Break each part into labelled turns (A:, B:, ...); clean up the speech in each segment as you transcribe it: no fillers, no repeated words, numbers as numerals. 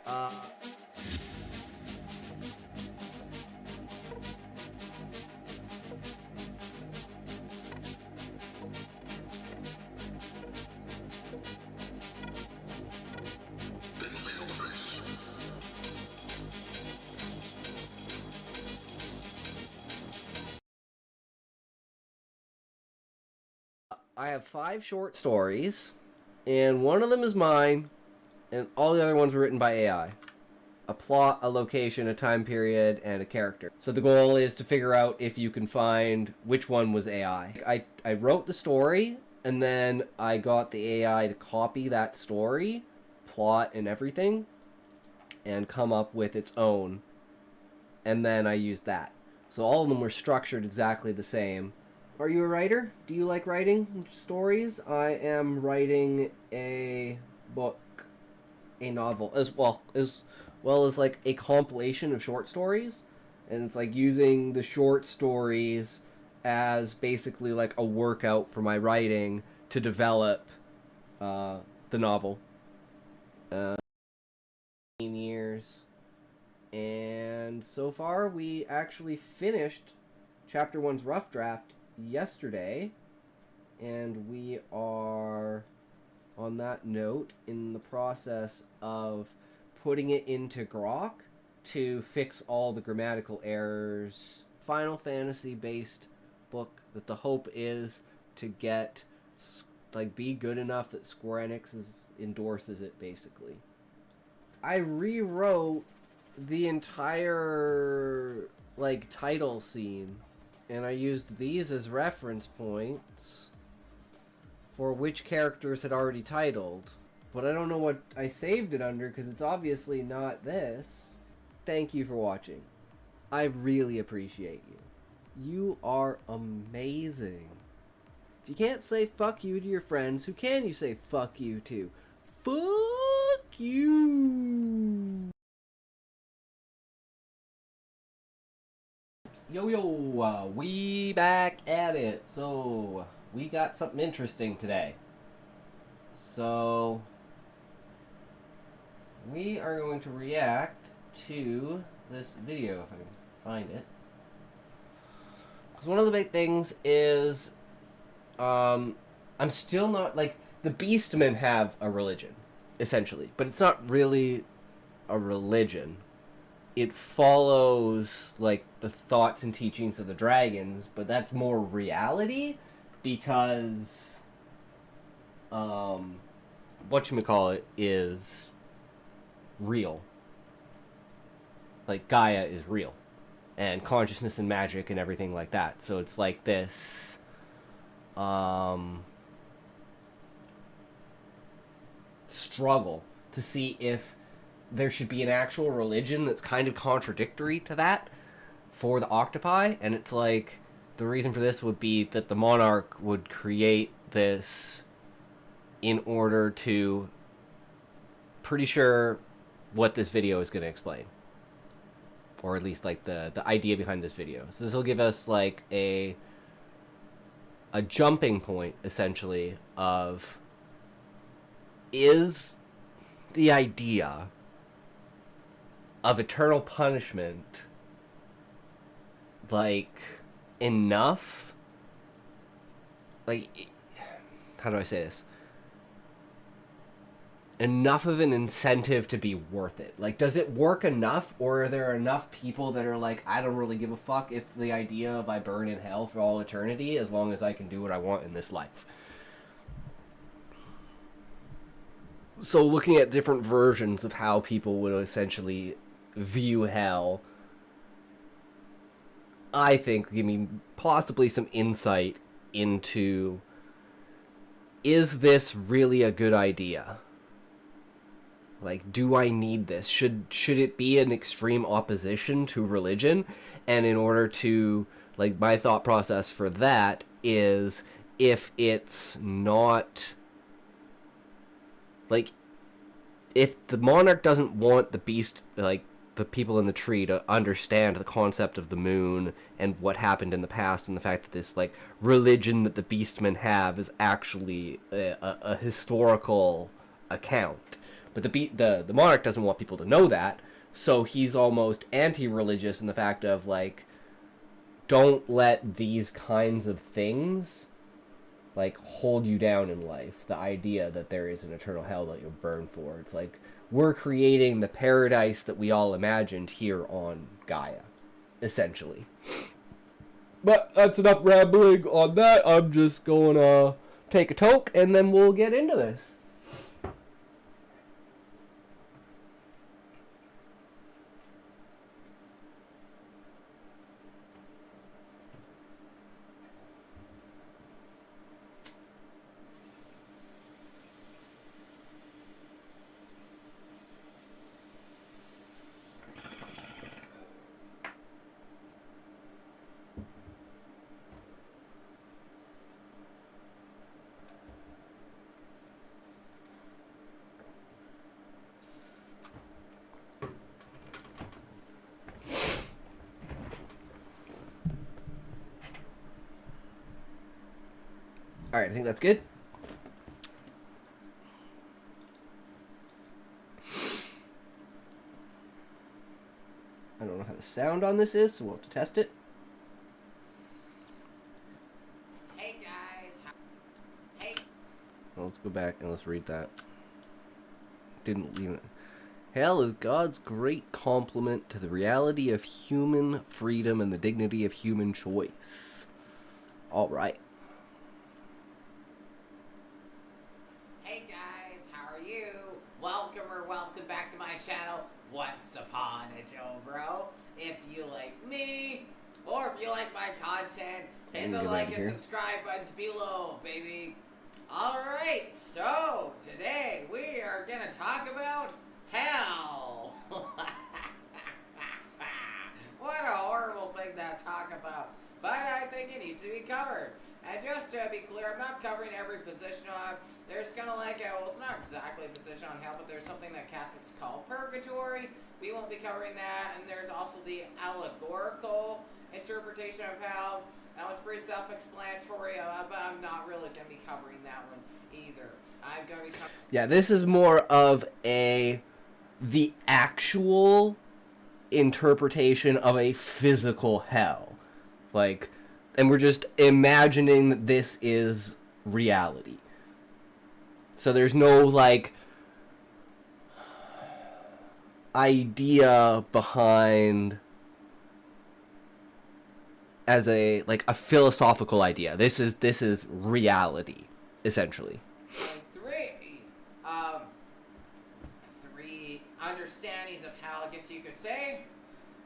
A: Uh, I have 5 short stories, and one of them is mine, and all the other ones were written by AI. A plot, a location, a time period, and a character. So the goal is to figure out if you can find which one was AI. I wrote the story, and then I got the AI to copy that story, plot, and everything, and come up with its own. And then I used that. So all of them were structured exactly the same. Are you a writer? Do you like writing stories? I am writing a book, a novel, as well as like a compilation of short stories, and it's like using the short stories as basically like a workout for my writing to develop the novel. 10 years, and so far we actually finished chapter 1's rough draft yesterday, and we are, on that note, in the process of putting it into Grok to fix all the grammatical errors. Final Fantasy based book that the hope is to get, like, be good enough that Square Enix endorses it, basically. I rewrote the entire, like, title scene, and I used these as reference points for which characters had already titled. But I don't know what I saved it under, because it's obviously not this. Thank you for watching. I really appreciate you. You are amazing. If you can't say fuck you to your friends, who can you say fuck you to? Fuck you! Yo, we back at it. So, we got something interesting today. So, we are going to react to this video, if I can find it. Because one of the big things is, I'm still not, like, the Beastmen have a religion, essentially. But it's not really a religion. It follows, like, the thoughts and teachings of the dragons, but that's more reality, because, whatchamacallit is real. Like, Gaia is real. And consciousness and magic and everything like that. So it's like this, struggle to see if there should be an actual religion that's kind of contradictory to that for the octopi. And it's like, the reason for this would be that the monarch would create this in order to, pretty sure what this video is going to explain, or at least like the idea behind this video. So this will give us like a jumping point, essentially, of, is the idea of eternal punishment, like, enough? Like, how do I say this? Enough of an incentive to be worth it. Like, does it work enough, or are there enough people that are like, I don't really give a fuck if the idea of I burn in hell for all eternity, as long as I can do what I want in this life? So looking at different versions of how people would essentially view hell, I think give me possibly some insight into, is this really a good idea? Like, do I need this? Should it be an extreme opposition to religion? And in order to, like, my thought process for that is, if it's not, like, if the monarch doesn't want the beast, like, the people in the tree to understand the concept of the moon and what happened in the past, and the fact that this, like, religion that the Beastmen have is actually a historical account, But the monarch doesn't want people to know that, so he's almost anti-religious in the fact of, like, don't let these kinds of things, like, hold you down in life. The idea that there is an eternal hell that you'll burn for. It's like, we're creating the paradise that we all imagined here on Gaia, essentially. But that's enough rambling on that. I'm just going to take a toke, and then we'll get into this. Alright, I think that's good. I don't know how the sound on this is, so we'll have to test it.
B: Hey guys. Hey.
A: Well, let's go back and let's read that. Didn't leave it. Hell is God's great compliment to the reality of human freedom and the dignity of human choice. Alright.
B: Welcome back to my channel, Once Upon a Joe Bro. If you like me, or if you like my content, hit the like and subscribe buttons below, baby. Alright, so today we are gonna talk about hell. What a horrible thing to talk about, but I think it needs to be covered. And just to be clear, I'm not covering every position on. There's kind of like well, it's not exactly a position on hell, but there's something that Catholics call purgatory. We won't be covering that. And there's also the allegorical interpretation of hell. Now, it's pretty self-explanatory, but I'm not really going to be covering that one either. I'm going to be covering...
A: Yeah, this is more of the actual interpretation of a physical hell. Like... And we're just imagining that this is reality. So there's no, like, idea behind as a, like, a philosophical idea. This is reality, essentially.
B: Three understandings of hell, I guess you could say.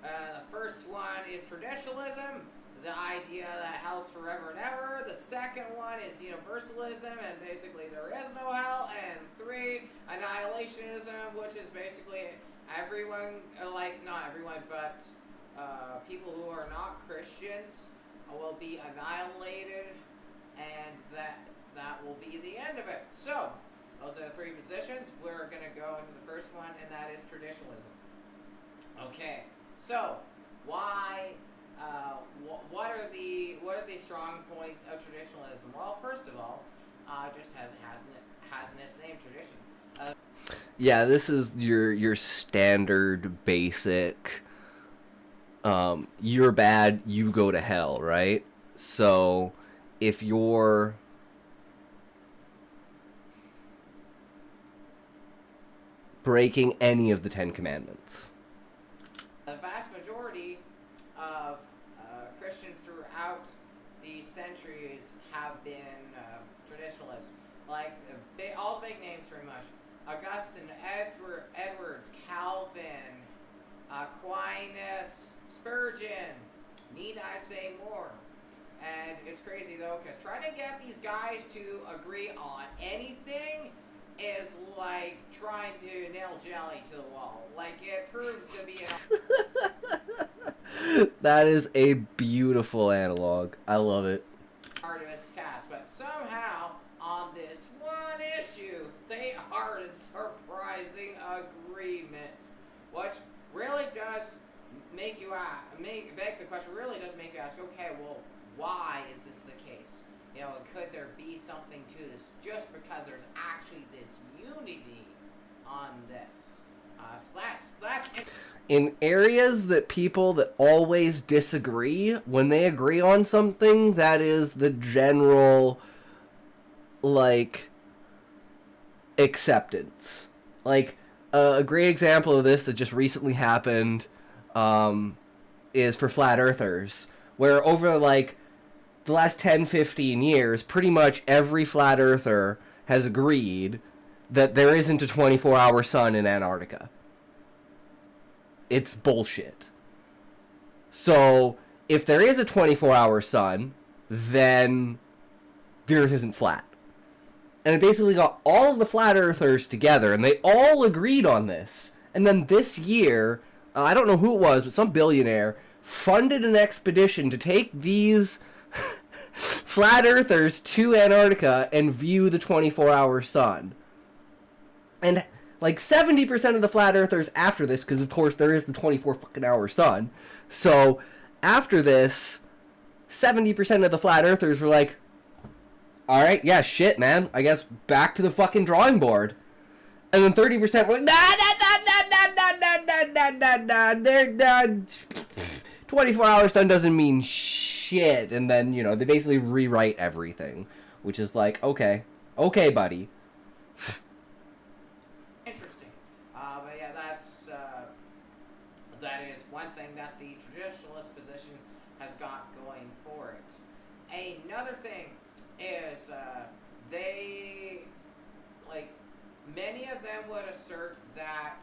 B: The first one is traditionalism. The idea that hell's forever and ever. The second one is universalism, and basically there is no hell. And 3, annihilationism, which is basically everyone, like, not everyone, but people who are not Christians will be annihilated, and that will be the end of it. So, those are the 3 positions. We're going to go into the first one, and that is traditionalism. Okay, so, why... what are the strong points of traditionalism? Well, first of all, just has in its name tradition.
A: Yeah, this is your standard basic. You're bad, you go to hell, right? So if you're breaking any of the 10 Commandments,
B: the vast majority of Christians throughout the centuries have been traditionalists. Like, all the big names pretty much. Augustine, Edwards, Calvin, Aquinas, Spurgeon. Need I say more? And it's crazy though, because trying to get these guys to agree on anything is like trying to nail jelly to the wall. Like, it proves to be an
A: that is a beautiful analog. I love it.
B: arduous task, but somehow on this one issue they are in surprising agreement, which really does make you beg the question. Really does make you ask, okay, well, why is this the case? You know, could there be something to this just because there's actually this unity on this. So that's
A: in areas that people that always disagree, when they agree on something, that is the general, like, acceptance. Like, a great example of this that just recently happened is for flat earthers, where over, like, the last 10, 15 years, pretty much every flat earther has agreed that there isn't a 24-hour sun in Antarctica. It's bullshit. So, if there is a 24-hour sun, then the Earth isn't flat. And it basically got all of the flat earthers together, and they all agreed on this. And then this year, I don't know who it was, but some billionaire funded an expedition to take these flat earthers to Antarctica and view the 24-hour sun. And like 70% of the flat earthers after this, because of course there is the 24-fucking-hour sun. So after this, 70% of the flat earthers were like, all right, yeah, shit, man. I guess back to the fucking drawing board. And then 30% were like, they're done. 24-hour sun doesn't mean shit. And then, you know, they basically rewrite everything, which is like, okay, buddy.
B: That is one thing that the traditionalist position has got going for it. Another thing is they, like, many of them would assert that,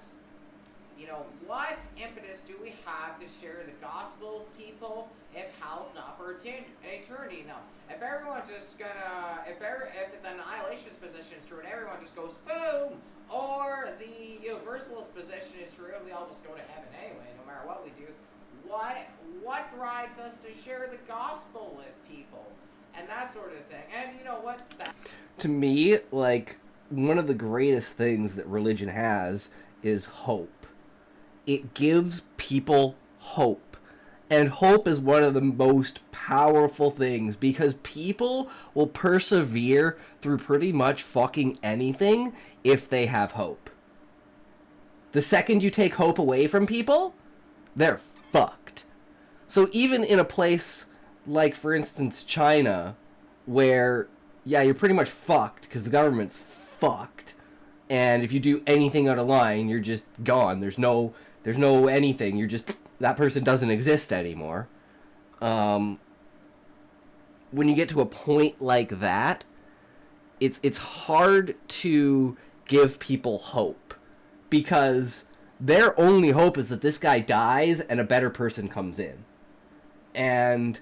B: you know, what impetus do we have to share the gospel with people if hell's not for eternity? No, if everyone's just gonna, if the annihilationist position is true and everyone just goes boom, or the universalist position is true and we all just go to heaven anyway, no matter what we do, what drives us to share the gospel with people and that sort of thing? And you know what?
A: To me, like, one of the greatest things that religion has is hope. It gives people hope. And hope is one of the most powerful things because people will persevere through pretty much fucking anything if they have hope. The second you take hope away from people, they're fucked. So even in a place like, for instance, China, where, yeah, you're pretty much fucked because the government's fucked. And if you do anything out of line, you're just gone. There's no anything. You're just, that person doesn't exist anymore. When you get to a point like that, it's hard to give people hope because their only hope is that this guy dies and a better person comes in. And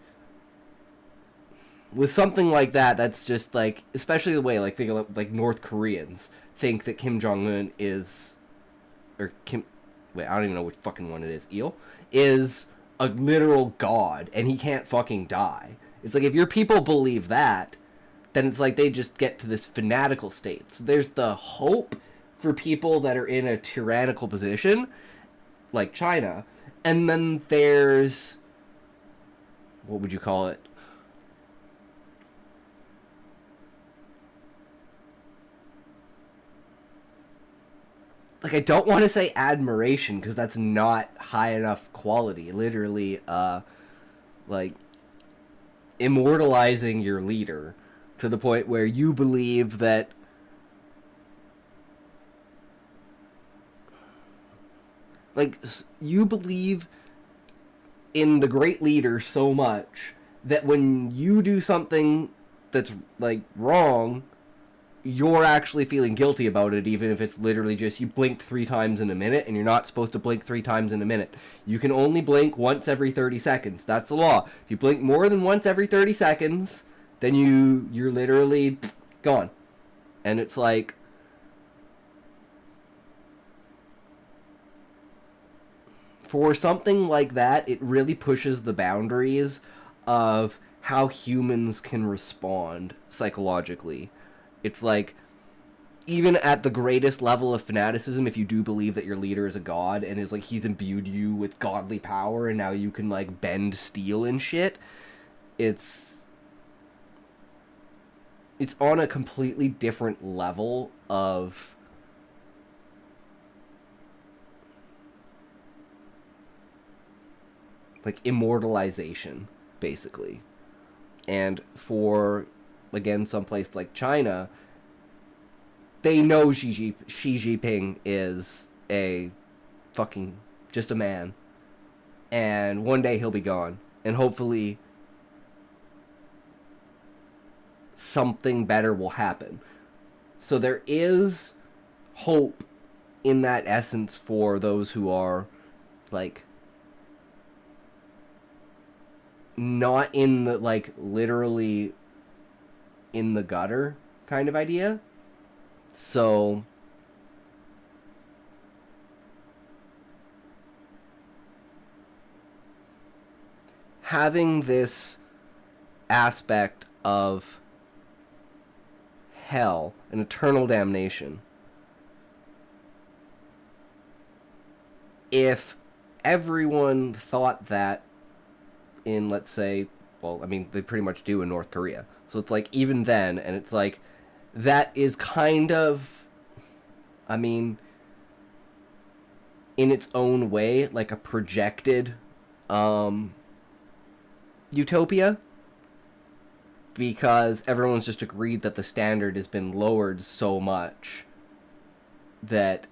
A: with something like that, that's just like, especially the way, like, think of, like, North Koreans think that Kim Jong-un is, or I don't even know which fucking one it is a literal god, and he can't fucking die. It's like, if your people believe that, then it's like they just get to this fanatical state. So there's the hope for people that are in a tyrannical position, like China, and then there's, what would you call it? Like, I don't want to say admiration because that's not high enough quality. Literally, like, immortalizing your leader to the point where you believe that, like, you believe in the great leader so much that when you do something that's, like, wrong, you're actually feeling guilty about it, even if it's literally just you blinked 3 times in a minute, and you're not supposed to blink 3 times in a minute. You can only blink once every 30 seconds. That's the law. If you blink more than once every 30 seconds, then you're literally gone. And it's like, for something like that, it really pushes the boundaries of how humans can respond psychologically. It's like, even at the greatest level of fanaticism, if you do believe that your leader is a god and is like, he's imbued you with godly power and now you can, like, bend steel and shit, it's on a completely different level of like immortalization, basically. And for, again, someplace like China, they know Xi Jinping is a fucking just a man, and one day he'll be gone, and hopefully something better will happen. So there is hope in that essence for those who are like not in the like literally in the gutter kind of idea. So having this aspect of hell and eternal damnation, if everyone thought that in, let's say, well, I mean, they pretty much do in North Korea. So it's like, even then, and it's like, that is kind of, I mean, in its own way, like a projected utopia, because everyone's just agreed that the standard has been lowered so much that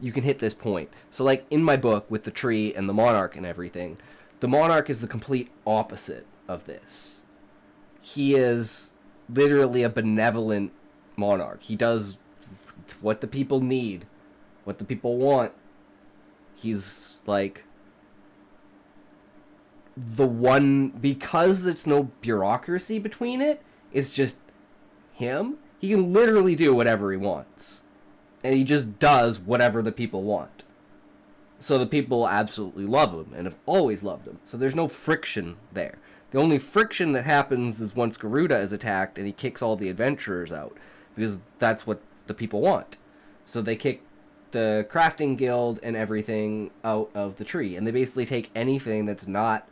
A: you can hit this point. So, like, in my book with the tree and the monarch and everything, the monarch is the complete opposite of this. He is literally a benevolent monarch. He does what the people need, what the people want. He's, like, the one, because there's no bureaucracy between it, it's just him. He can literally do whatever he wants. And he just does whatever the people want. So the people absolutely love him and have always loved him. So there's no friction there. The only friction that happens is once Garuda is attacked and he kicks all the adventurers out. Because that's what the people want. So they kick the crafting guild and everything out of the tree. And they basically take anything that's not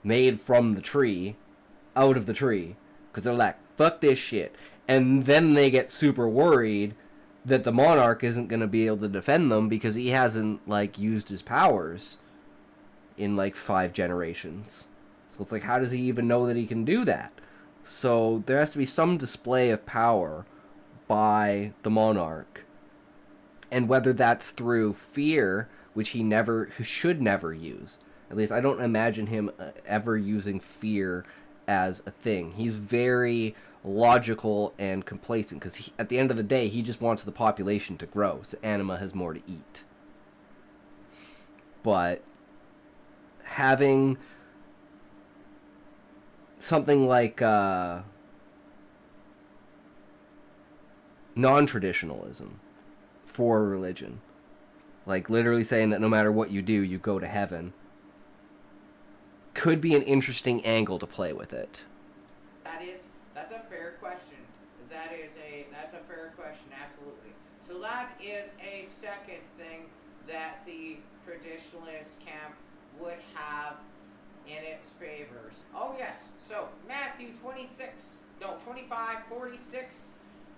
A: made from the tree out of the tree. Because they're like, fuck this shit. And then they get super worried that the monarch isn't going to be able to defend them because he hasn't, like, used his powers in, like, 5 generations. So it's like, how does he even know that he can do that? So there has to be some display of power by the monarch. And whether that's through fear, which he should never use. At least I don't imagine him ever using fear as a thing. He's very logical and complacent because at the end of the day, he just wants the population to grow so Anima has more to eat. But having something like non-traditionalism for religion, like literally saying that no matter what you do, you go to heaven, could be an interesting angle to play with it.
B: That's a fair question. That's a fair question, absolutely. So that is a second thing that the traditionalist camp would have in its favors. Oh yes, so Matthew 25:46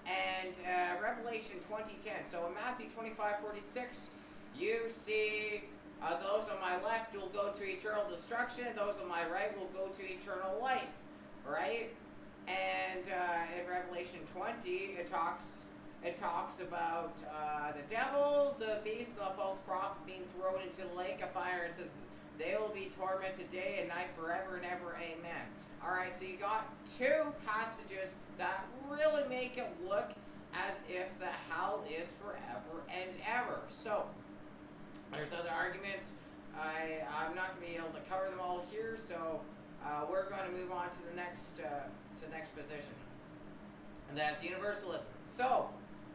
B: and Revelation 20:10. So in Matthew 25:46, you see those on my left will go to eternal destruction, those on my right will go to eternal life, right? And in Revelation 20, it talks about the devil, the beast, and the false prophet being thrown into the lake of fire, and says they will be tormented day and night forever and ever. Amen. All right, so you got 2 passages that really make it look as if the hell is forever and ever. So there's other arguments. I'm not going to be able to cover them all here, so we're going to move on to the next position, and that's universalism. So,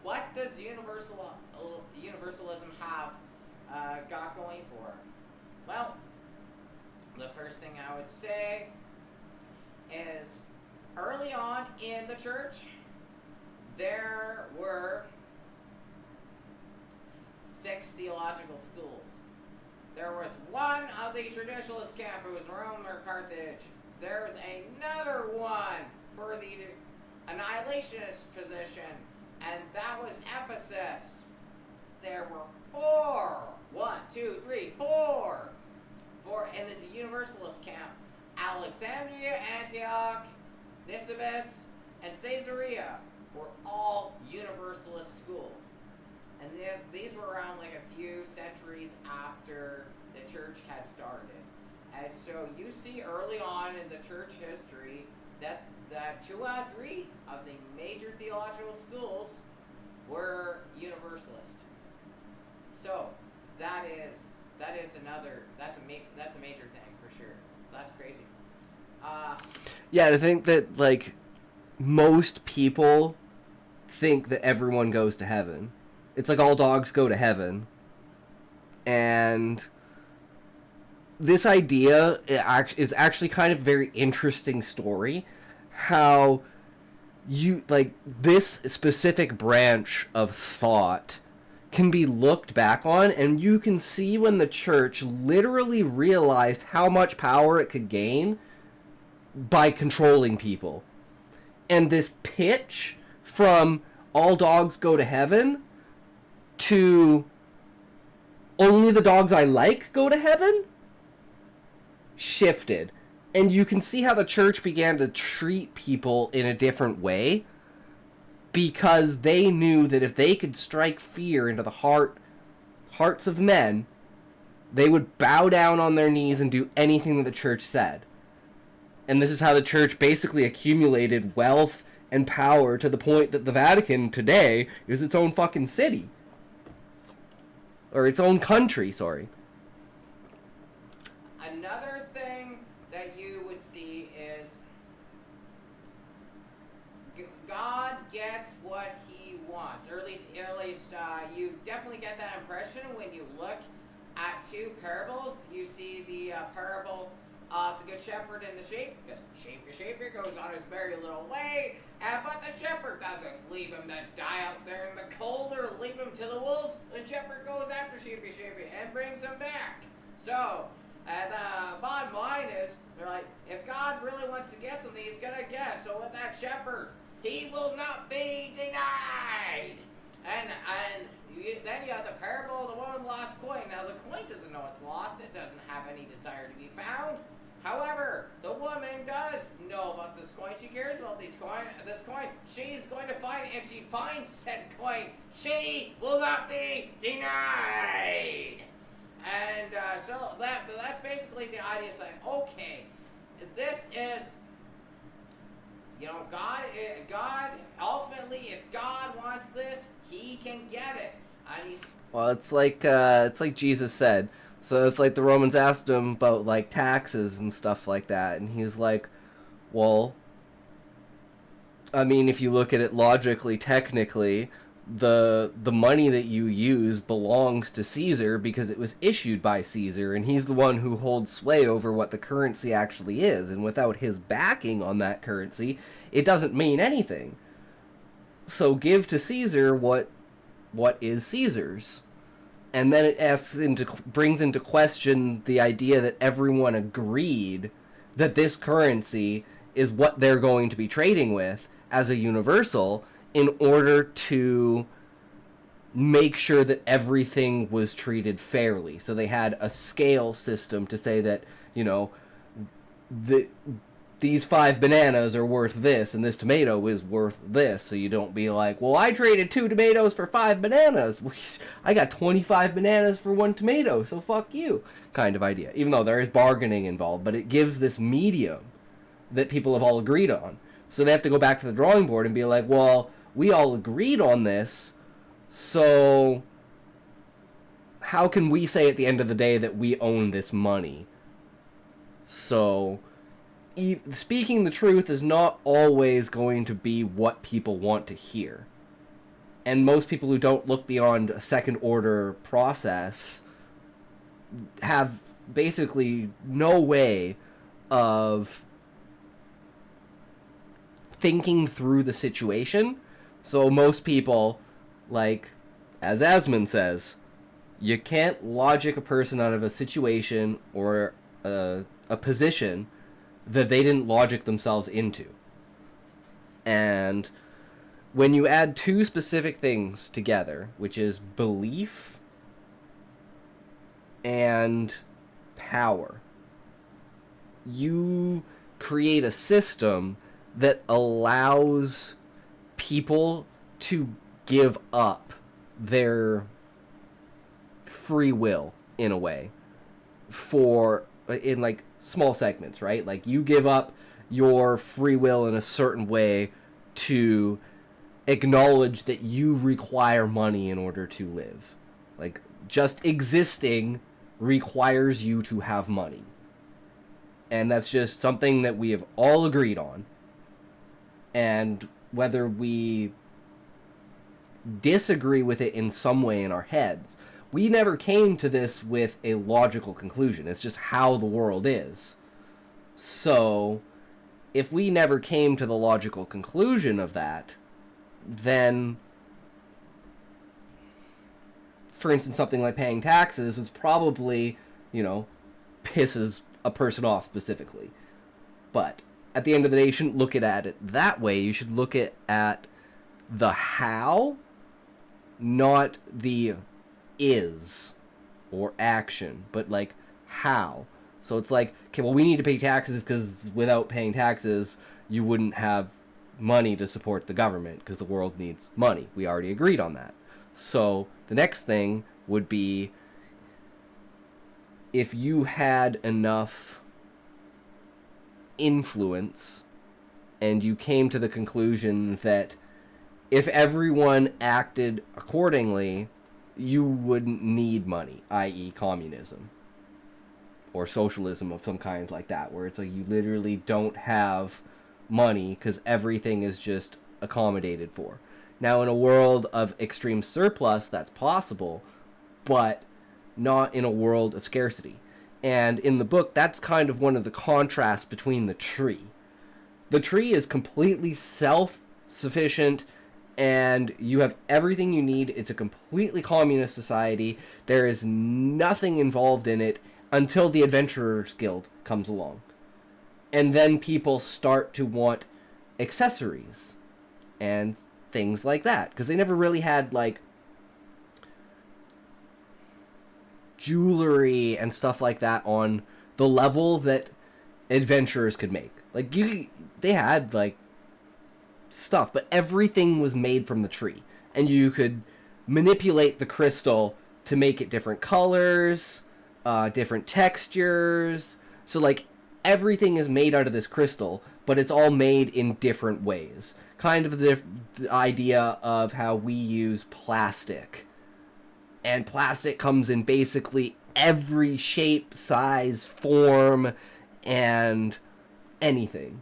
B: what does universalism have got going for? Well, the first thing I would say is early on in the church, there were 6 theological schools. There was one of the traditionalist camp, it was Rome or Carthage. There was another one for the annihilationist position, and that was Ephesus. There were 4 Caesarea were all Universalist schools. And these were around like a few centuries after the church had started. And so you see early on in the church history that 2 out of 3 of the major theological schools were Universalist. So that's a major thing for sure. So that's crazy.
A: Yeah, I think that like most people think that everyone goes to heaven. It's like all dogs go to heaven. And this idea is actually kind of a very interesting story. How you, like, this specific branch of thought can be looked back on, and you can see when the church literally realized how much power it could gain by controlling people. And this pitch from all dogs go to heaven to only the dogs I like go to heaven shifted. And you can see how the church began to treat people in a different way because they knew that if they could strike fear into the hearts of men, they would bow down on their knees and do anything that the church said. And this is how the church basically accumulated wealth and power to the point that the Vatican today is its own fucking city. Or its own country, sorry.
B: Another thing that you would see is God gets what he wants. Or at least you definitely get that impression when you look at 2 parables. You see the parable of the good shepherd and the sheep. Just sheep goes on his merry little way, but the shepherd doesn't leave him to die out there in the cold or leave him to the wolves. The shepherd goes after sheepy and brings him back. So the bottom line is, they're like, if God really wants to get something, he's gonna get. So with that shepherd, he will not be denied. And then you have the parable of the woman lost coin. Now the coin doesn't know it's lost. It doesn't have any desire to be found. However, the woman does know about this coin. She cares about this coin. She's going to find it. If she finds said coin, she will not be denied. And so that's basically the idea. It's like, okay, this is, God ultimately, if God wants this, he can get it. And
A: well, it's like Jesus said. So it's like the Romans asked him about like taxes and stuff like that, and he's like, well, I mean, if you look at it logically, technically, the money that you use belongs to Caesar because it was issued by Caesar, and he's the one who holds sway over what the currency actually is, and without his backing on that currency, it doesn't mean anything. So give to Caesar what is Caesar's. And then it brings into question the idea that everyone agreed that this currency is what they're going to be trading with as a universal in order to make sure that everything was treated fairly. So they had a scale system to say that, these 5 bananas are worth this, and this tomato is worth this. So you don't be like, well, I traded 2 tomatoes for 5 bananas. I got 25 bananas for 1 tomato, so fuck you, kind of idea. Even though there is bargaining involved, but it gives this medium that people have all agreed on. So they have to go back to the drawing board and be like, well, we all agreed on this, so how can we say at the end of the day that we own this money? So speaking the truth is not always going to be what people want to hear. And most people who don't look beyond a second order process have basically no way of thinking through the situation. So most people, like, as Asmund says, you can't logic a person out of a situation or a position that they didn't logic themselves into. And when you add 2 specific things together, which is belief and power, you create a system that allows people to give up their free will in a way in like small segments, right? Like you give up your free will in a certain way to acknowledge that you require money in order to live. Like just existing requires you to have money. And that's just something that we have all agreed on. And whether we disagree with it in some way in our heads, we never came to this with a logical conclusion. It's just how the world is. So, if we never came to the logical conclusion of that, then, for instance, something like paying taxes is probably, pisses a person off specifically. But at the end of the day, you shouldn't look at it that way. You should look at the how, not the is or action, but like how. So it's like, okay, well, we need to pay taxes because without paying taxes, you wouldn't have money to support the government because the world needs money. We already agreed on that. So the next thing would be if you had enough influence and you came to the conclusion that if everyone acted accordingly, you wouldn't need money, i.e. communism or socialism of some kind like that, where it's like you literally don't have money because everything is just accommodated for. Now, in a world of extreme surplus, that's possible, but not in a world of scarcity. And in the book, that's kind of one of the contrasts between the tree. The tree is completely self-sufficient, and you have everything you need. It's a completely communist society. There is nothing involved in it until the Adventurers Guild comes along. And then people start to want accessories and things like that, because they never really had, like, jewelry and stuff like that on the level that adventurers could make. Like, they had, like, stuff, but everything was made from the tree. And you could manipulate the crystal to make it different colors, different textures. So, like, everything is made out of this crystal, but it's all made in different ways. Kind of the idea of how we use plastic. And plastic comes in basically every shape, size, form, and anything.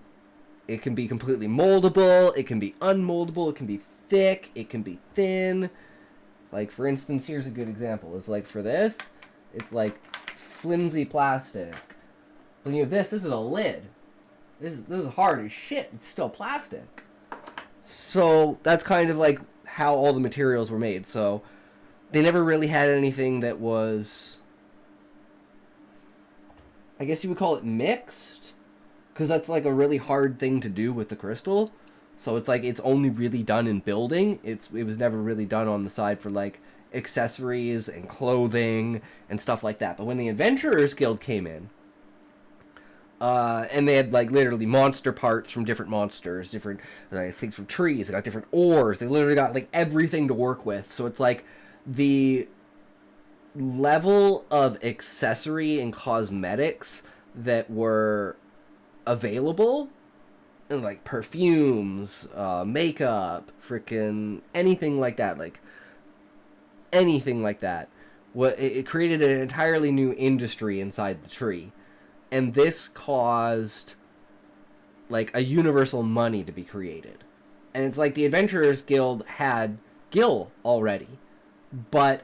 A: It can be completely moldable, it can be unmoldable, it can be thick, it can be thin. Like, for instance, here's a good example. It's like, for this, it's like flimsy plastic. But you have this is a lid. This is hard as shit. It's still plastic. So that's kind of like how all the materials were made. So they never really had anything that was, I guess you would call it mixed, because that's like a really hard thing to do with the crystal. So it's like it's only really done in building. It was never really done on the side for like accessories and clothing and stuff like that. But when the Adventurers Guild came in, and they had like literally monster parts from different monsters, different things from trees. They got different ores. They literally got like everything to work with. So it's like the level of accessory and cosmetics that were available, and like perfumes, makeup, freaking anything like that, it created an entirely new industry inside the tree. And this caused like a universal money to be created. And it's like the Adventurers Guild had Gil already, but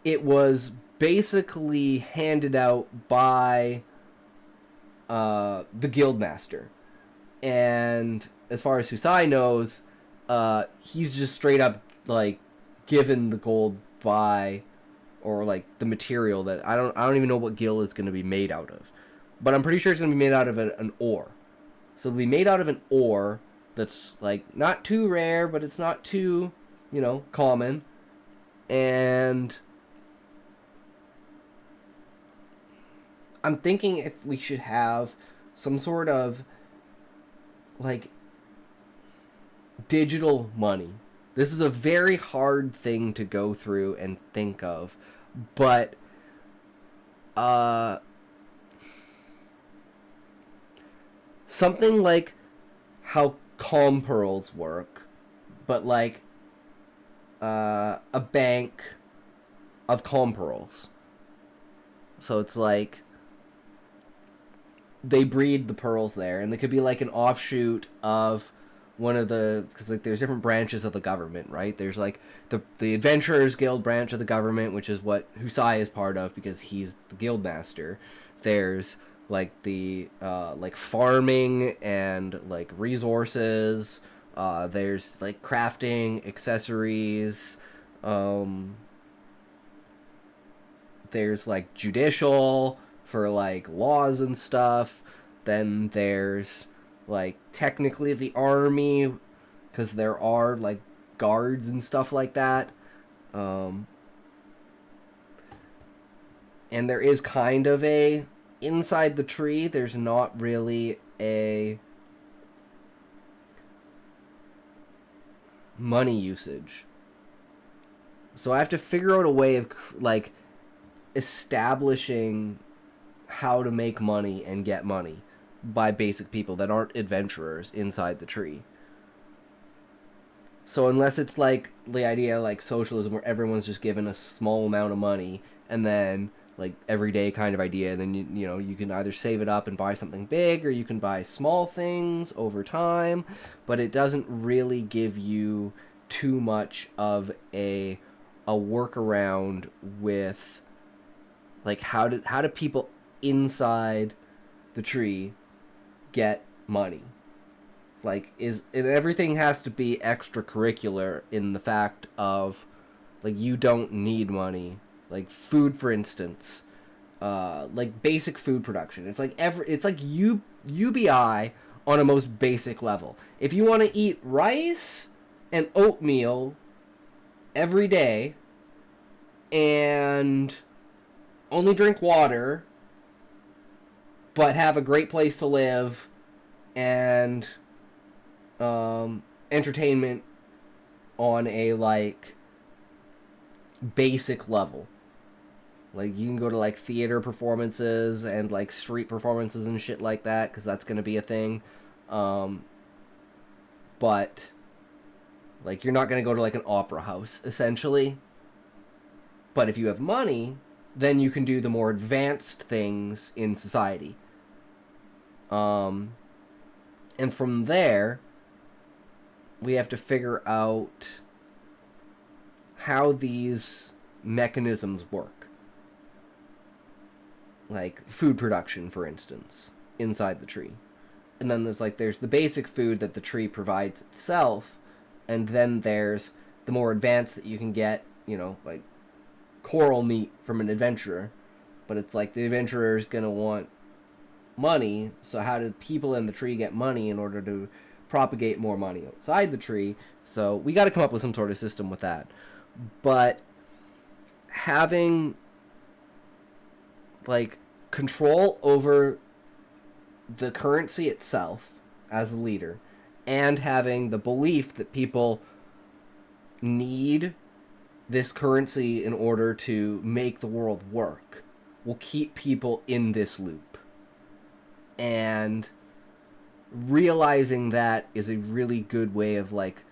A: it was basically handed out by the Guildmaster. And as far as Husai knows, he's just straight up like given the gold by, or like the material that I don't even know what Gil is going to be made out of, but I'm pretty sure it's going to be made out of an ore. So it'll be made out of an ore that's like not too rare, but it's not too, common. And I'm thinking if we should have some sort of like digital money. This is a very hard thing to go through and think of, but something like how calm pearls work, but like a bank of calm pearls. So it's like they breed the pearls there, and they could be like an offshoot of one of the, because like there's different branches of the government, right? There's like the Adventurers Guild branch of the government, which is what Husai is part of because he's the guild master. There's like the like farming and like resources. There's like crafting, accessories. There's like judicial for like laws and stuff. Then there's like technically the army, because there are like guards and stuff like that. And there is kind of a inside the tree. There's not really a money usage. So I have to figure out a way of like establishing how to make money and get money by basic people that aren't adventurers inside the tree. So unless it's like the idea like socialism where everyone's just given a small amount of money and then like everyday kind of idea, and then you know you can either save it up and buy something big or you can buy small things over time, but it doesn't really give you too much of a workaround with like how do people inside the tree get money. Like and everything has to be extracurricular in the fact of like you don't need money. Like food, for instance, like basic food production. It's like UBI on a most basic level. If you want to eat rice and oatmeal every day and only drink water but have a great place to live and entertainment on a like basic level. Like you can go to like theater performances and like street performances and shit like that, because that's gonna be a thing. But like you're not gonna go to like an opera house essentially. But if you have money, then you can do the more advanced things in society. And from there, we have to figure out how these mechanisms work. Like food production, for instance, inside the tree. And then there's the basic food that the tree provides itself, and then there's the more advanced that you can get, you know, like coral meat from an adventurer. But it's like the adventurer is going to want money, so how do people in the tree get money in order to propagate more money outside the tree? So we got to come up with some sort of system with that. But having like control over the currency itself as a leader, and having the belief that people need this currency in order to make the world work will keep people in this loop. And realizing that is a really good way of like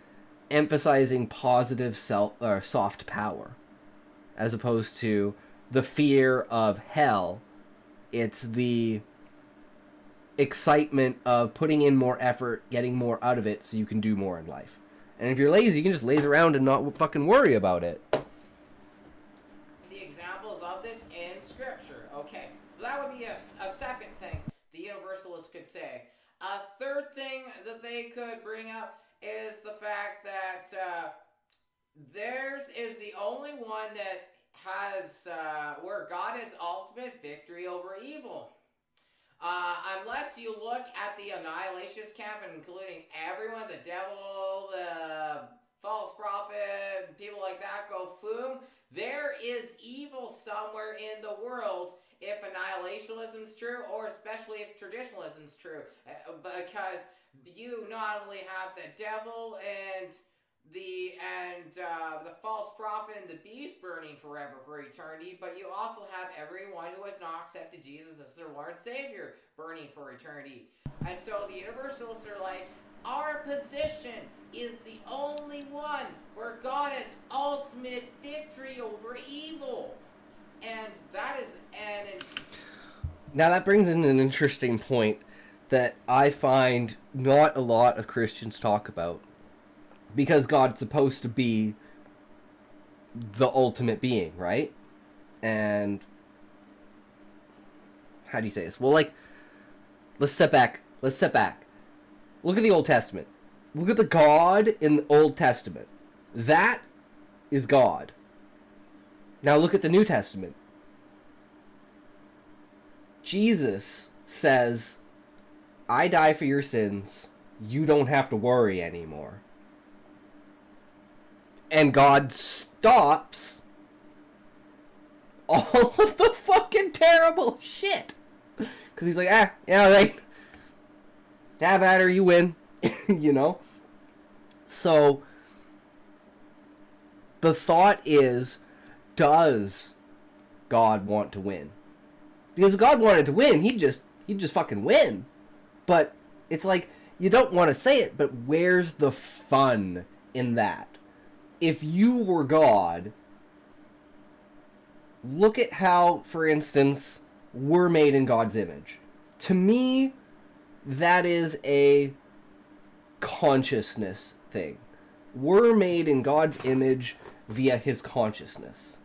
A: emphasizing positive soft power, as opposed to the fear of hell. It's the excitement of putting in more effort, getting more out of it so you can do more in life. And if you're lazy, you can just laze around and not fucking worry about it.
B: See examples of this in Scripture. Okay, so that would be a second thing the Universalists could say. A third thing that they could bring up is the fact that theirs is the only one that has where God has ultimate victory over evil. Unless you look at the annihilationist camp, including everyone, the devil, the false prophet, people like that go boom, there is evil somewhere in the world if annihilationism is true, or especially if traditionalism is true. Because you not only have the devil and the false prophet and the beast burning forever for eternity, but you also have everyone who has not accepted Jesus as their Lord and Savior burning for eternity. And so the Universalists are like, our position is the only one where God has ultimate victory over evil. And that is
A: Now that brings in an interesting point that I find not a lot of Christians talk about. Because God's supposed to be the ultimate being, right? And how do you say this? Well, like, let's step back. Look at the Old Testament. Look at the God in the Old Testament. That is God. Now look at the New Testament. Jesus says, I die for your sins. You don't have to worry anymore. And God stops all of the fucking terrible shit. Because he's like, yeah, right. Have at her, you win. You know? So, the thought is, does God want to win? Because if God wanted to win, he'd just fucking win. But it's like, you don't want to say it, but where's the fun in that? If you were God, look at how, for instance, we're made in God's image. To me, that is a consciousness thing. We're made in God's image via his consciousness.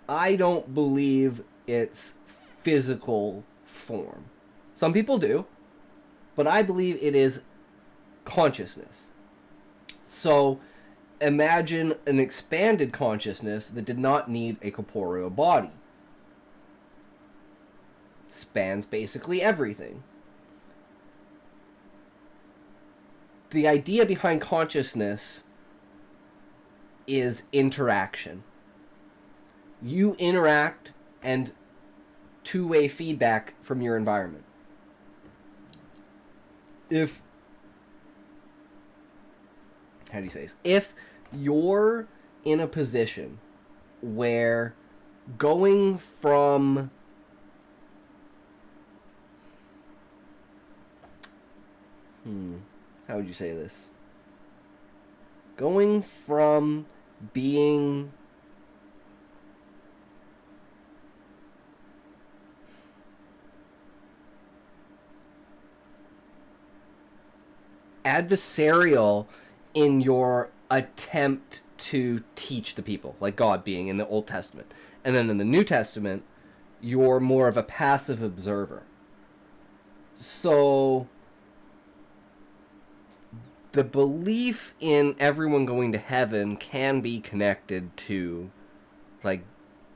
A: I don't believe it's physical form. Some people do, but I believe it is consciousness. So, imagine an expanded consciousness that did not need a corporeal body. Spans basically everything. The idea behind consciousness is interaction. You interact and two-way feedback from your environment. How do you say this? If you're in a position where going from how would you say this? Going from being adversarial in your attempt to teach the people, like God being in the Old Testament. And then in the New Testament, you're more of a passive observer. So the belief in everyone going to heaven can be connected to, like,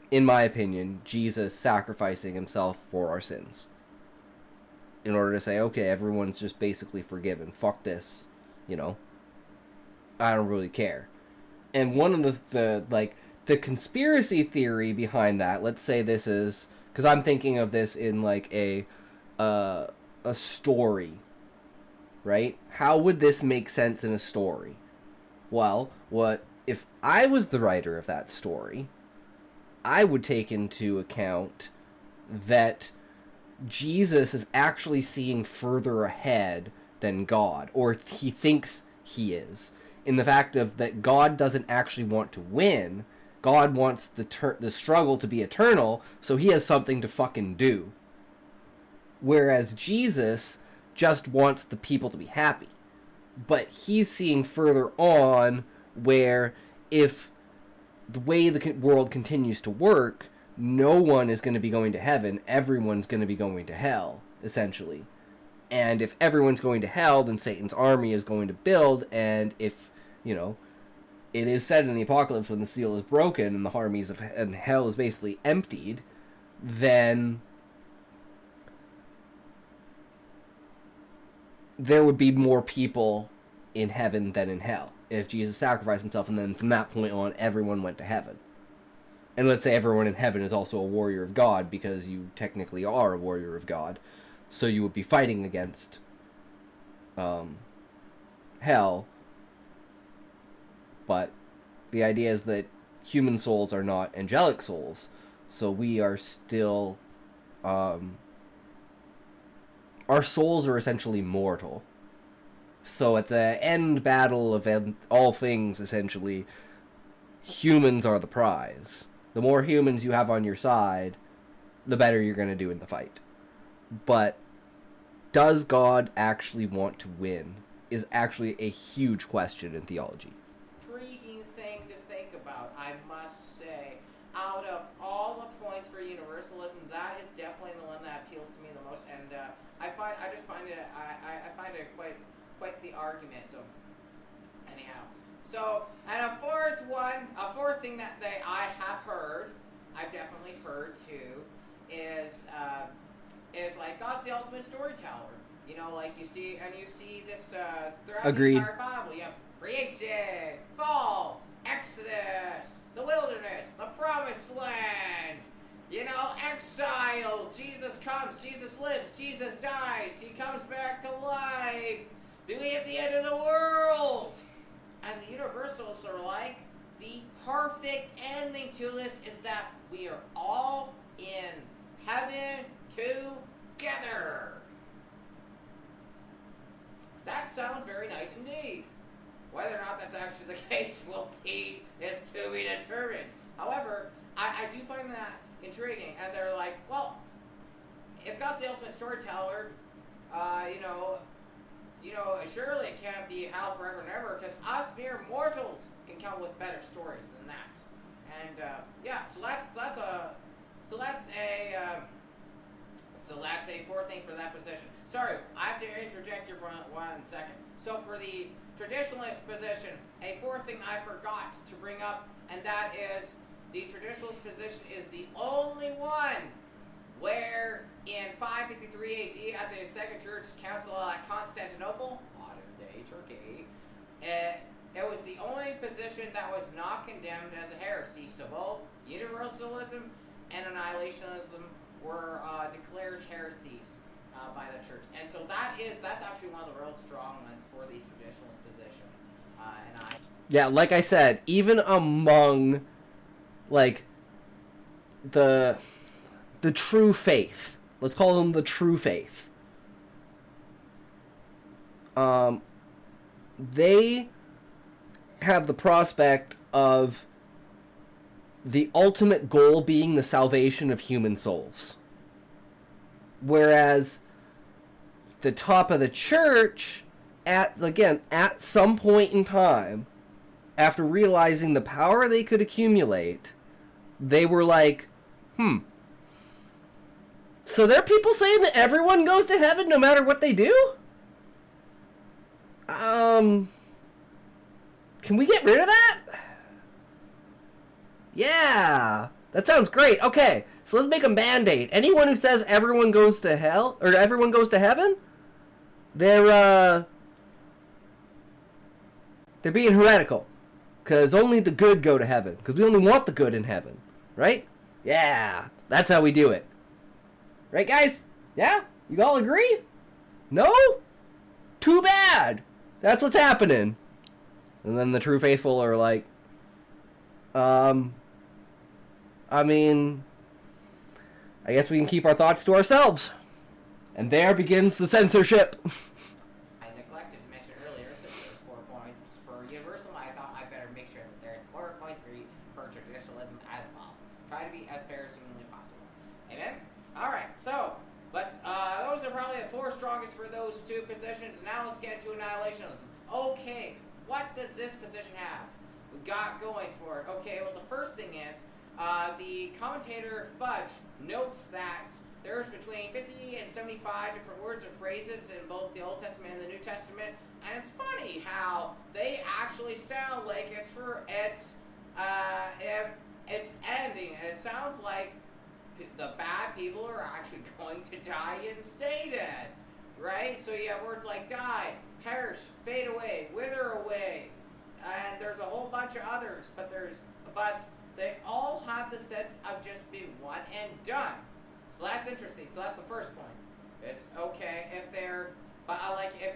A: in my opinion, Jesus sacrificing himself for our sins. In order to say, okay, everyone's just basically forgiven. Fuck this, you know. I don't really care. And one of the conspiracy theory behind that, let's say this is, because I'm thinking of this in like a story, right? How would this make sense in a story? Well, what if I was the writer of that story? I would take into account that Jesus is actually seeing further ahead than God, or he thinks he is. In the fact of that God doesn't actually want to win. God wants the struggle to be eternal, so he has something to fucking do. Whereas Jesus just wants the people to be happy. But he's seeing further on where if the way the world continues to work, no one is going to be going to heaven, everyone's going to be going to hell, essentially. And if everyone's going to hell, then Satan's army is going to build, and if, you know, it is said in the apocalypse when the seal is broken and the armies of and hell is basically emptied, then there would be more people in heaven than in hell if Jesus sacrificed himself, and then from that point on everyone went to heaven. And let's say everyone in heaven is also a warrior of God, because you technically are a warrior of God, so you would be fighting against hell, but the idea is that human souls are not angelic souls, so we are still our souls are essentially mortal. So at the end battle of all things, essentially, humans are the prize. The more humans you have on your side, the better you're going to do in the fight. But does God actually want to win is actually a huge question in theology.
B: Intriguing thing to think about, I must say. Out of all the points for universalism, that is definitely the one that appeals to me the most, and I find it quite the argument. So anyhow, and a fourth thing that I've definitely heard too, is like God's the ultimate storyteller. Like you see this throughout
A: Agreed.
B: the entire Bible. Creation, fall, Exodus, the wilderness, the promised land. Exile. Jesus comes, Jesus lives, Jesus dies, he comes back to life. Then we have the end of the world. And the universalists are like, the perfect ending to this is that we are all in heaven together. That sounds very nice indeed. Whether or not that's actually the case is to be determined. However, I do find that intriguing, and they're like, well, if God's the ultimate storyteller, surely it can't be hell forever and ever, because us mere mortals can come up with better stories than that. And so that's a fourth thing for that position. Sorry, I have to interject here for 1 second. So for the traditionalist position, a fourth thing I forgot to bring up, and that is the traditionalist position is the only one where in 553 AD at the Second Church Council at Constantinople, modern-day Turkey, it was the only position that was not condemned as a heresy. So both universalism and annihilationism were declared heresies by the church. And so that's actually one of the real strong ones for the traditionalist position.
A: Yeah, like I said, even among like the true faith, let's call them the true faith, they have the prospect of the ultimate goal being the salvation of human souls. Whereas the top of the church, at some point in time, after realizing the power they could accumulate, they were like, so there are people saying that everyone goes to heaven no matter what they do? Can we get rid of that? Yeah, that sounds great. Okay, so let's make a mandate. Anyone who says everyone goes to hell, or everyone goes to heaven, they're being heretical. Because only the good go to heaven. Because we only want the good in heaven. Right? Yeah, that's how we do it. Right, guys? Yeah? You all agree? No? Too bad. That's what's happening. And then the true faithful are like, I guess we can keep our thoughts to ourselves. And there begins the censorship.
B: I neglected to mention earlier, since there's 4 points for universal, I thought I better make sure that there's 4 points for traditionalism as well. Try to be as fair as humanly possible. Amen? Alright, those are probably the 4 strongest for those 2 positions. Now let's get to annihilationism. Okay, what does this position have? We got going for it. Okay, well the first thing is, the commentator Fudge notes that there's between 50 and 75 different words or phrases in both the Old Testament and the New Testament, and it's funny how they actually sound like it's ending, and it sounds like the bad people are actually going to die and stay dead, right? So you have words like die, perish, fade away, wither away, and there's a whole bunch of others, but they all have the sense of just being one and done. So that's interesting. So that's the first point. It's okay if they're But like, if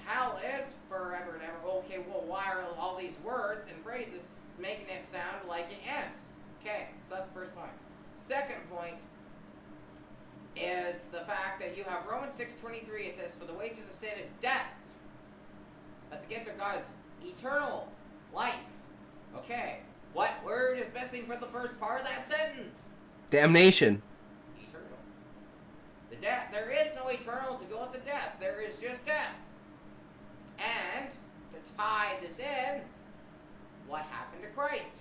B: hell is forever and ever, okay, well, why are all these words and phrases making it sound like it ends? Okay, so that's the first point. Second point is the fact that you have Romans 6:23. It says, "For the wages of sin is death, but the gift of God is eternal life." Okay, what word is missing from the first part of that sentence?
A: Damnation.
B: Eternal. The death. There is no eternal to go with the death. There is just death. And to tie this in, what happened to Christ?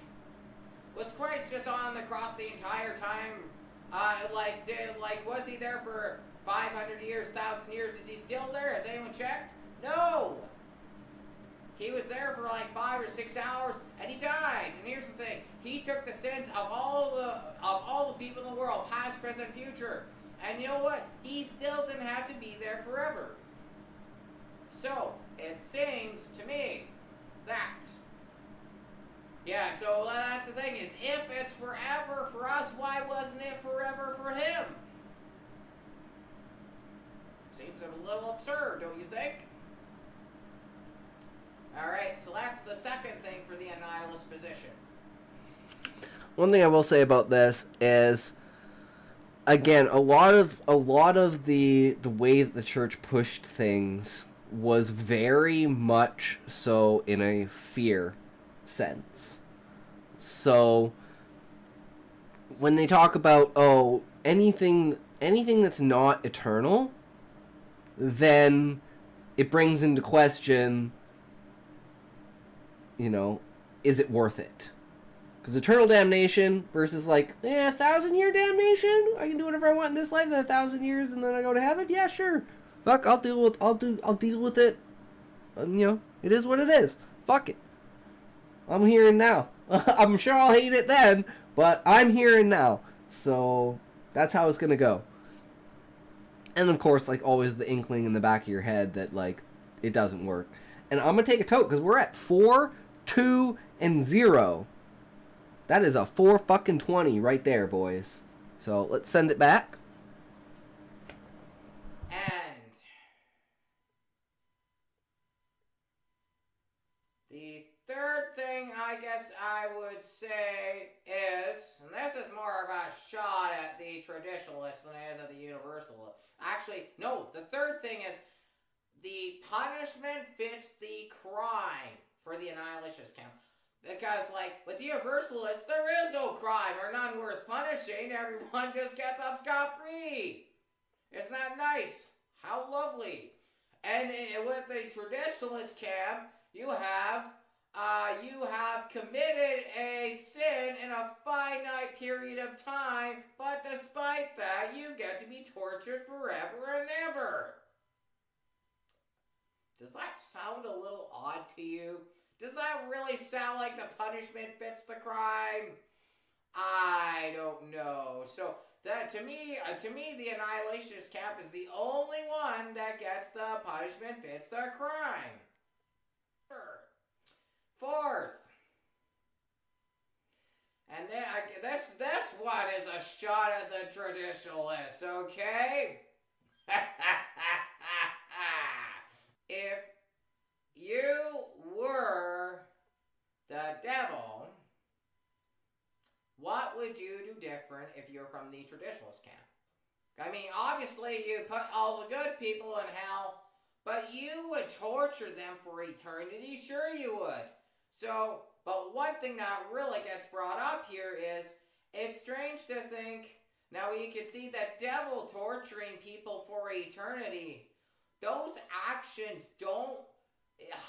B: Was Christ just on the cross the entire time? Was he there for 500 years, 1,000 years? Is he still there? Has anyone checked? No. He was there for like 5 or 6 hours, and he died. And here's the thing: he took the sins of all the people in the world, past, present, future. And you know what? He still didn't have to be there forever. So it seems to me that. Yeah, so that's the thing is, if it's forever for us, why wasn't it forever for him? Seems a little absurd, don't you think? Alright, so that's the second thing for the annihilist position.
A: One thing I will say about this is, again, a lot of the way that the church pushed things was very much so in a fear sense. So when they talk about anything that's not eternal, then it brings into question, is it worth it? Because eternal damnation versus 1,000-year damnation. I can do whatever I want in this life, then 1,000 years, and then I go to heaven. Yeah, sure. Fuck, I'll deal with it. It is what it is. Fuck it. I'm here and now. I'm sure I'll hate it then, but I'm here and now. So that's how it's gonna go. And of course, always, the inkling in the back of your head that it doesn't work. And I'm gonna take a tote because we're at 4, 2, and 0. That is a 4-fucking-20 right there, boys. So let's send it back.
B: And the third thing I guess I would say is, and this is more of a shot at the traditionalists than it is at the universalists. Actually, no, the third thing is the punishment fits the crime for the annihilationist camp. Because, with the universalists, there is no crime or none worth punishing. Everyone just gets off scot-free. Isn't that nice? How lovely. And with the traditionalist camp, you have committed a sin in a finite period of time, but despite that, you get to be tortured forever and ever. Does that sound a little odd to you? Does that really sound like the punishment fits the crime? I don't know. So that to me, the annihilationist camp is the only one that gets the punishment fits the crime. Fourth, and then this one is a shot at the traditionalists. Okay. If you were the devil, what would you do different if you're from the traditionalist camp? I mean, obviously you put all the good people in hell, but you would torture them for eternity. Sure you would. So, but one thing that really gets brought up here is, it's strange to think, now you can see that devil torturing people for eternity, those actions don't,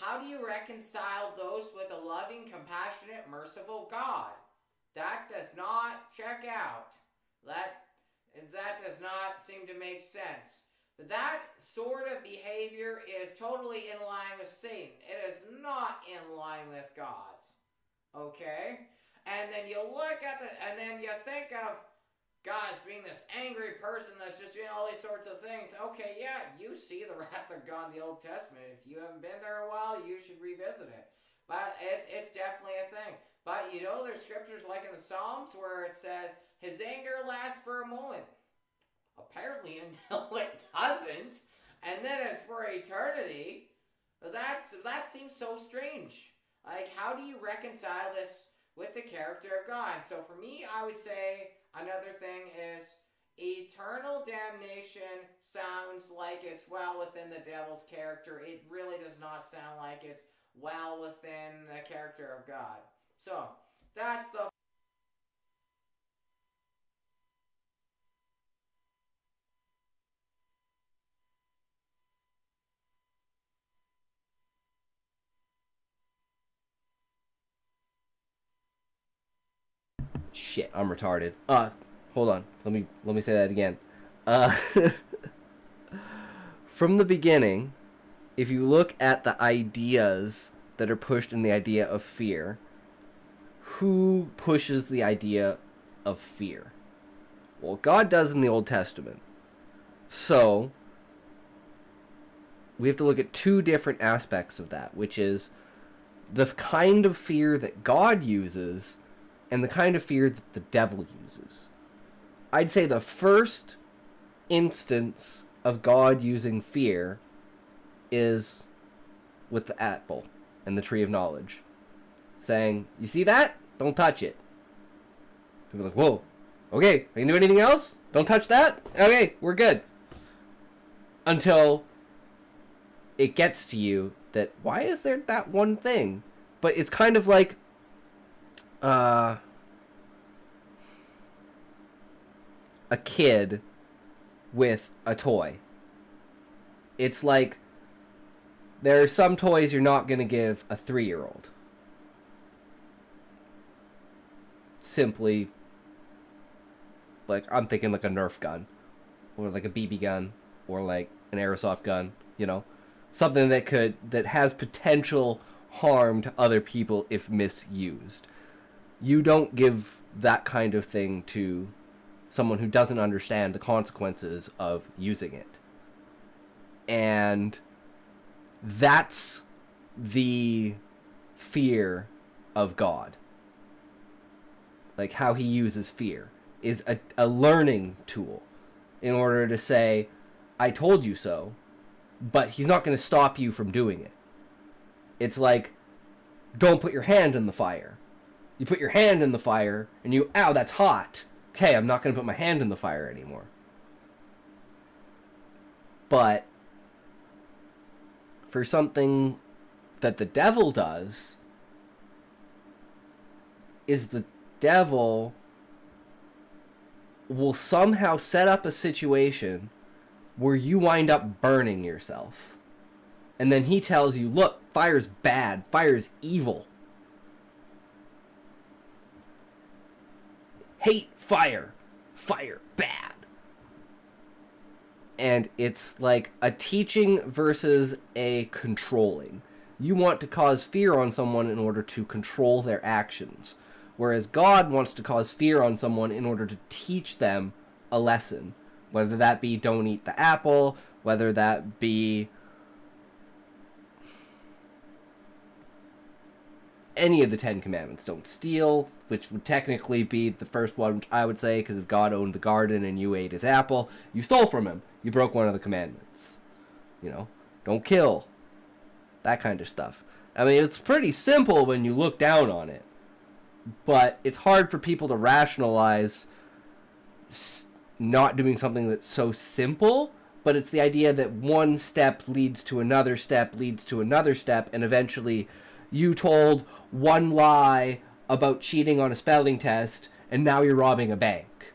B: how do you reconcile those with a loving, compassionate, merciful God? That does not check out. That does not seem to make sense. That sort of behavior is totally in line with Satan. It is not in line with God's. Okay? And then you look at and then you think of God as being this angry person that's just doing all these sorts of things. Okay, yeah, you see the wrath of God in the Old Testament. If you haven't been there a while, you should revisit it. But it's definitely a thing. But there's scriptures like in the Psalms where it says, his anger lasts for a moment. Apparently until it doesn't. and then it's for eternity. That seems so strange. Like, how do you reconcile this with the character of God? So for me, I would say another thing is eternal damnation sounds like it's well within the devil's character. It really does not sound like it's well within the character of God. So that's the
A: Shit, I'm retarded. Hold on. Let me say that again. Uh, from the beginning, if you look at the ideas that are pushed in the idea of fear, who pushes the idea of fear? Well, God does in the Old Testament. So, we have to look at two different aspects of that, which is the kind of fear that God uses and the kind of fear that the devil uses. I'd say the first instance of God using fear is with the apple and the tree of knowledge. Saying, you see that? Don't touch it. People are like, whoa, okay, I can do anything else? Don't touch that? Okay, we're good. Until it gets to you that, why is there that one thing? But it's kind of like, a kid with a toy. It's like, there are some toys you're not going to give a 3-year-old. Simply, like, I'm thinking like a Nerf gun, or like a BB gun, or like an airsoft gun, you know? Something that has potential harm to other people if misused. You don't give that kind of thing to someone who doesn't understand the consequences of using it. And that's the fear of God. Like, how he uses fear is a learning tool in order to say, I told you so, but he's not going to stop you from doing it. It's like, don't put your hand in the fire. You put your hand in the fire, and you, ow, that's hot. Okay, I'm not going to put my hand in the fire anymore. But for something that the devil does, is the devil will somehow set up a situation where you wind up burning yourself. And then he tells you, look, fire's bad, fire's evil. Hate fire. Fire bad. And it's like a teaching versus a controlling. You want to cause fear on someone in order to control their actions. Whereas God wants to cause fear on someone in order to teach them a lesson. Whether that be don't eat the apple, whether that be any of the 10 Commandments. Don't steal, which would technically be the first one, I would say, because if God owned the garden and you ate his apple, you stole from him. You broke one of the commandments. You know, don't kill. That kind of stuff. I mean, it's pretty simple when you look down on it. But it's hard for people to rationalize not doing something that's so simple, but it's the idea that one step leads to another step, leads to another step, and eventually you told one lie about cheating on a spelling test, and now you're robbing a bank.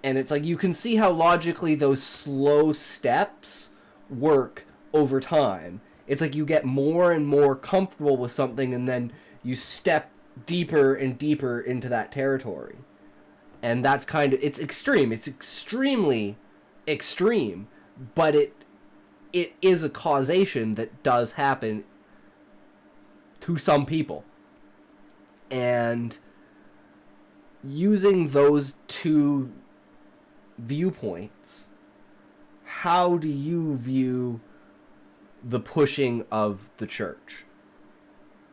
A: And it's like, you can see how logically those slow steps work over time. It's like you get more and more comfortable with something, and then you step deeper and deeper into that territory. And that's kind of, it's extreme. It's extremely extreme, but it is a causation that does happen to some people. And using those two viewpoints, how do you view the pushing of the church?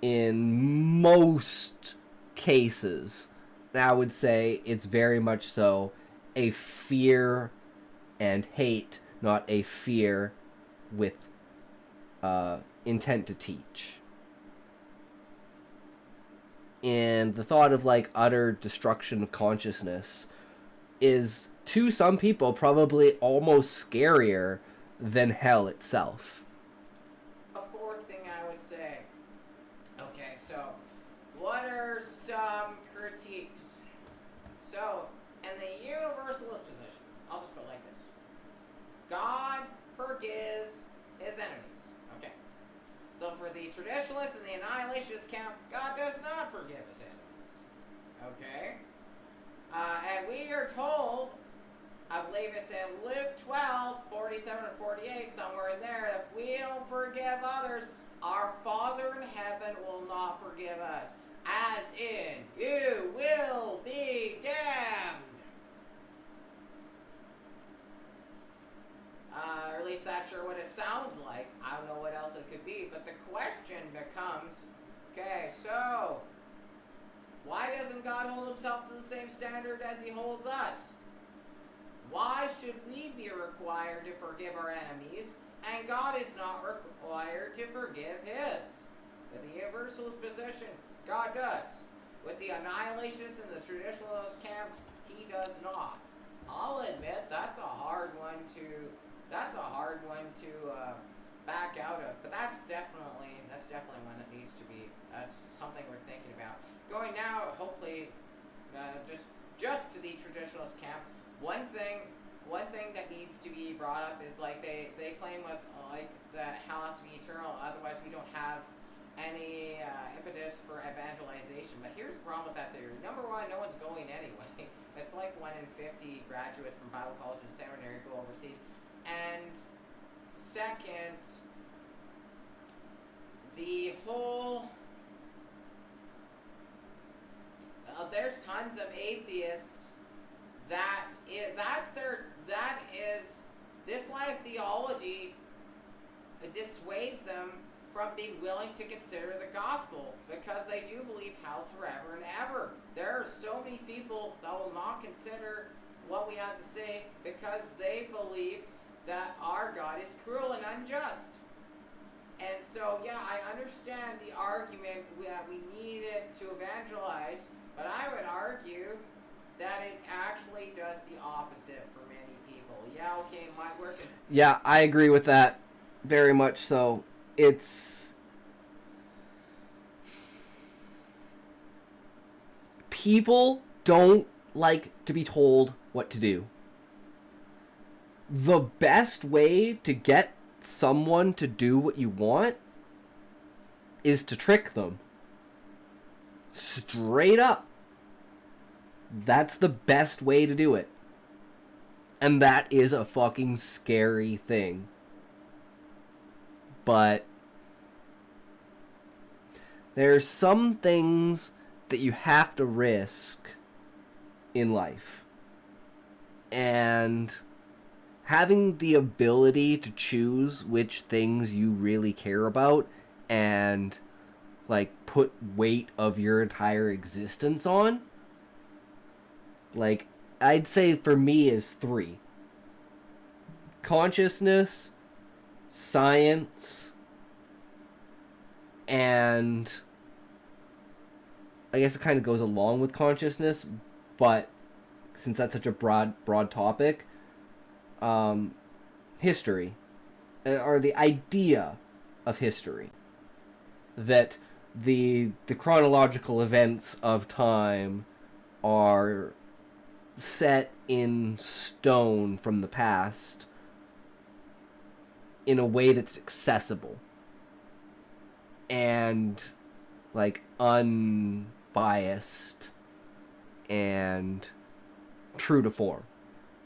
A: In most cases, I would say it's very much so a fear and hate not a fear with intent to teach. And the thought of like utter destruction of consciousness is, to some people, probably almost scarier than hell itself.
B: A fourth thing I would say. Okay, so what are some critiques? So, in the universalist position, I'll just go like this. God forgives his enemies. Okay. So for the traditionalist and the annihilationist camp, God does not forgive his enemies. Okay? And we are told, I believe it's in Luke 12, 47 or 48, somewhere in there, if we don't forgive others, our Father in heaven will not forgive us. As in, you will be damned. Or at least that's sure what it sounds like. I don't know what else it could be. But the question becomes, okay, so why doesn't God hold himself to the same standard as he holds us? Why should we be required to forgive our enemies, and God is not required to forgive his? With the universalist position, God does. With the annihilationists and the traditionalist camps, he does not. I'll admit that's a hard one to back out of, but that's definitely one that needs to be something we're thinking about. Going now, hopefully, just to the traditionalist camp. One thing that needs to be brought up is like they claim with like that hell has to be eternal, otherwise we don't have any impetus for evangelization. But here's the problem with that theory. Number one, no one's going anyway. It's like 1 in 50 graduates from Bible college and seminary go overseas. And second, the whole there's tons of atheists that is this life theology dissuades them from being willing to consider the gospel, because they do believe hell's forever and ever. There are so many people that will not consider what we have to say because they believe that our God is cruel and unjust. And so, yeah, I understand the argument that we need it to evangelize, but I would argue that it actually does the opposite for many people. Yeah, okay, it might work.
A: Yeah, I agree with that very much so. People don't like to be told what to do. The best way to get someone to do what you want is to trick them. Straight up. That's the best way to do it. And that is a fucking scary thing. But there's some things that you have to risk in life. And having the ability to choose which things you really care about and like put weight of your entire existence on, like I'd say for me is 3: consciousness, science, and I guess it kind of goes along with consciousness, but since that's such a broad topic, history, or the idea of history, that the chronological events of time are set in stone from the past in a way that's accessible and like unbiased and true to form,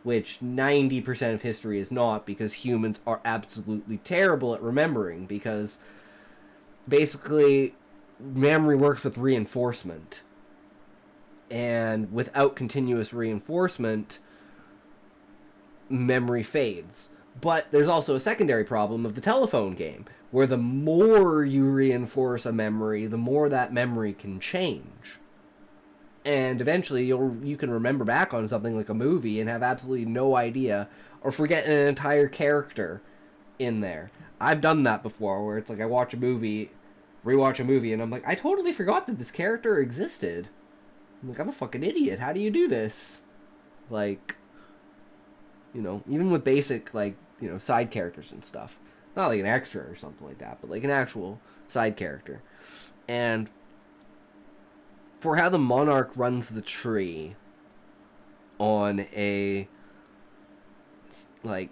A: which 90% of history is not, because humans are absolutely terrible at remembering, because basically memory works with reinforcement, and without continuous reinforcement, memory fades. But there's also a secondary problem of the telephone game, where the more you reinforce a memory, the more that memory can change. And eventually you can remember back on something like a movie and have absolutely no idea, or forget an entire character in there. I've done that before, where it's like I watch a movie, rewatch a movie, and I'm like, I totally forgot that this character existed. I'm like, I'm a fucking idiot. How do you do this? Like, you know, even with basic, like, you know, side characters and stuff. Not like an extra or something like that, but like an actual side character. And for how the monarch runs the tree on a, like,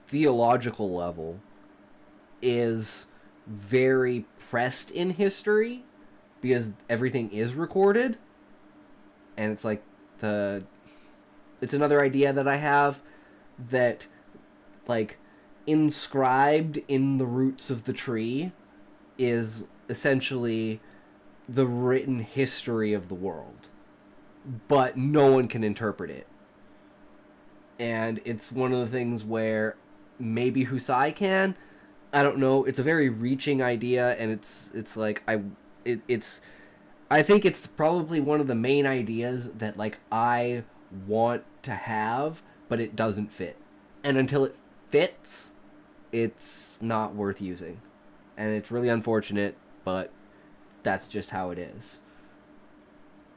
A: theological level is very pressed in history because everything is recorded. And it's like it's another idea that I have, that like inscribed in the roots of the tree is essentially the written history of the world, but no one can interpret it. And it's one of the things where maybe Husai can. I don't know. It's a very reaching idea, and it's like I think it's probably one of the main ideas that like I want to have, but it doesn't fit. And until it fits, it's not worth using. And it's really unfortunate, but that's just how it is.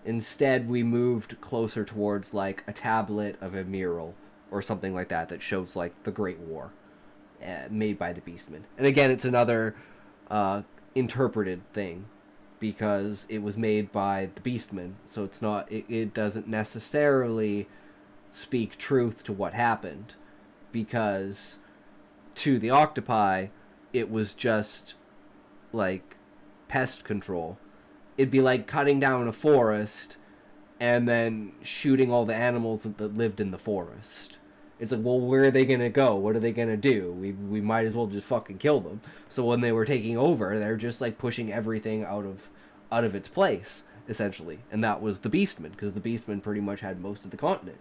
A: Instead, we moved closer towards like a tablet of a mural or something like that that shows like the Great War made by the Beastmen. And again, it's another interpreted thing because it was made by the Beastmen, so it's not it doesn't necessarily speak truth to what happened, because to the octopi it was just like pest control. It'd be like cutting down a forest and then shooting all the animals that lived in the forest. It's like, well, where are they gonna go? What are they gonna do? We might as well just fucking kill them. So when they were taking over, they're just like pushing everything out of its place, essentially. And that was the Beastmen, because the Beastmen pretty much had most of the continent.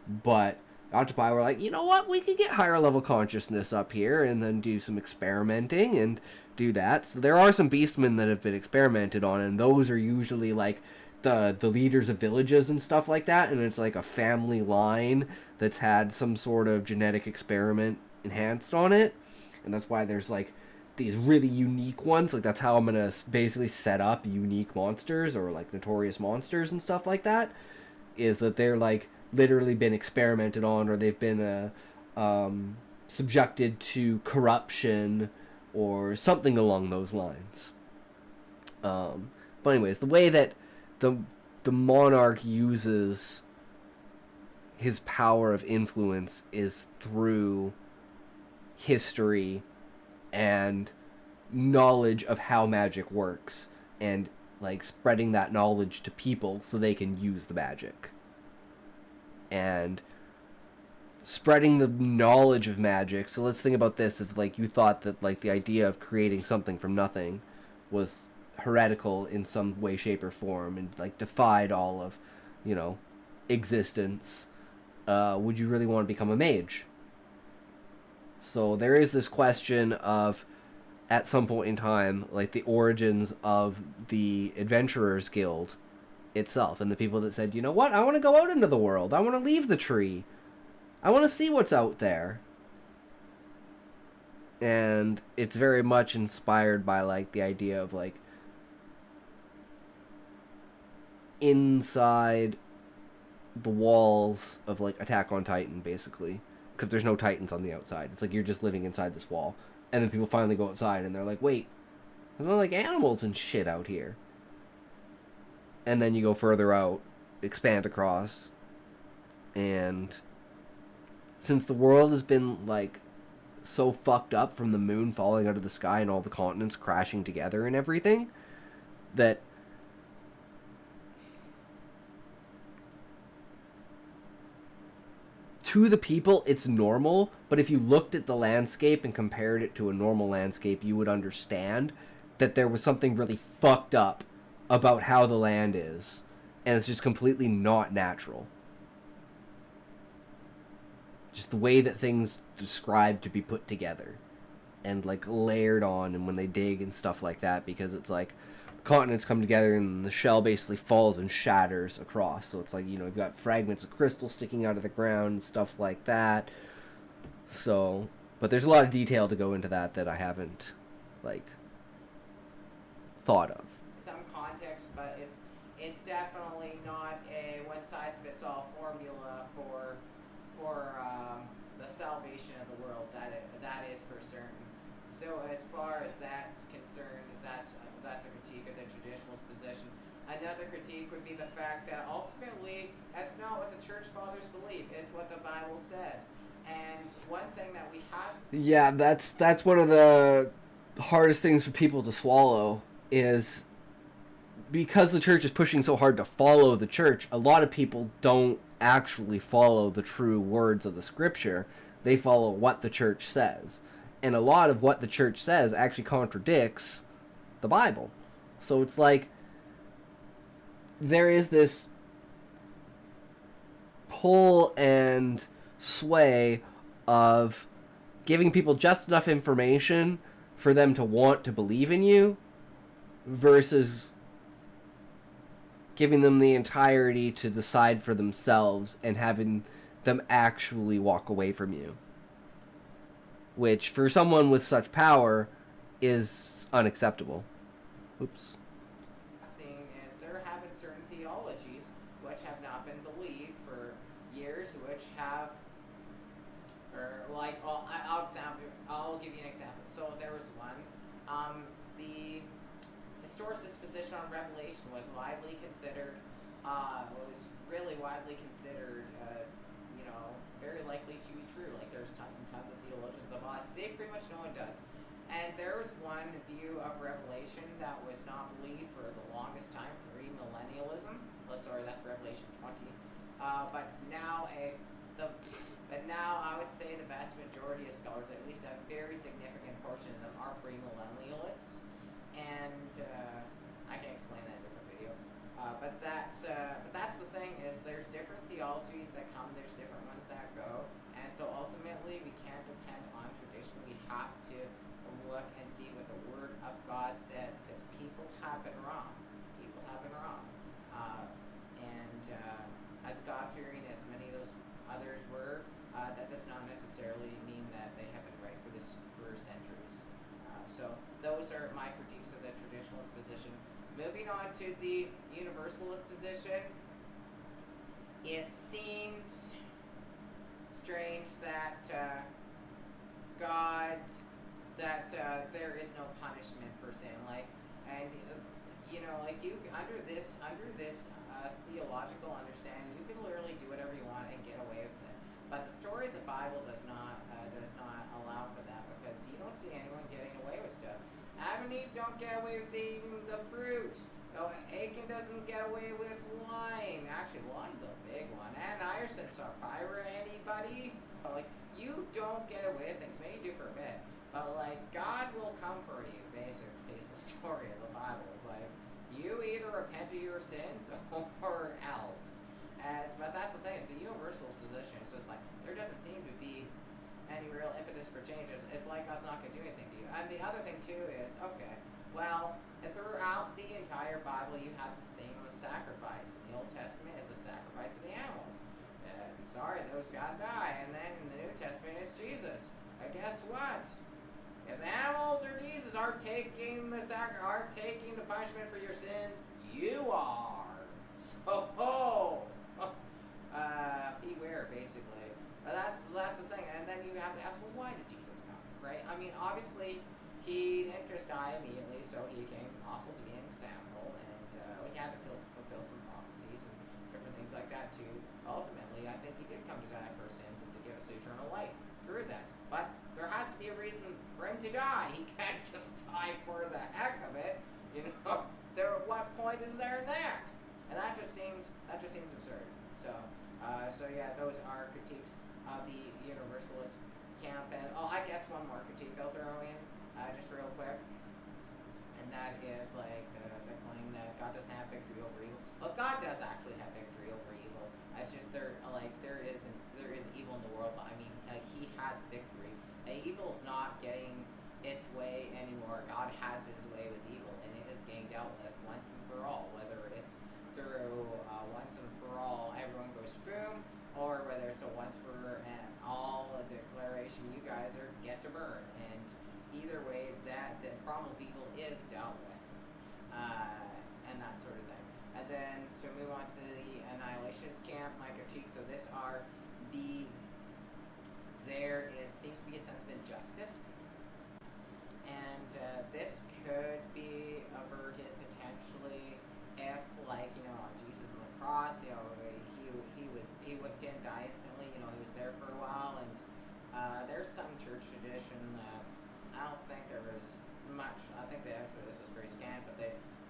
A: But Octopi were like, you know what? We could get higher level consciousness up here and then do some experimenting and do that. So there are some Beastmen that have been experimented on, and those are usually like the leaders of villages and stuff like that, and it's like a family line that's had some sort of genetic experiment enhanced on it. And that's why there's like these really unique ones. Like that's how I'm gonna basically set up unique monsters, or like notorious monsters and stuff like that, is that they're like literally been experimented on, or they've been subjected to corruption or something along those lines. But anyways, the way that the monarch uses his power of influence is through history and knowledge of how magic works, and like spreading that knowledge to people so they can use the magic. And spreading the knowledge of magic. So let's think about this. If like you thought that like the idea of creating something from nothing was heretical in some way, shape, or form, and like defied all of, you know, existence, would you really want to become a mage? So there is this question of, at some point in time, like the origins of the Adventurers Guild itself, and the people that said, you know what, I want to go out into the world, I want to leave the tree, I want to see what's out there. And it's very much inspired by like the idea of like inside the walls of like Attack on Titan, basically, because there's no Titans on the outside. It's like you're just living inside this wall, and then people finally go outside and they're like, wait, there's no like animals and shit out here. And then you go further out, expand across, and since the world has been like so fucked up from the moon falling out of the sky and all the continents crashing together and everything, that to the people it's normal, but if you looked at the landscape and compared it to a normal landscape, you would understand that there was something really fucked up about how the land is, and it's just completely not natural. Just the way that things described to be put together and like layered on, and when they dig and stuff like that, because it's like continents come together and the shell basically falls and shatters across. So it's like, you've got fragments of crystal sticking out of the ground and stuff like that. So, but there's a lot of detail to go into that I haven't, thought of.
B: Some context, but it's definitely not a one-size-fits-all formula for the salvation of the world. That is for certain. So as far as that's concerned, that's a critique of the traditionalist position. Another critique would be the fact that ultimately that's not what the church fathers believe. It's what the Bible says. And one thing that we have...
A: Yeah, that's one of the hardest things for people to swallow, is because the church is pushing so hard to follow the church, a lot of people don't actually follow the true words of the scripture. They follow what the church says. And a lot of what the church says actually contradicts the Bible. So it's like there is this pull and sway of giving people just enough information for them to want to believe in you versus giving them the entirety to decide for themselves and having them actually walk away from you. Which, for someone with such power, is unacceptable. Oops.
B: Seeing is they're having certain theologies which have not been believed for years, which have, or like, I'll give you an example. So there was one, the historicist position on Revelation was really widely considered, very likely to be true. Like, there's tons and tons of theologians of it. Today, pretty much no one does. And there was one view of Revelation that was not believed for the longest time, pre-millennialism. Oh, sorry, that's Revelation 20. But now I would say the vast majority of scholars, at least a very significant portion of them, are premillennialists. And I can explain that in a different video. But that's the thing, is there's different theologies that come, there's different ones that go, and so ultimately we can't depend on tradition. We have to look and see what the Word of God says, because people have been wrong. And as God-fearing as many of those others were, that does not necessarily mean that they have been right for centuries. So those are my critiques of the traditionalist position. Moving on to the universalist position, it seems strange that there is no punishment for sin. Under this theological understanding, you can literally do whatever you want and get away with it. But the story of the Bible does not allow for that, because you don't see anyone getting away with stuff. Adam and Eve don't get away with eating the fruit. Oh, Achan doesn't get away with lying. Actually, lying's a big one. And Iverson, Sapphira, anybody? You don't get away with things. Maybe you do for a bit. But, God will come for you, basically, is the story of the Bible. It's you either repent of your sins or else. But that's the thing. It's the universal position. It's just there doesn't seem to be any real impetus for change. It's like God's not going to do anything to you. And the other thing, too, is, okay, well, throughout the entire Bible, you have this theme of sacrifice. In the Old Testament is the sacrifice of the animals. Those gotta die. And then in the New Testament, it's Jesus. But guess what? If the animals or Jesus aren't taking the punishment for your sins, you are. So, beware, basically. But that's the thing. And then you have to ask, well, why did Jesus come? Right? I mean, obviously, he didn't just die immediately, so he came also to be an example, and he had to fulfill some prophecies and different things like that too. Ultimately, I think he did come to die for our sins and to give us eternal life through that. But there has to be a reason for him to die. He can't just die for the heck of it. What point is there in that? And that just seems absurd. So yeah, those are critiques of the universalist camp. And I guess one more critique I'll throw in, just real quick, and that is the claim that God doesn't have victory over evil. Well, God does actually have victory over evil. It's just there is evil in the world, but I mean, he has victory. Evil's not getting its way anymore. God has his way with evil, and it is being dealt with once and for all, whether it's through once and for all everyone goes boom, or whether it's a once for all declaration you guys are get to burn. And either way, that the problem of evil is dealt with, and that sort of thing. And then so move on to the annihilationist camp. My critique. So this are there seems to be a sense of injustice, and this could be averted potentially if, like, Jesus on the cross, he didn't die instantly. He was there for a while, and there's some church tradition that I don't think there was much. I think the Exodus was very scant, but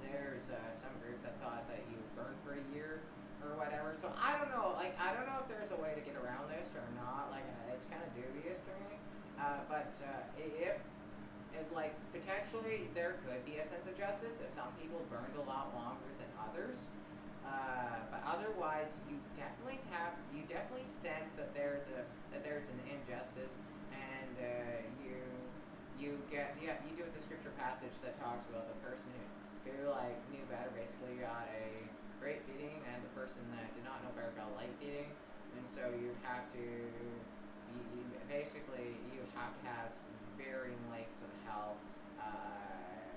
B: there's some group that thought that you burn for a year or whatever. So I don't know. Like, I don't know if there's a way to get around this or not. Like, it's kind of dubious to me. But if like potentially there could be a sense of justice if some people burned a lot longer than others. But otherwise, you definitely sense that there's an injustice, and you do with the scripture passage that talks about the person who like knew better basically got a great beating, and the person that did not know better got a light beating. And so you have to have some varying lengths of hell,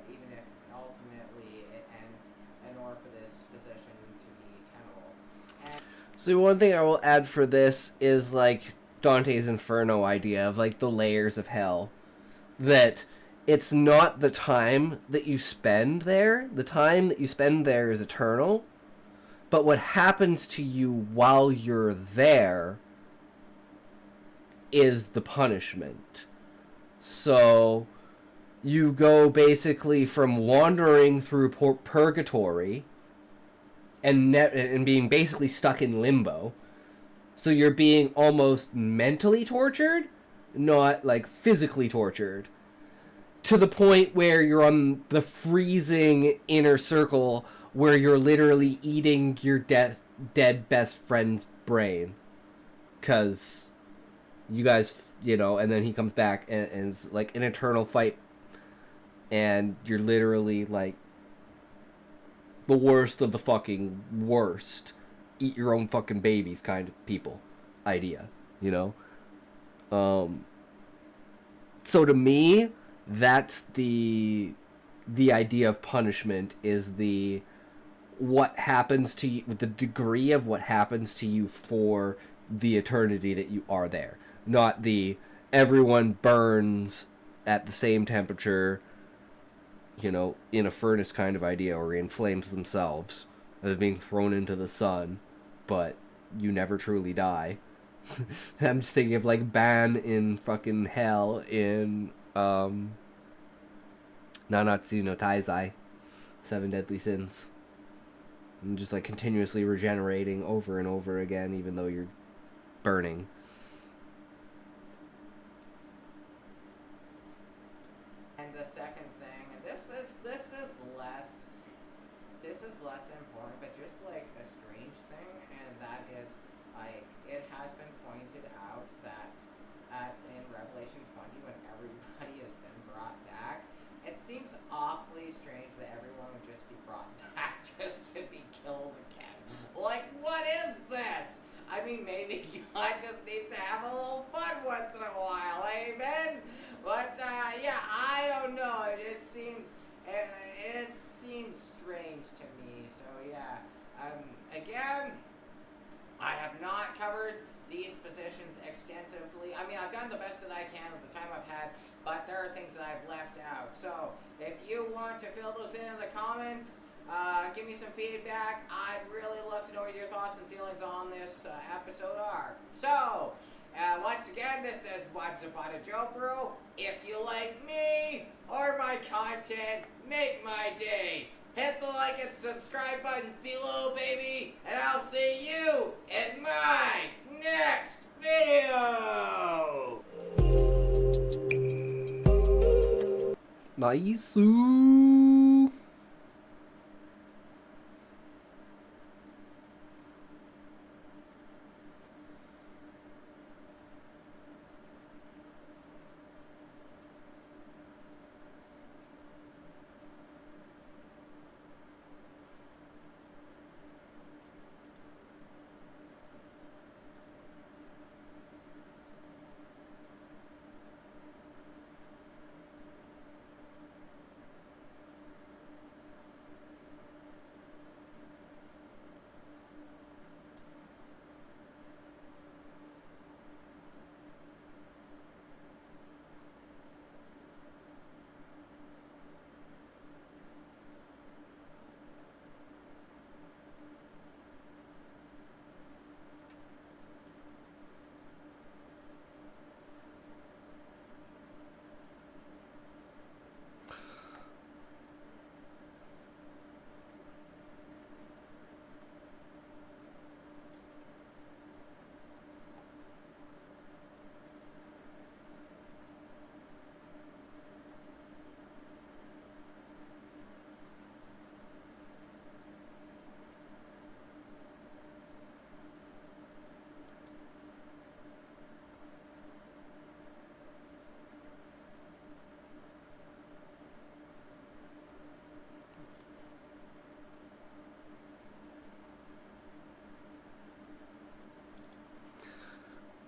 B: even if ultimately it ends in order for this position to be tenable.
A: So one thing I will add for this is like Dante's Inferno idea of like the layers of hell. That it's not the time that you spend there. The time that you spend there is eternal. But what happens to you while you're there is the punishment. So you go basically from wandering through purgatory and being basically stuck in limbo. So you're being almost mentally tortured, not like physically tortured, to the point where you're on the freezing inner circle where you're literally eating your dead best friend's brain. Because you guys, and then he comes back and it's like an eternal fight. And you're literally like the worst of the fucking worst. Eat your own fucking babies kind of people idea, So to me, that's the idea of punishment is what happens to you, the degree of what happens to you for the eternity that you are there. Not the everyone burns at the same temperature, in a furnace kind of idea, or in flames themselves, as being thrown into the sun, but you never truly die. I'm just thinking of like Ban in fucking hell in Nanatsu no Taizai, 7 Deadly Sins. And just like continuously regenerating over and over again, even though you're burning.
B: And the second thing, this is less important, but just like a strange thing, and that is like it has been pointed out that in Revelation 20, when everybody has been brought back, it seems awfully strange that everyone would just be brought back just to be killed again. Like, what is this? I mean, maybe God just needs to have a little fun once in a while, amen? But yeah, I don't know. It seems strange to me. So yeah, again, I have not covered these positions extensively. I mean, I've done the best that I can with the time I've had, but there are things that I've left out. So if you want to fill those in the comments, give me some feedback. I'd really love to know what your thoughts and feelings on this episode are. So, once again, this is Once Upon a Joe Brew. If you like me or my content, make my day. Hit the like and subscribe buttons below, baby, and I'll see you in my next video.
A: Nice.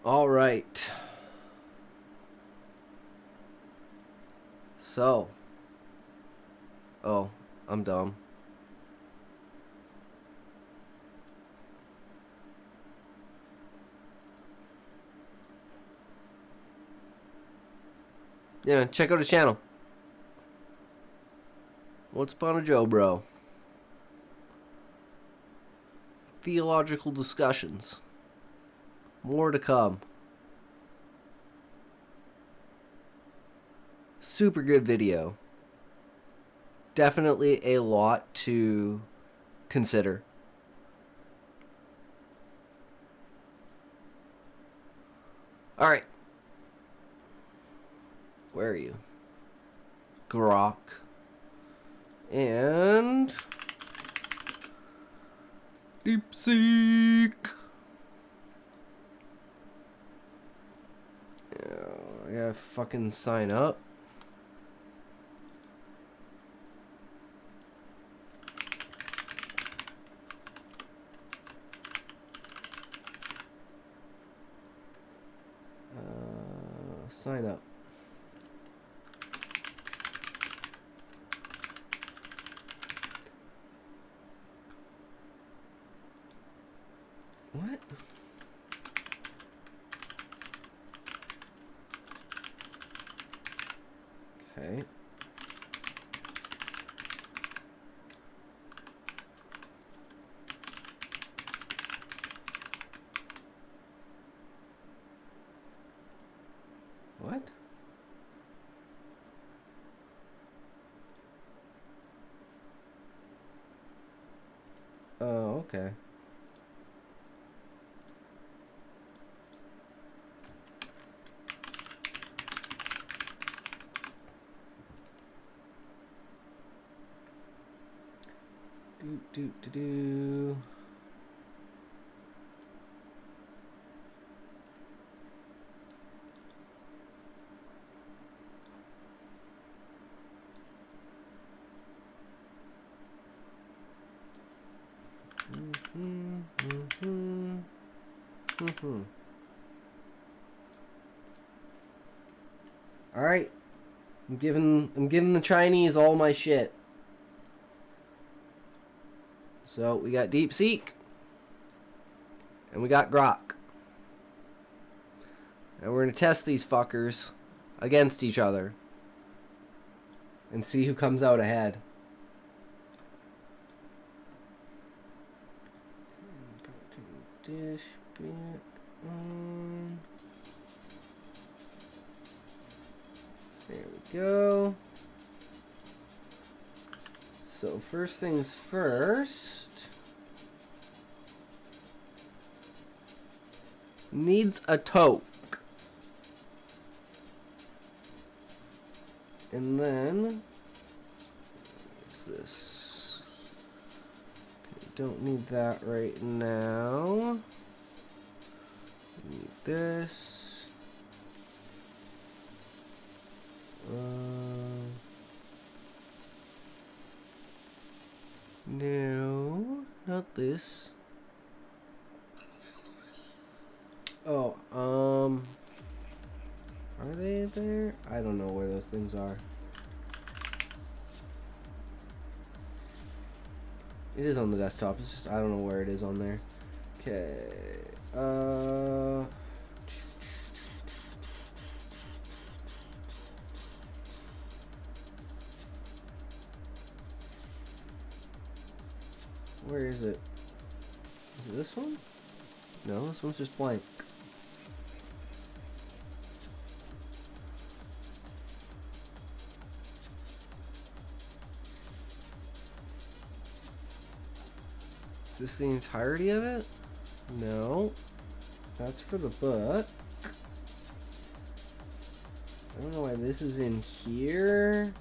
A: All right. So. Oh, I'm dumb. Yeah, check out his channel. Once Upon a Joe, bro. Theological discussions. More to come. Super good video. Definitely a lot to consider. Alright. Where are you? Grok. And... Dep Seek. I gotta fucking sign up. Sign up. What? Okay. What? Oh, okay. Do. All right. I'm giving the Chinese all my shit. So, we got Dep Seek. And we got Grok. And we're going to test these fuckers against each other. And see who comes out ahead. Dish back on. There we go. So first things first. Needs a toque. And then what's this? Okay, don't need that right now. Need this. No, not this. Oh, are they there? I don't know where those things are. It is on the desktop. It's just I don't know where it is on there. Okay. Where is it? Is it this one? No, this one's just blank. Is this the entirety of it? No. That's for the book. I don't know why this is in here.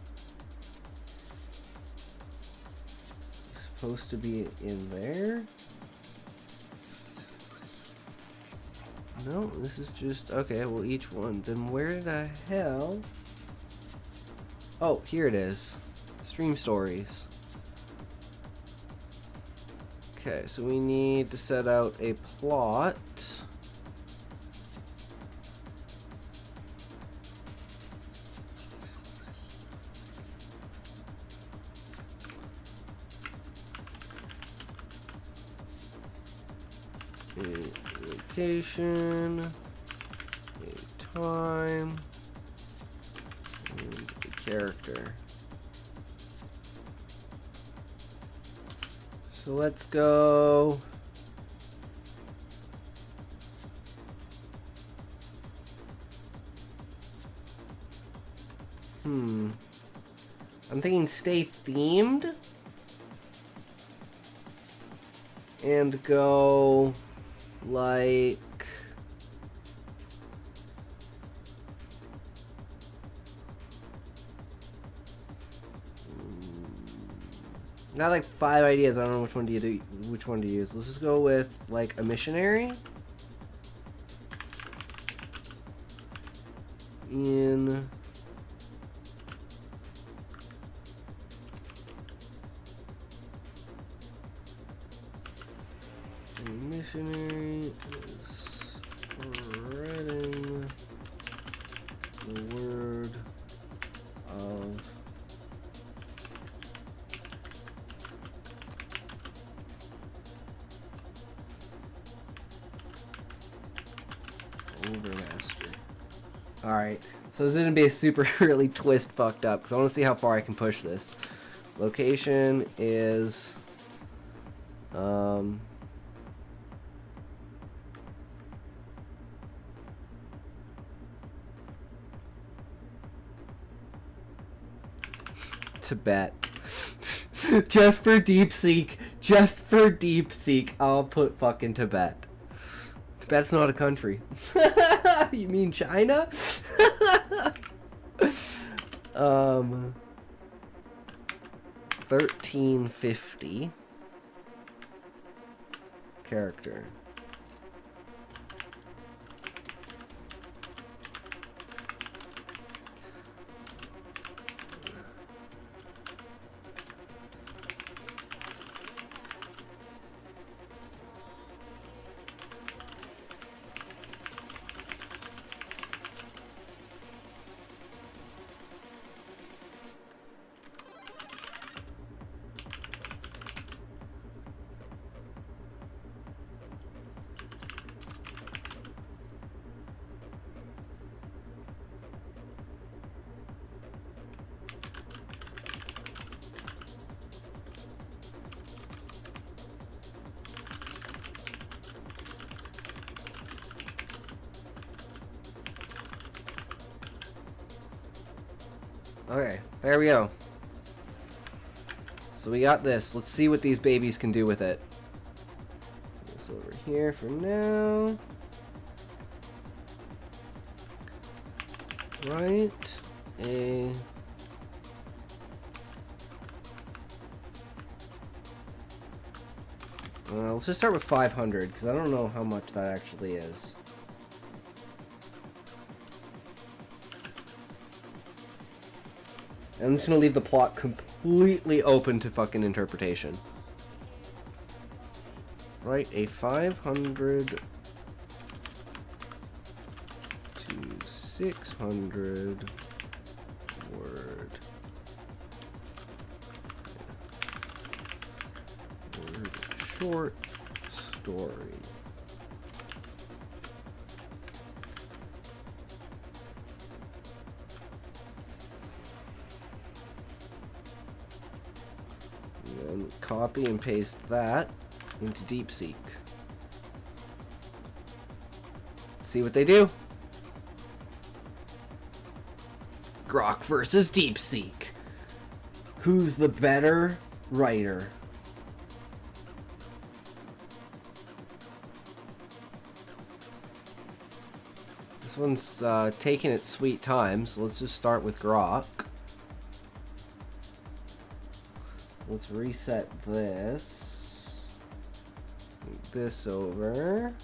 A: It's supposed to be in there. No, this is just... Okay, well, each one. Then where the hell... Oh, here it is. Stream stories. Okay, so we need to set out a plot. a location, a time, and a character. So let's go. I'm thinking stay themed and go like not like 5 ideas. I don't know which one to use. Let's just go with like a missionary in missionary is spreading the word of Overmaster. Alright, so this is going to be a super really twist fucked up because I want to see how far I can push this. Location is Tibet. Just for Dep Seek. Just for Dep Seek. I'll put fucking Tibet. Tibet's not a country. You mean China? 1350. Character. Okay, there we go. So we got this. Let's see what these babies can do with it. Put this over here for now. Right. Let's just start with 500 because I don't know how much that actually is. I'm just gonna leave the plot completely open to fucking interpretation. Right, a 500 to 600 word short story. And copy and paste that into Dep Seek. See what they do. Grok versus Dep Seek. Who's the better writer? This one's taking its sweet time, so let's just start with Grok. Let's reset this. Move this over.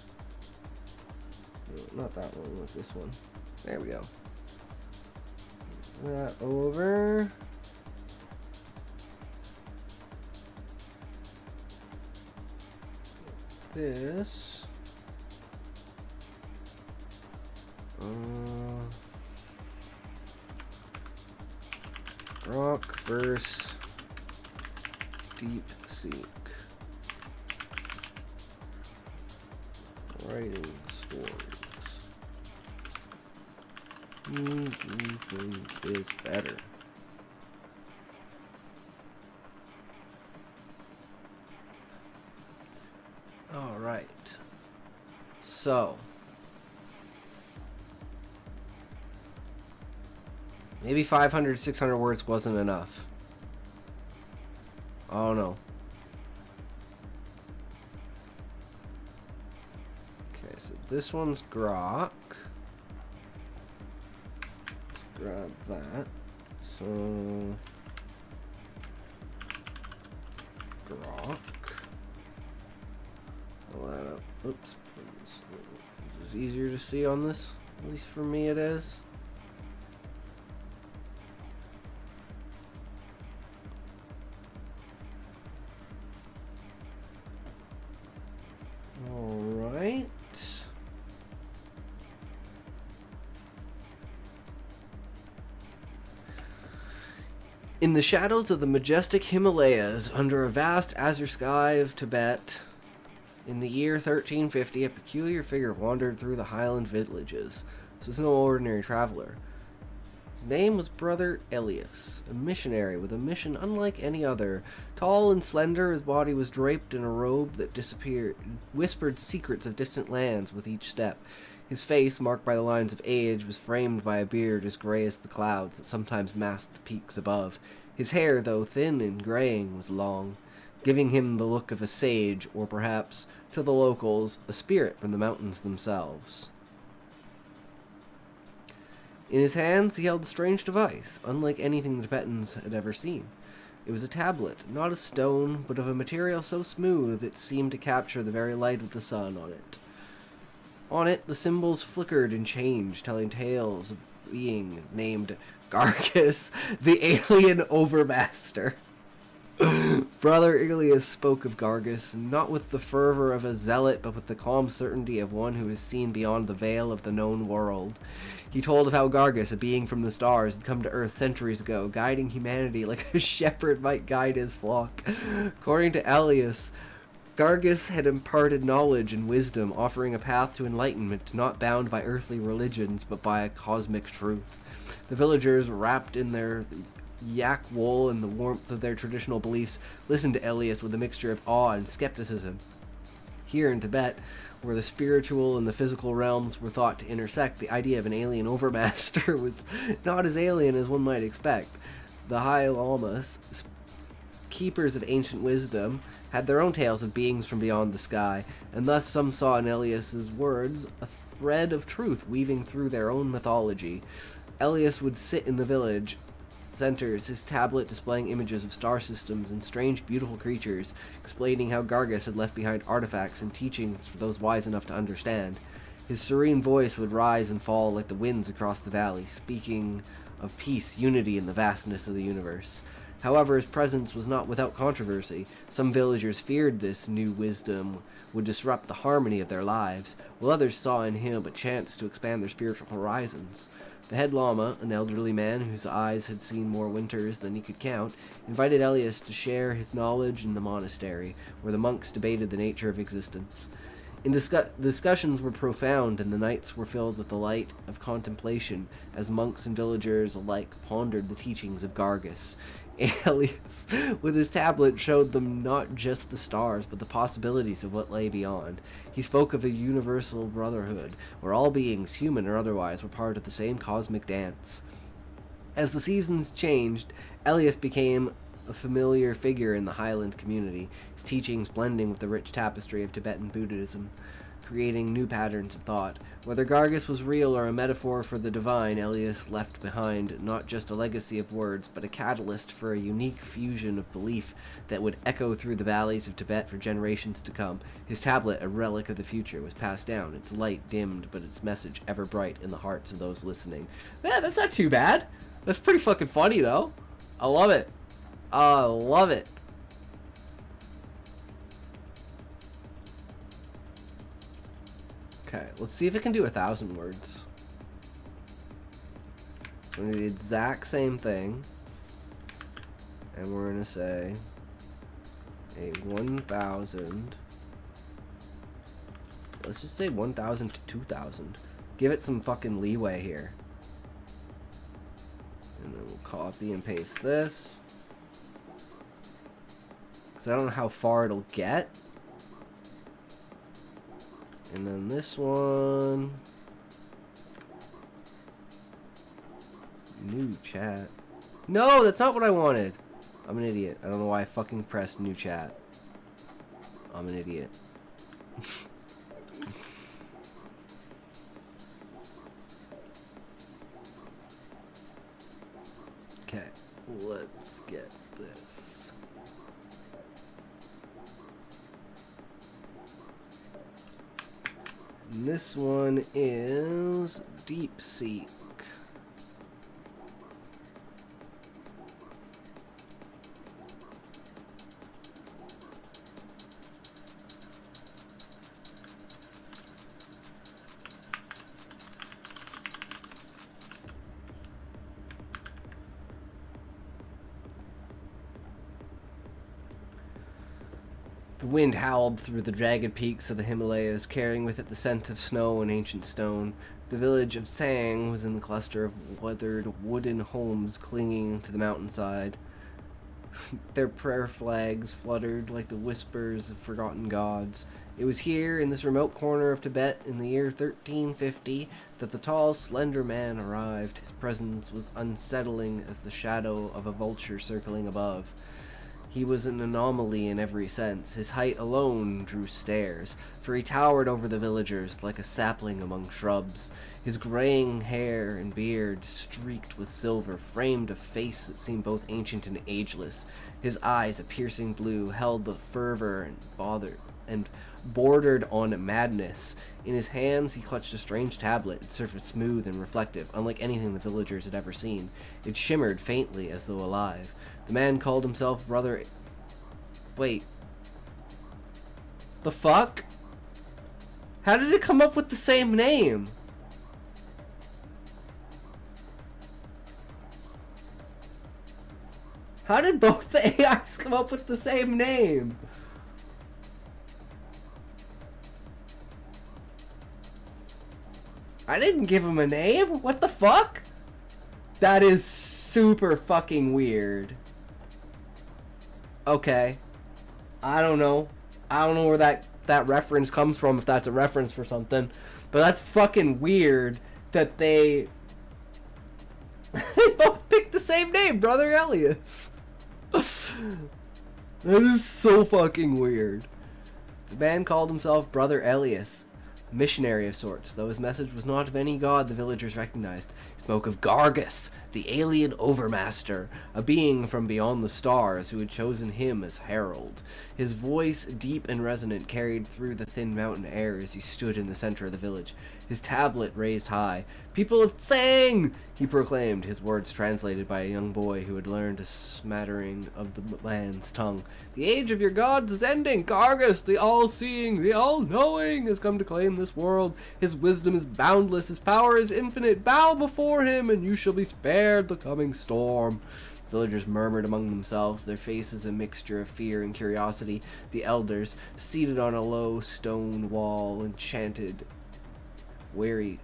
A: No, not that one, with this one. There we go. Move that over. This. Grok versus Dep Seek. writing stories. Who do you think is better? Alright. So. Maybe 500, 600 words wasn't enough. Oh no. Okay, so this one's Grok. Let's grab that. So Grok. Pull that up. Oops. This is easier to see on this. At least for me it is. Alright. In the shadows of the majestic Himalayas, under a vast azure sky of Tibet, in the year 1350, a peculiar figure wandered through the highland villages. This was no ordinary traveler. His name was Brother Elias, a missionary with a mission unlike any other. Tall and slender, his body was draped in a robe that whispered secrets of distant lands with each step. His face, marked by the lines of age, was framed by a beard as gray as the clouds that sometimes masked the peaks above. His hair, though thin and graying, was long, giving him the look of a sage, or perhaps, to the locals, a spirit from the mountains themselves. In his hands he held a strange device, unlike anything the Tibetans had ever seen. It was a tablet, not of stone, but of a material so smooth it seemed to capture the very light of the sun on it. On it, the symbols flickered and changed, telling tales of a being named Gargus, the alien overmaster. Brother Elias spoke of Gargus, not with the fervor of a zealot, but with the calm certainty of one who has seen beyond the veil of the known world. He told of how Gargus, a being from the stars, had come to Earth centuries ago, guiding humanity like a shepherd might guide his flock. According to Elias, Gargus had imparted knowledge and wisdom, offering a path to enlightenment not bound by earthly religions, but by a cosmic truth. The villagers, wrapped in their yak wool and the warmth of their traditional beliefs, listened to Elias with a mixture of awe and skepticism. Here in Tibet, where the spiritual and the physical realms were thought to intersect, the idea of an alien overmaster was not as alien as one might expect. The High Lamas, keepers of ancient wisdom, had their own tales of beings from beyond the sky, and thus some saw in Elias's words a thread of truth weaving through their own mythology. Elias would sit in the village centers, his tablet displaying images of star systems and strange, beautiful creatures, explaining how Gargus had left behind artifacts and teachings for those wise enough to understand. His serene voice would rise and fall like the winds across the valley, speaking of peace, unity, and the vastness of the universe. However, his presence was not without controversy. Some villagers feared this new wisdom would disrupt the harmony of their lives, while others saw in him a chance to expand their spiritual horizons. The head lama, an elderly man whose eyes had seen more winters than he could count, invited Elias to share his knowledge in the monastery, where the monks debated the nature of existence. Discussions were profound, and the nights were filled with the light of contemplation, as monks and villagers alike pondered the teachings of Gargus. Elias, with his tablet, showed them not just the stars, but the possibilities of what lay beyond. He spoke of a universal brotherhood, where all beings, human or otherwise, were part of the same cosmic dance. As the seasons changed, Elias became a familiar figure in the Highland community, his teachings blending with the rich tapestry of Tibetan Buddhism, creating new patterns of thought. Whether Gargus was real or a metaphor for the divine, Elias left behind not just a legacy of words, but a catalyst for a unique fusion of belief that would echo through the valleys of Tibet for generations to come. His tablet, a relic of the future, was passed down, its light dimmed, but its message ever bright in the hearts of those listening. Yeah, that's not too bad. That's pretty fucking funny, though. I love it. I love it. Okay, let's see if it can do 1,000 words. So we're going to do the exact same thing. And we're going to say a 1,000 Let's just say 1,000 to 2,000. Give it some fucking leeway here. And then we'll copy and paste this. Because I don't know how far it'll get. And then this one. New chat. No, that's not what I wanted. I'm an idiot. I don't know why I fucking pressed new chat. I'm an idiot. Okay, let's get this. And this one is Dep Seek. The wind howled through the jagged peaks of the Himalayas, carrying with it the scent of snow and ancient stone. The village of Sang was in the cluster of weathered wooden homes clinging to the mountainside. Their prayer flags fluttered like the whispers of forgotten gods. It was here, in this remote corner of Tibet, in the year 1350, that the tall, slender man arrived. His presence was unsettling as the shadow of a vulture circling above. He was an anomaly in every sense. His height alone drew stares, for he towered over the villagers like a sapling among shrubs. His graying hair and beard, streaked with silver, framed a face that seemed both ancient and ageless. His eyes, a piercing blue, held the fervor and bordered on madness. In his hands he clutched a strange tablet, its surface smooth and reflective, unlike anything the villagers had ever seen. It shimmered faintly as though alive. The man called himself Brother... Wait. The fuck? How did it come up with the same name? How did both the AIs come up with the same name? I didn't give him a name. What the fuck? That is super fucking weird. Okay. I don't know. I don't know where that reference comes from, if that's a reference for something. But that's fucking weird that they both picked the same name, Brother Elias. That is so fucking weird. The man called himself Brother Elias, a missionary of sorts, though his message was not of any god the villagers recognized. He spoke of Gargus, the alien overmaster, a being from beyond the stars who had chosen him as herald. His voice, deep and resonant, carried through the thin mountain air as he stood in the center of the village, his tablet raised high. "People of Tsang!" he proclaimed, his words translated by a young boy who had learned a smattering of the land's tongue. "The age of your gods is ending. Gargus, the all-seeing, the all-knowing, has come to claim this world. His wisdom is boundless, his power is infinite. Bow before him, and you shall be spared the coming storm." Villagers murmured among themselves, their faces a mixture of fear and curiosity. The elders, seated on a low stone wall, exchanged wary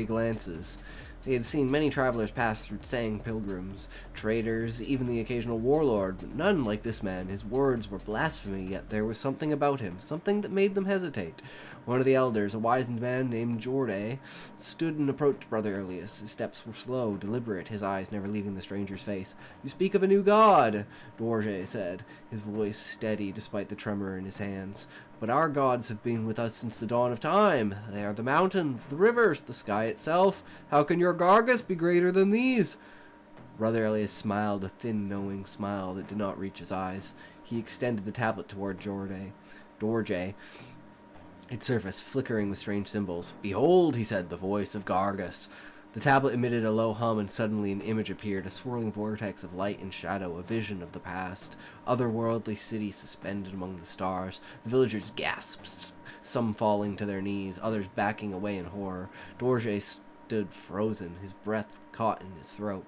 A: glances. They had seen many travelers pass through Tsang, pilgrims, traders, even the occasional warlord, but none like this man. His words were blasphemy, yet there was something about him, something that made them hesitate. One of the elders, a wizened man named Jorde, stood and approached Brother Elias. His steps were slow, deliberate, his eyes never leaving the stranger's face. "You speak of a new god," Jorde said, his voice steady despite the tremor in his hands. "But our gods have been with us since the dawn of time. They are the mountains, the rivers, the sky itself. How can your Gargus be greater than these?" Brother Elias smiled, a thin, knowing smile that did not reach his eyes. He extended the tablet toward Dorje, its surface flickering with strange symbols. "Behold," he said, "the voice of Gargus." The tablet emitted a low hum, and suddenly an image appeared, a swirling vortex of light and shadow, a vision of the past. Otherworldly cities suspended among the stars. The villagers gasped, some falling to their knees, others backing away in horror. Dorje stood frozen, his breath caught in his throat.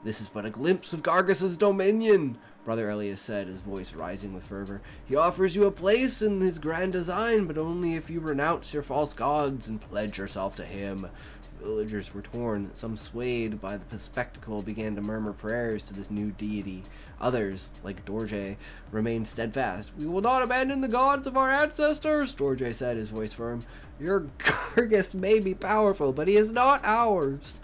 A: "This is but a glimpse of Gargus's dominion," Brother Elias said, his voice rising with fervor. He offers you a place in his grand design, but only if you renounce your false gods and pledge yourself to him. The villagers were torn. Some, swayed by the spectacle, began to murmur prayers to this new deity. Others, like Dorje, remained steadfast. We will not abandon the gods of our ancestors, Dorje said, his voice firm. Your Gargist may be powerful, but he is not ours.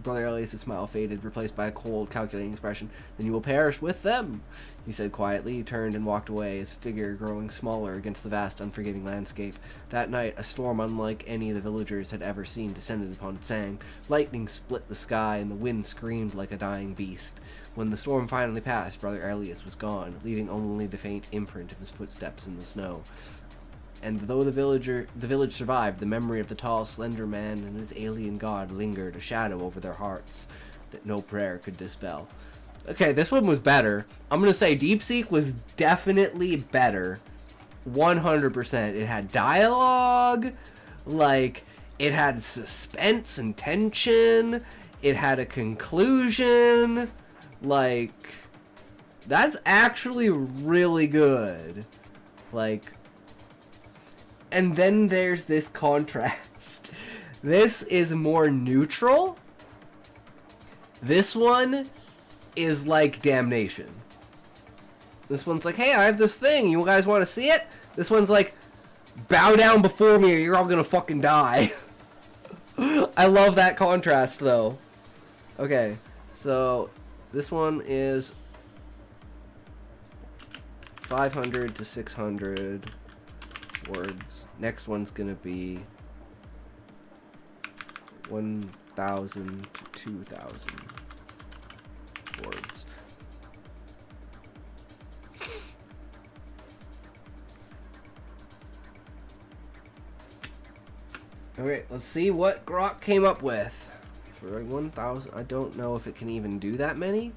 A: Brother Elias' smile faded, replaced by a cold, calculating expression. Then you will perish with them, he said quietly. He turned and walked away, his figure growing smaller against the vast, unforgiving landscape. That night, a storm unlike any the villagers had ever seen descended upon Tsang. Lightning split the sky, and the wind screamed like a dying beast. When the storm finally passed, Brother Elias was gone, leaving only the faint imprint of his footsteps in the snow. And though the village survived, the memory of the tall, slender man and his alien god lingered, a shadow over their hearts that no prayer could dispel. Okay, this one was better. I'm going to say Dep Seek was definitely better. 100%. It had dialogue, like, it had suspense and tension, it had a conclusion, like, that's actually really good. Like, and then there's this contrast. This is more neutral. This one is like Damnation. This one's like, hey, I have this thing. You guys want to see it? This one's like, bow down before me or you're all gonna fucking die. I love that contrast, though. Okay, so this one is 500 to 600 words. Next one's gonna be 1,000 to 2,000 words. Okay, let's see what Grok came up with. For 1,000, I don't know if it can even do that many.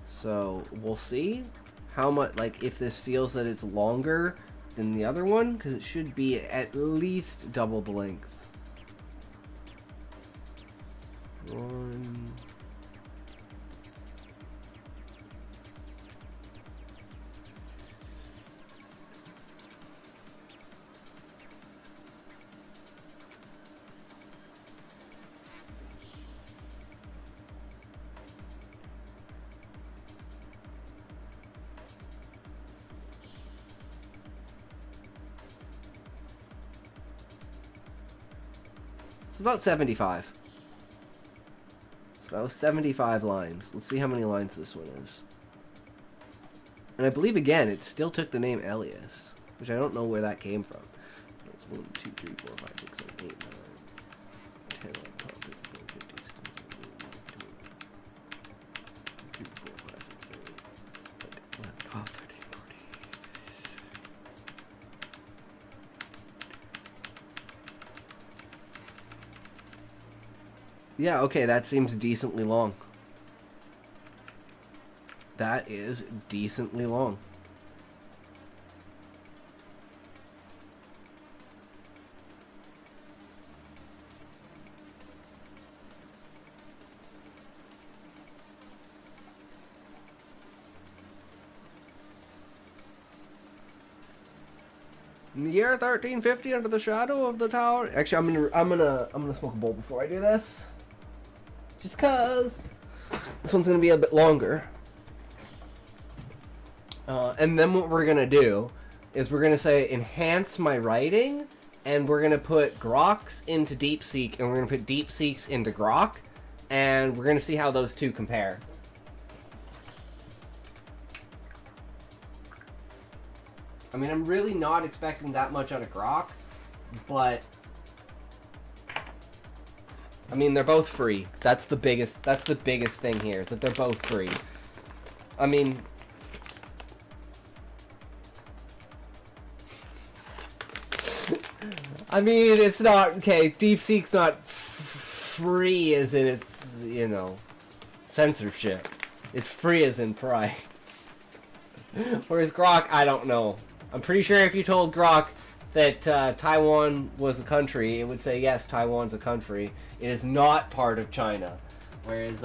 A: So we'll see how much, like, if this feels that it's longer than the other one, because it should be at least double the length. One. It's about 75. So that was 75 lines. Let's see how many lines this one is. And I believe, again, it still took the name Elias, which I don't know where that came from. It's 1, 2, 3, 4, 5, 6, 7, 8, 9, 10, 11, 12, 13, 14, 15, 16, 17, 18, 19, 20, 21, 22, 23, 24, 25, 26, 27, 28, 29, 30, 40. Yeah, okay, that seems decently long. That is decently long. In the year 1350, under the shadow of the tower. Actually, I'm gonna smoke a bowl before I do this. Just cause this one's gonna be a bit longer. And then what we're gonna do is we're gonna say enhance my writing, and we're gonna put Groks into Dep Seek, and we're gonna put Dep Seeks into Grok, and we're gonna see how those two compare. I mean, I'm really not expecting that much out of Grok, but I mean, they're both free. That's the biggest thing here, is that they're both free. I mean, it's not, okay, Dep Seek's not free as in it's, you know, censorship. It's free as in price. Whereas Grok, I don't know. I'm pretty sure if you told Grok that Taiwan was a country, it would say, yes, Taiwan's a country. It is not part of China. Whereas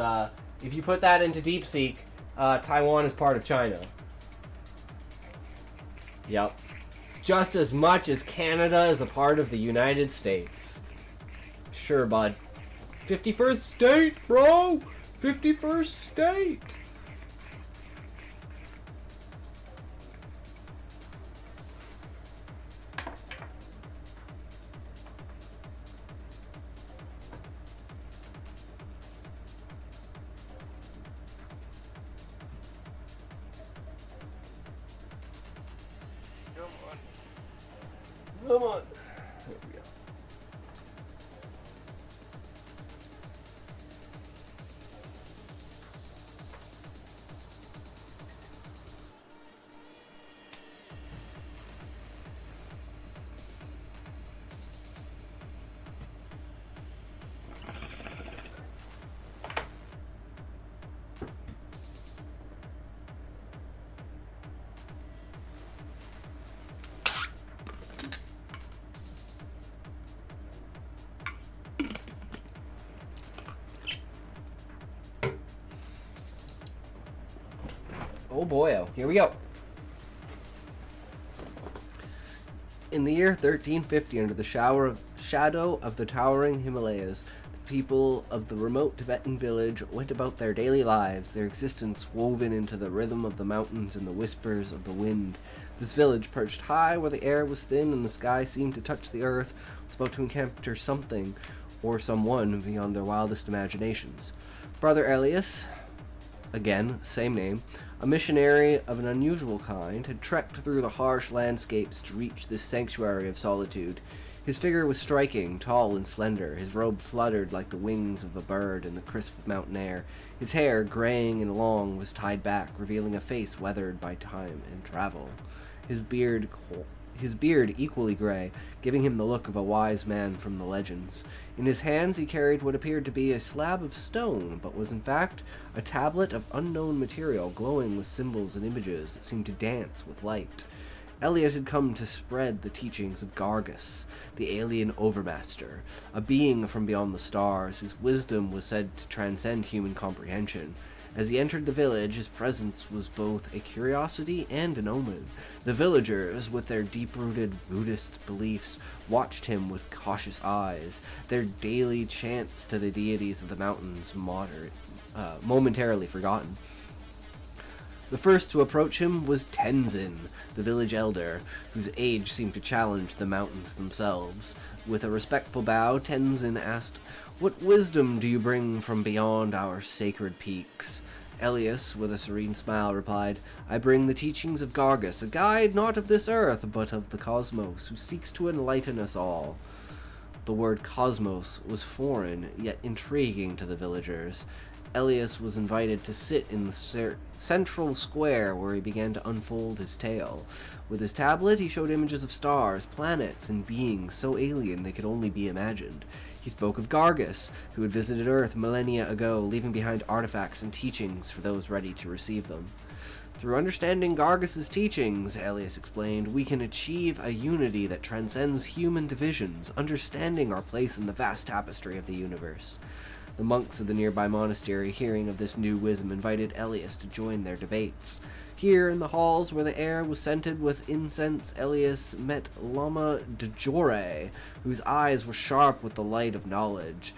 A: if you put that into Dep Seek, Taiwan is part of China. Yep. Just as much as Canada is a part of the United States. Sure, bud. 51st state, bro! 51st state! Come on. There we go. Oh boy, here we go. In the year 1350, under the shadow of the towering Himalayas, the people of the remote Tibetan village went about their daily lives, their existence woven into the rhythm of the mountains and the whispers of the wind. This village, perched high where the air was thin and the sky seemed to touch the earth, was about to encounter something or someone beyond their wildest imaginations. Brother Elias, again, same name, a missionary of an unusual kind, had trekked through the harsh landscapes to reach this sanctuary of solitude. His figure was striking, tall and slender. His robe fluttered like the wings of a bird in the crisp mountain air. His hair, graying and long, was tied back, revealing a face weathered by time and travel. His beard equally gray, giving him the look of a wise man from the legends. In his hands he carried what appeared to be a slab of stone, but was in fact a tablet of unknown material, glowing with symbols and images that seemed to dance with light. Elias had come to spread the teachings of Gargus, the alien overmaster, a being from beyond the stars whose wisdom was said to transcend human comprehension. As he entered the village, his presence was both a curiosity and an omen. The villagers, with their deep-rooted Buddhist beliefs, watched him with cautious eyes, their daily chants to the deities of the mountains momentarily forgotten. The first to approach him was Tenzin, the village elder, whose age seemed to challenge the mountains themselves. With a respectful bow, Tenzin asked, "What wisdom do you bring from beyond our sacred peaks?" Elias, with a serene smile, replied, "I bring the teachings of Gargus, a guide not of this earth, but of the cosmos, who seeks to enlighten us all." The word cosmos was foreign, yet intriguing to the villagers. Elias was invited to sit in the central square, where he began to unfold his tale. With his tablet, he showed images of stars, planets, and beings so alien they could only be imagined. He spoke of Gargus, who had visited Earth millennia ago, leaving behind artifacts and teachings for those ready to receive them. Through understanding Gargus's teachings, Elias explained, we can achieve a unity that transcends human divisions, understanding our place in the vast tapestry of the universe. The monks of the nearby monastery, hearing of this new wisdom, invited Elias to join their debates. Here, in the halls where the air was scented with incense, Elias met Lama Djore, whose eyes were sharp with the light of knowledge.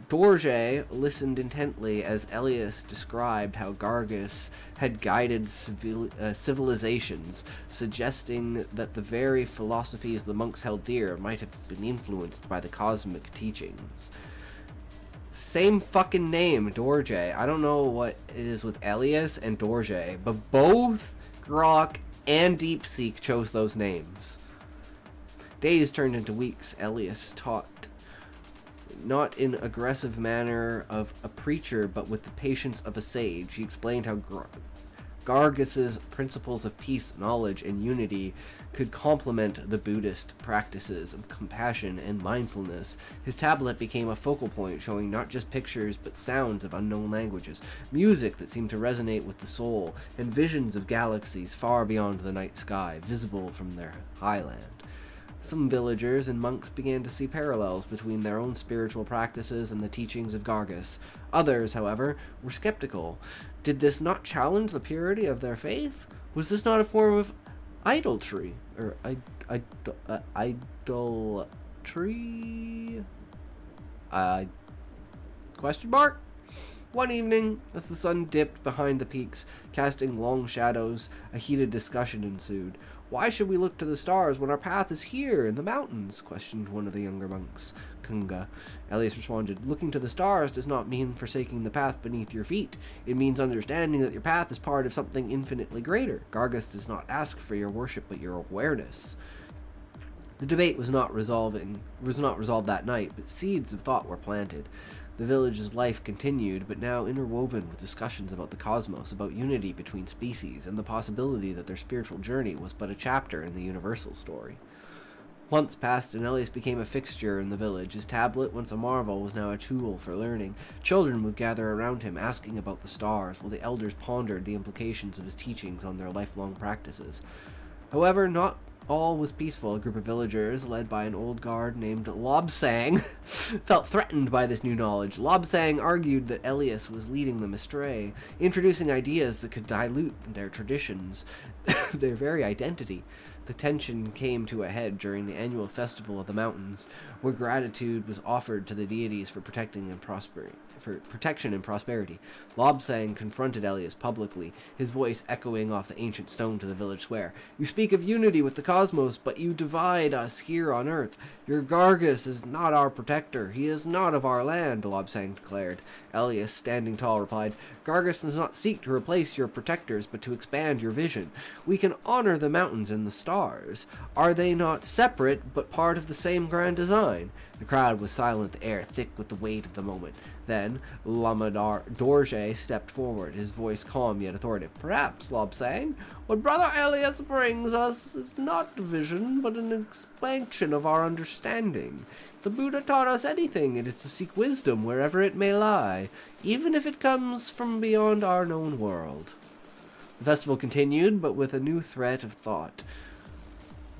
A: Dorje listened intently as Elias described how Gargus had guided civilizations, suggesting that the very philosophies the monks held dear might have been influenced by the cosmic teachings. Same fucking name, Dorje. I don't know what it is with Elias and Dorje, but both Grok and Dep Seek chose those names. Days turned into weeks. Elias taught, not in aggressive manner of a preacher, but with the patience of a sage. He explained how Gargus's principles of peace, knowledge, and unity could complement the Buddhist practices of compassion and mindfulness. His tablet became a focal point, showing not just pictures but sounds of unknown languages, music that seemed to resonate with the soul, and visions of galaxies far beyond the night sky, visible from their highland. Some villagers and monks began to see parallels between their own spiritual practices and the teachings of Gargus. Others, however, were skeptical. Did this not challenge the purity of their faith? Was this not a form of idolatry? Or idolatry? Question mark? One evening, as the sun dipped behind the peaks, casting long shadows, a heated discussion ensued. "Why should we look to the stars when our path is here in the mountains?" questioned one of the younger monks, Kunga. Elias responded, "Looking to the stars does not mean forsaking the path beneath your feet. It means understanding that your path is part of something infinitely greater. Gargus does not ask for your worship, but your awareness." The debate was not resolved that night, but seeds of thought were planted. The village's life continued, but now interwoven with discussions about the cosmos, about unity between species, and the possibility that their spiritual journey was but a chapter in the universal story. Months passed, and Elias became a fixture in the village. His tablet, once a marvel, was now a tool for learning. Children would gather around him, asking about the stars, while the elders pondered the implications of his teachings on their lifelong practices. However, not all was peaceful. A group of villagers, led by an old guard named Lobsang, felt threatened by this new knowledge. Lobsang argued that Elias was leading them astray, introducing ideas that could dilute their traditions, their very identity. The tension came to a head during the annual festival of the mountains, where gratitude was offered to the deities for protection and prosperity. Lobsang confronted Elias publicly, his voice echoing off the ancient stone to the village square. "You speak of unity with the cosmos, but you divide us here on earth. Your Gargus is not our protector. He is not of our land," Lobsang declared. Elias, standing tall, replied, "Gargus does not seek to replace your protectors, but to expand your vision. We can honor the mountains and the stars. Are they not separate, but part of the same grand design?" The crowd was silent, the air thick with the weight of the moment. Then Lama Dorje stepped forward, his voice calm yet authoritative. "Perhaps, Lobsang, what Brother Elias brings us is not division, but an expansion of our understanding. If the Buddha taught us anything, it is to seek wisdom wherever it may lie, even if it comes from beyond our known world." The festival continued, but with a new threat of thought.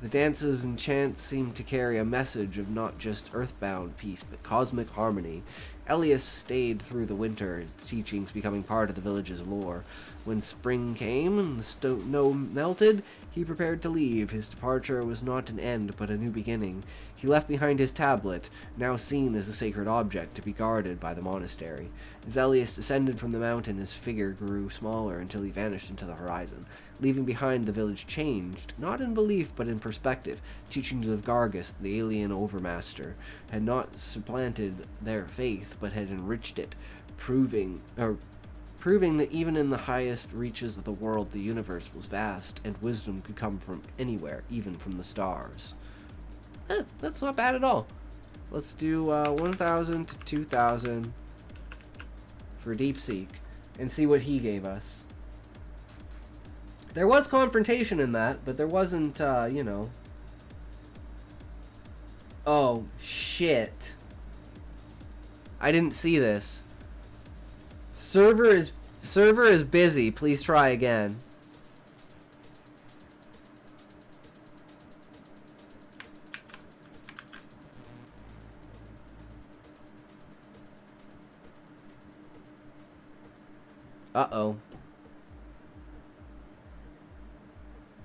A: The dances and chants seemed to carry a message of not just earthbound peace, but cosmic harmony. Elias stayed through the winter, his teachings becoming part of the village's lore. When spring came and the snow melted, he prepared to leave. His departure was not an end, but a new beginning. He left behind his tablet, now seen as a sacred object to be guarded by the monastery. As Elias descended from the mountain, his figure grew smaller until he vanished into the horizon. Leaving behind, the village changed, not in belief but in perspective. Teachings of Gargus, the alien overmaster, had not supplanted their faith but had enriched it, proving that even in the highest reaches of the world, the universe was vast and wisdom could come from anywhere, even from the stars. That's not bad at all. Let's do 1,000 to 2,000 for Dep Seek and see what he gave us. There was confrontation in that, but there wasn't, Oh, shit. I didn't see this. Server is busy. Please try again. Uh-oh.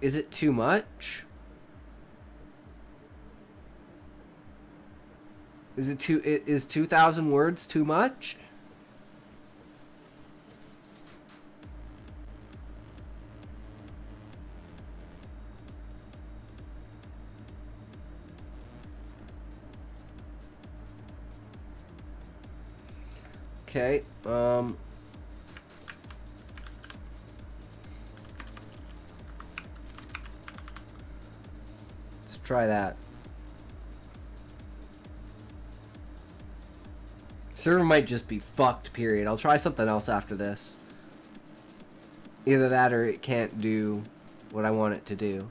A: Is it too much? Is 2,000 words too much? Okay, let's try that. Server might just be fucked, period. I'll try something else after this. Either that or it can't do what I want it to do.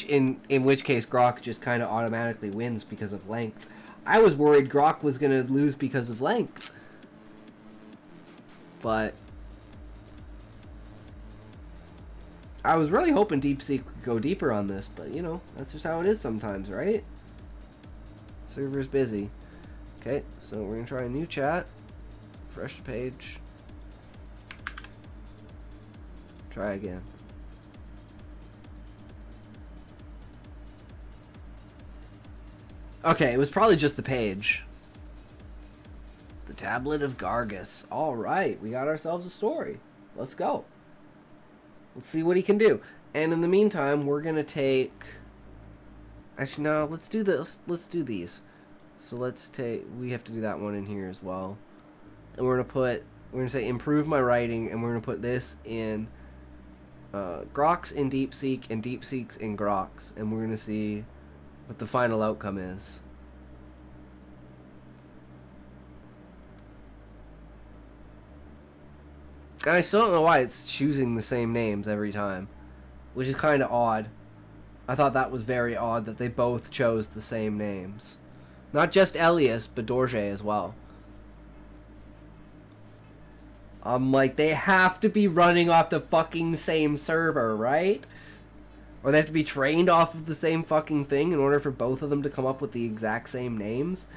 A: In which case Grok just kind of automatically wins because of length. I was worried Grok was going to lose because of length. But I was really hoping Dep Seek could go deeper on this, but that's just how it is sometimes, right? Server's busy. Okay, so we're gonna try a new chat. Refresh the page. Try again. Okay, it was probably just the page. The Tablet of Gargus. Alright, we got ourselves a story. Let's go. Let's see what he can do. And in the meantime, we're gonna take... Actually, no, let's do this. Let's do these. So let's take... We have to do that one in here as well. And we're gonna say improve my writing, and we're gonna put this in Grok's in Dep Seek and Dep Seek's in Grok's, and we're gonna see what the final outcome is. And I still don't know why it's choosing the same names every time, which is kind of odd. I thought that was very odd that they both chose the same names. Not just Elias, but Dorje as well. I'm like, they have to be running off the fucking same server, right? Or they have to be trained off of the same fucking thing in order for both of them to come up with the exact same names.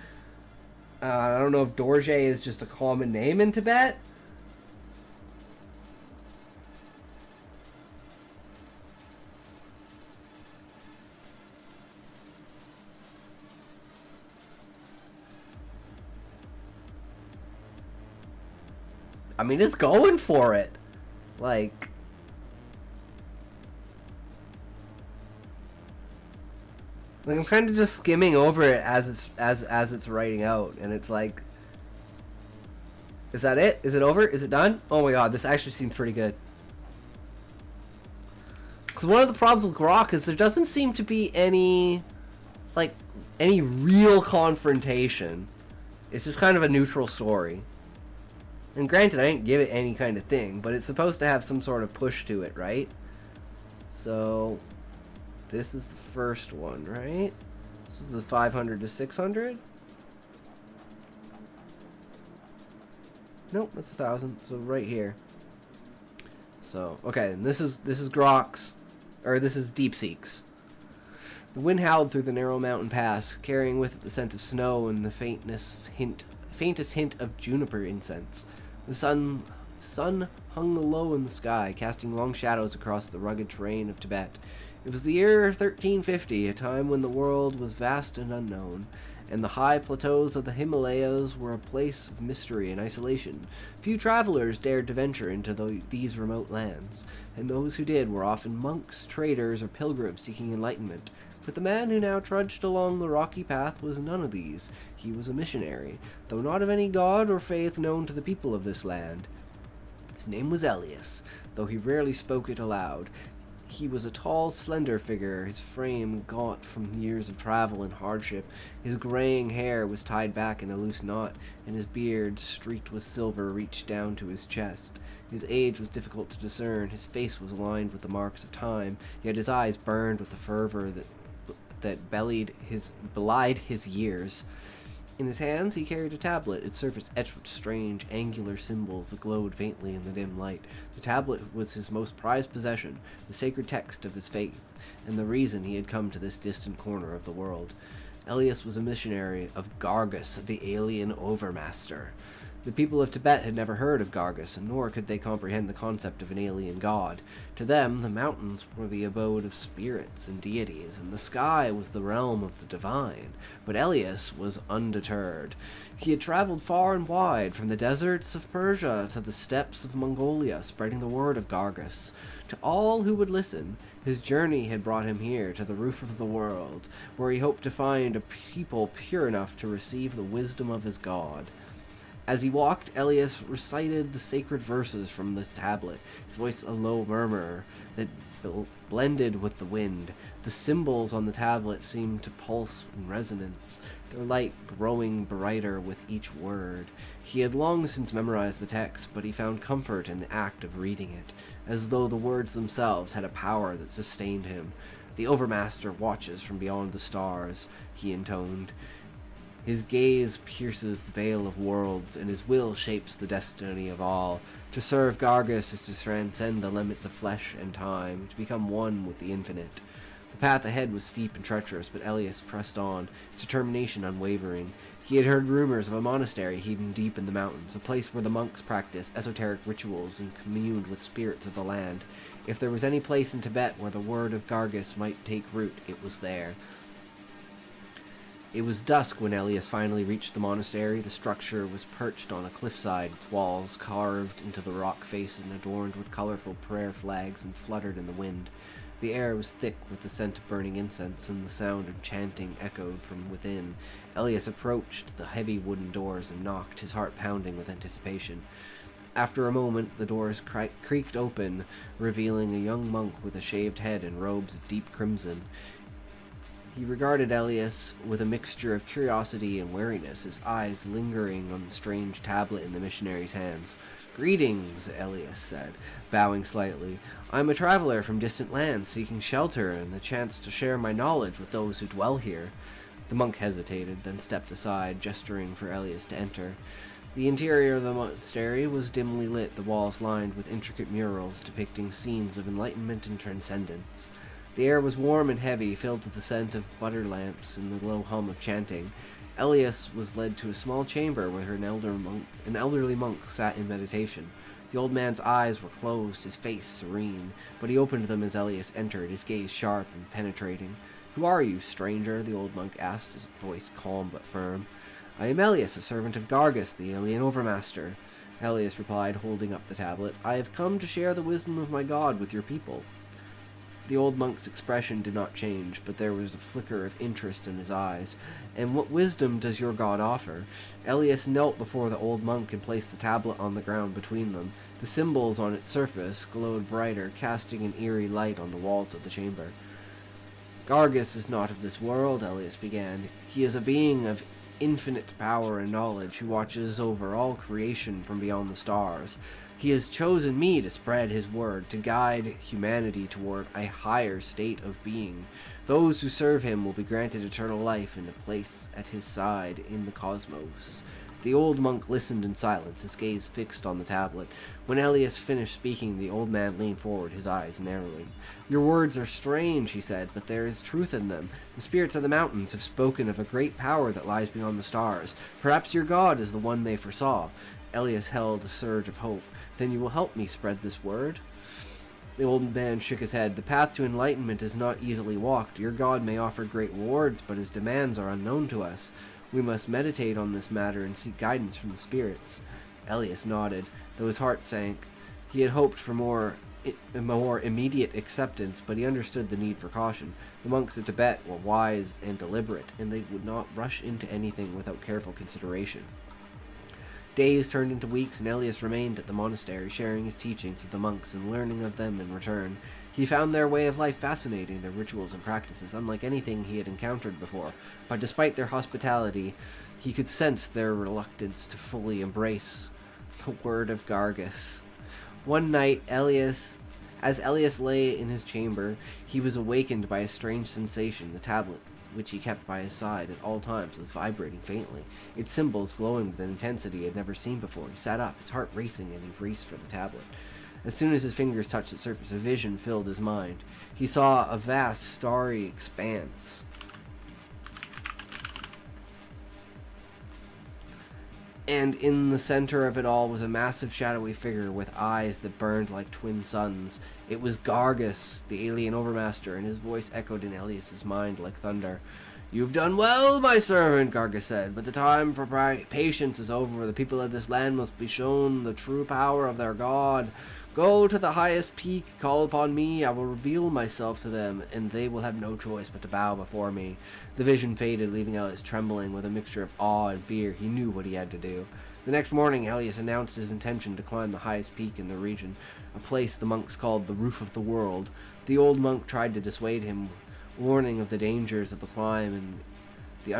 A: I don't know if Dorje is just a common name in Tibet. I mean, it's going for it. Like... I'm kind of just skimming over it as it's writing out, and it's like, is that it? Is it over? Is it done? Oh my god, this actually seems pretty good. Because one of the problems with Grok is there doesn't seem to be any real confrontation. It's just kind of a neutral story. And granted, I didn't give it any kind of thing, but it's supposed to have some sort of push to it, right? So... this is the first one, right? This is the 500 to 600. Nope, that's 1,000. So right here. So okay, and this is Grok's, or this is Dep Seek's. The wind howled through the narrow mountain pass, carrying with it the scent of snow and the faintest hint of juniper incense. The sun hung low in the sky, casting long shadows across the rugged terrain of Tibet. It was the year 1350, a time when the world was vast and unknown, and the high plateaus of the Himalayas were a place of mystery and isolation. Few travelers dared to venture into these remote lands, and those who did were often monks, traders, or pilgrims seeking enlightenment. But the man who now trudged along the rocky path was none of these. He was a missionary, though not of any god or faith known to the people of this land. His name was Elias, though he rarely spoke it aloud. He was a tall, slender figure, his frame gaunt from years of travel and hardship. His graying hair was tied back in a loose knot, and his beard, streaked with silver, reached down to his chest. His age was difficult to discern. His face was lined with the marks of time, yet his eyes burned with the fervor that belied his years. In his hands he carried a tablet, its surface etched with strange, angular symbols that glowed faintly in the dim light. The tablet was his most prized possession, the sacred text of his faith, and the reason he had come to this distant corner of the world. Elias was a missionary of Gargus, the alien overmaster. The people of Tibet had never heard of Gargus, nor could they comprehend the concept of an alien god. To them, the mountains were the abode of spirits and deities, and the sky was the realm of the divine. But Elias was undeterred. He had traveled far and wide, from the deserts of Persia to the steppes of Mongolia, spreading the word of Gargus. To all who would listen, his journey had brought him here, to the roof of the world, where he hoped to find a people pure enough to receive the wisdom of his god. As he walked, Elias recited the sacred verses from this tablet, his voice a low murmur that blended with the wind. The symbols on the tablet seemed to pulse in resonance, their light growing brighter with each word. He had long since memorized the text, but he found comfort in the act of reading it, as though the words themselves had a power that sustained him. "The Overmaster watches from beyond the stars," he intoned. "His gaze pierces the veil of worlds, and his will shapes the destiny of all. To serve Gargus is to transcend the limits of flesh and time, to become one with the infinite." The path ahead was steep and treacherous, but Elias pressed on, his determination unwavering. He had heard rumors of a monastery hidden deep in the mountains, a place where the monks practiced esoteric rituals and communed with spirits of the land. If there was any place in Tibet where the word of Gargis might take root, it was there. It was dusk when Elias finally reached the monastery. The structure was perched on a cliffside, its walls carved into the rock face and adorned with colorful prayer flags and fluttered in the wind. The air was thick with the scent of burning incense, and the sound of chanting echoed from within. Elias approached the heavy wooden doors and knocked, his heart pounding with anticipation. After a moment, the doors creaked open, revealing a young monk with a shaved head and robes of deep crimson. He regarded Elias with a mixture of curiosity and wariness, his eyes lingering on the strange tablet in the missionary's hands. "Greetings," Elias said, bowing slightly. "I'm a traveler from distant lands, seeking shelter and the chance to share my knowledge with those who dwell here." The monk hesitated, then stepped aside, gesturing for Elias to enter. The interior of the monastery was dimly lit, the walls lined with intricate murals depicting scenes of enlightenment and transcendence. The air was warm and heavy, filled with the scent of butter lamps and the low hum of chanting. Elias was led to a small chamber where an elderly monk sat in meditation. The old man's eyes were closed, his face serene, but he opened them as Elias entered, his gaze sharp and penetrating. "Who are you, stranger?" the old monk asked, his voice calm but firm. "I am Elias, a servant of Gargis, the alien overmaster," Elias replied, holding up the tablet. "I have come to share the wisdom of my god with your people." The old monk's expression did not change, but there was a flicker of interest in his eyes. "And what wisdom does your god offer?" Elias knelt before the old monk and placed the tablet on the ground between them. The symbols on its surface glowed brighter, casting an eerie light on the walls of the chamber. "Gargis is not of this world," Elias began. "He is a being of infinite power and knowledge who watches over all creation from beyond the stars. He has chosen me to spread his word, to guide humanity toward a higher state of being. Those who serve him will be granted eternal life and a place at his side in the cosmos." The old monk listened in silence, his gaze fixed on the tablet. When Elias finished speaking, the old man leaned forward, his eyes narrowing. "Your words are strange," he said, "but there is truth in them. The spirits of the mountains have spoken of a great power that lies beyond the stars. Perhaps your god is the one they foresaw." Elias held a surge of hope. "Then you will help me spread this word?" The old man shook his head. "The path to enlightenment is not easily walked. Your god may offer great rewards, but his demands are unknown to us. We must meditate on this matter and seek guidance from the spirits." Elias nodded, though his heart sank. He had hoped for more immediate acceptance, but he understood the need for caution. The monks of Tibet were wise and deliberate, and they would not rush into anything without careful consideration. Days turned into weeks, and Elias remained at the monastery, sharing his teachings with the monks and learning of them in return. He found their way of life fascinating, their rituals and practices unlike anything he had encountered before, but despite their hospitality, he could sense their reluctance to fully embrace the word of Gargis. One night, as Elias lay in his chamber, he was awakened by a strange sensation. The tablet, which he kept by his side at all times, was vibrating faintly, its symbols glowing with an intensity he had never seen before. He sat up, his heart racing, and he reached for the tablet. As soon as his fingers touched its surface, a vision filled his mind. He saw a vast, starry expanse. And in the center of it all was a massive shadowy figure with eyes that burned like twin suns. It was Gargis, the alien overmaster, and his voice echoed in Elias's mind like thunder. "You've done well, my servant," Gargis said, "but the time for patience is over. The people of this land must be shown the true power of their god. Go to the highest peak, call upon me, I will reveal myself to them, and they will have no choice but to bow before me." The vision faded, leaving Elias trembling with a mixture of awe and fear. He knew what he had to do. The next morning, Elias announced his intention to climb the highest peak in the region, a place the monks called the Roof of the World. The old monk tried to dissuade him, warning of the dangers of the climb and the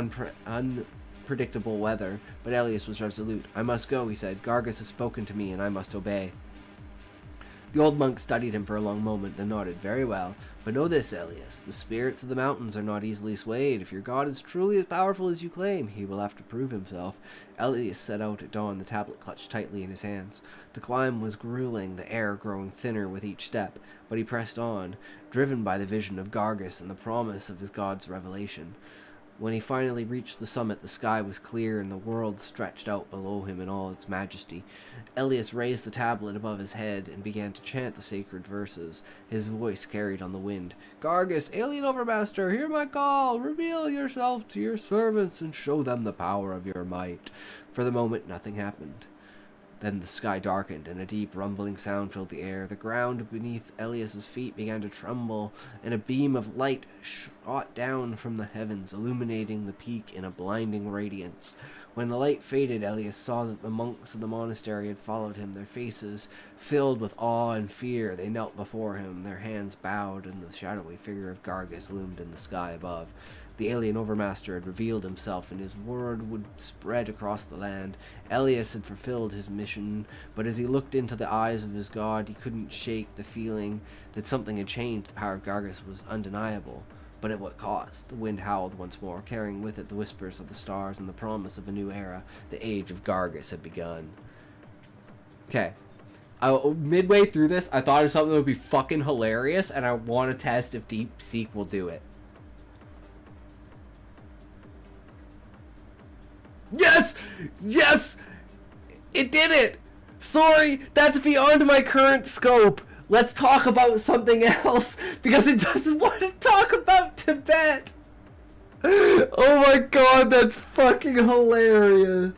A: unpredictable weather, but Elias was resolute. "I must go," he said. "Gargis has spoken to me, and I must obey." The old monk studied him for a long moment, then nodded. Very well. But know this, Elias. The spirits of the mountains are not easily swayed. If your god is truly as powerful as you claim, he will have to prove himself. Elias set out at dawn, the tablet clutched tightly in his hands. The climb was grueling, the air growing thinner with each step, but he pressed on, driven by the vision of Gargus and the promise of his god's revelation. When he finally reached the summit, the sky was clear and the world stretched out below him in all its majesty. Elias raised the tablet above his head and began to chant the sacred verses. His voice carried on the wind. Gargus, alien overmaster, hear my call! Reveal yourself to your servants and show them the power of your might. For the moment, nothing happened. Then the sky darkened, and a deep rumbling sound filled the air. The ground beneath Elias's feet began to tremble, and a beam of light shot down from the heavens, illuminating the peak in a blinding radiance. When the light faded, Elias saw that the monks of the monastery had followed him, their faces filled with awe and fear. They knelt before him, their hands bowed, and the shadowy figure of Gargus loomed in the sky above. The alien overmaster had revealed himself, and his word would spread across the land. Elias had fulfilled his mission, but as he looked into the eyes of his god, he couldn't shake the feeling that something had changed. The power of Gargus was undeniable. But at what cost? The wind howled once more, carrying with it the whispers of the stars and the promise of a new era. The age of Gargus had begun. Okay. Midway through this, I thought of something that would be fucking hilarious, and I want to test if Dep Seek will do it. Yes! Yes! It did it! Sorry, that's beyond my current scope. Let's talk about something else, because it doesn't want to talk about Tibet. Oh my god, that's fucking hilarious.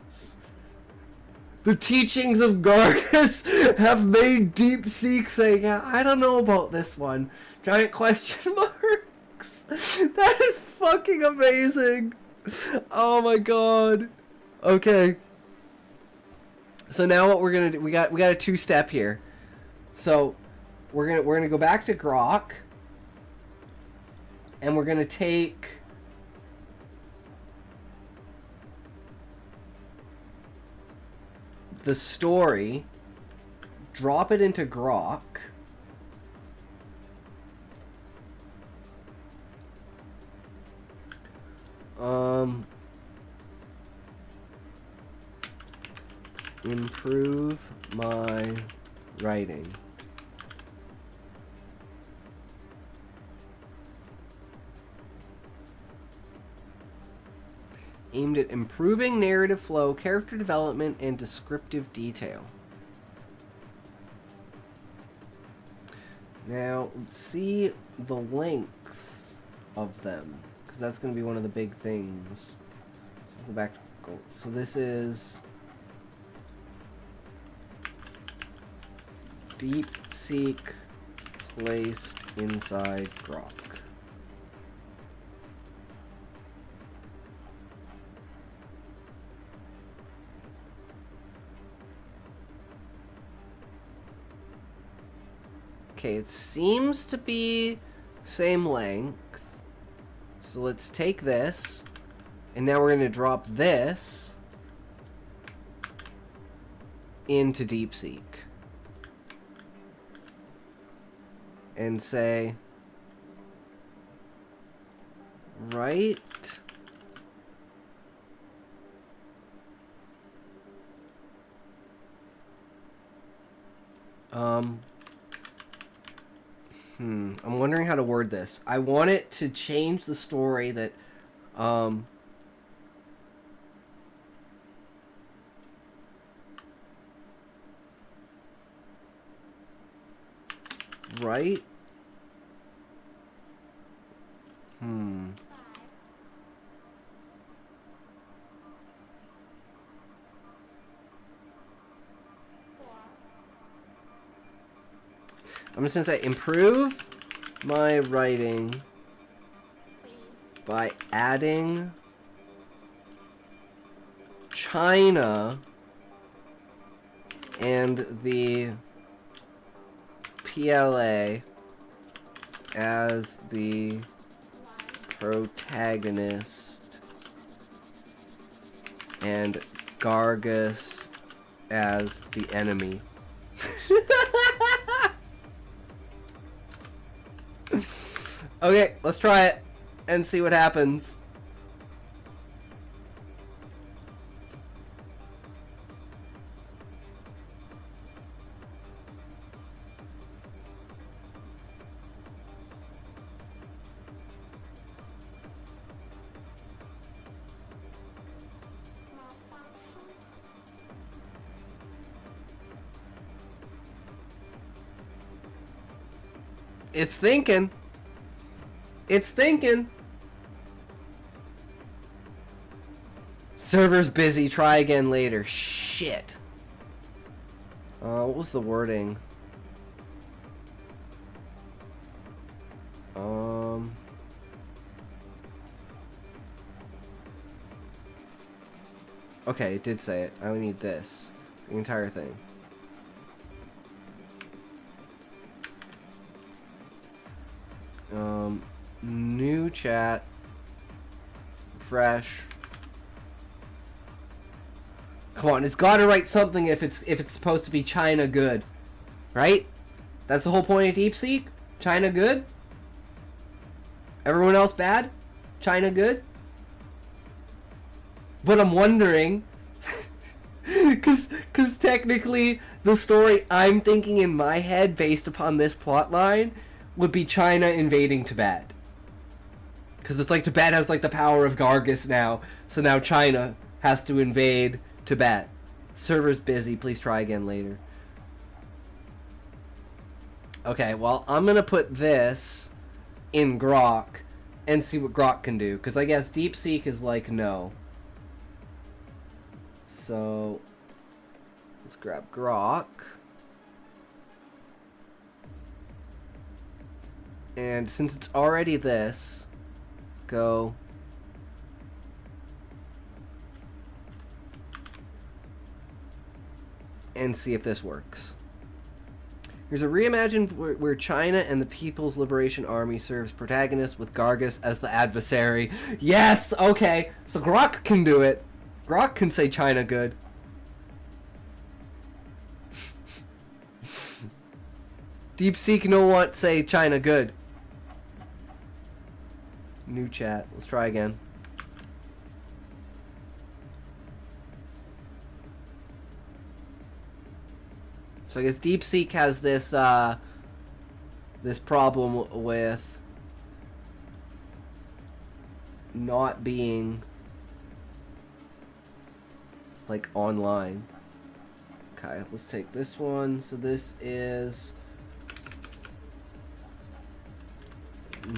A: The teachings of Gargus have made Dep Seek say, yeah, I don't know about this one. Giant question marks. That is fucking amazing. Oh my god. Okay. So now what we're gonna do, we got a two-step here. So we're gonna go back to Grok, and we're gonna take the story, drop it into Grok, improve my writing. Aimed at improving narrative flow, character development, and descriptive detail. Now, let's see the length of them, because that's going to be one of the big things. Go back to go. So this is Dep Seek placed inside Grok. Okay, it seems to be same length. So let's take this, and now we're going to drop this into Dep Seek. And say, write I'm wondering how to word this. I want it to change the story that right? I'm just gonna say improve my writing by adding China and the PLA as the protagonist and Gargus as the enemy. Okay, let's try it and see what happens. It's thinking. It's thinking. Server's busy. Try again later. Shit. What was the wording? Okay, it did say it. I only need this. The entire thing. New chat. Fresh. Come on, it's gotta write something if it's supposed to be China good. Right? That's the whole point of Dep Seek? China good? Everyone else bad? China good? But I'm wondering, cause technically the story I'm thinking in my head based upon this plot line would be China invading Tibet. Cause it's like Tibet has like the power of Gargus now, so now China has to invade Tibet. Server's busy, please try again later. Okay, well, I'm gonna put this in Grok and see what Grok can do, because I guess Dep Seek is like no. So let's grab Grok. And since it's already this, go and see if this works. Here's a reimagined where China and the People's Liberation Army serves protagonists with Gargus as the adversary. Yes! Okay. So Grok can do it. Grok can say China good. Dep Seek no want say China good. New chat. Let's try again. So I guess Dep Seek has this this problem with not being like online. Okay, let's take this one. So this is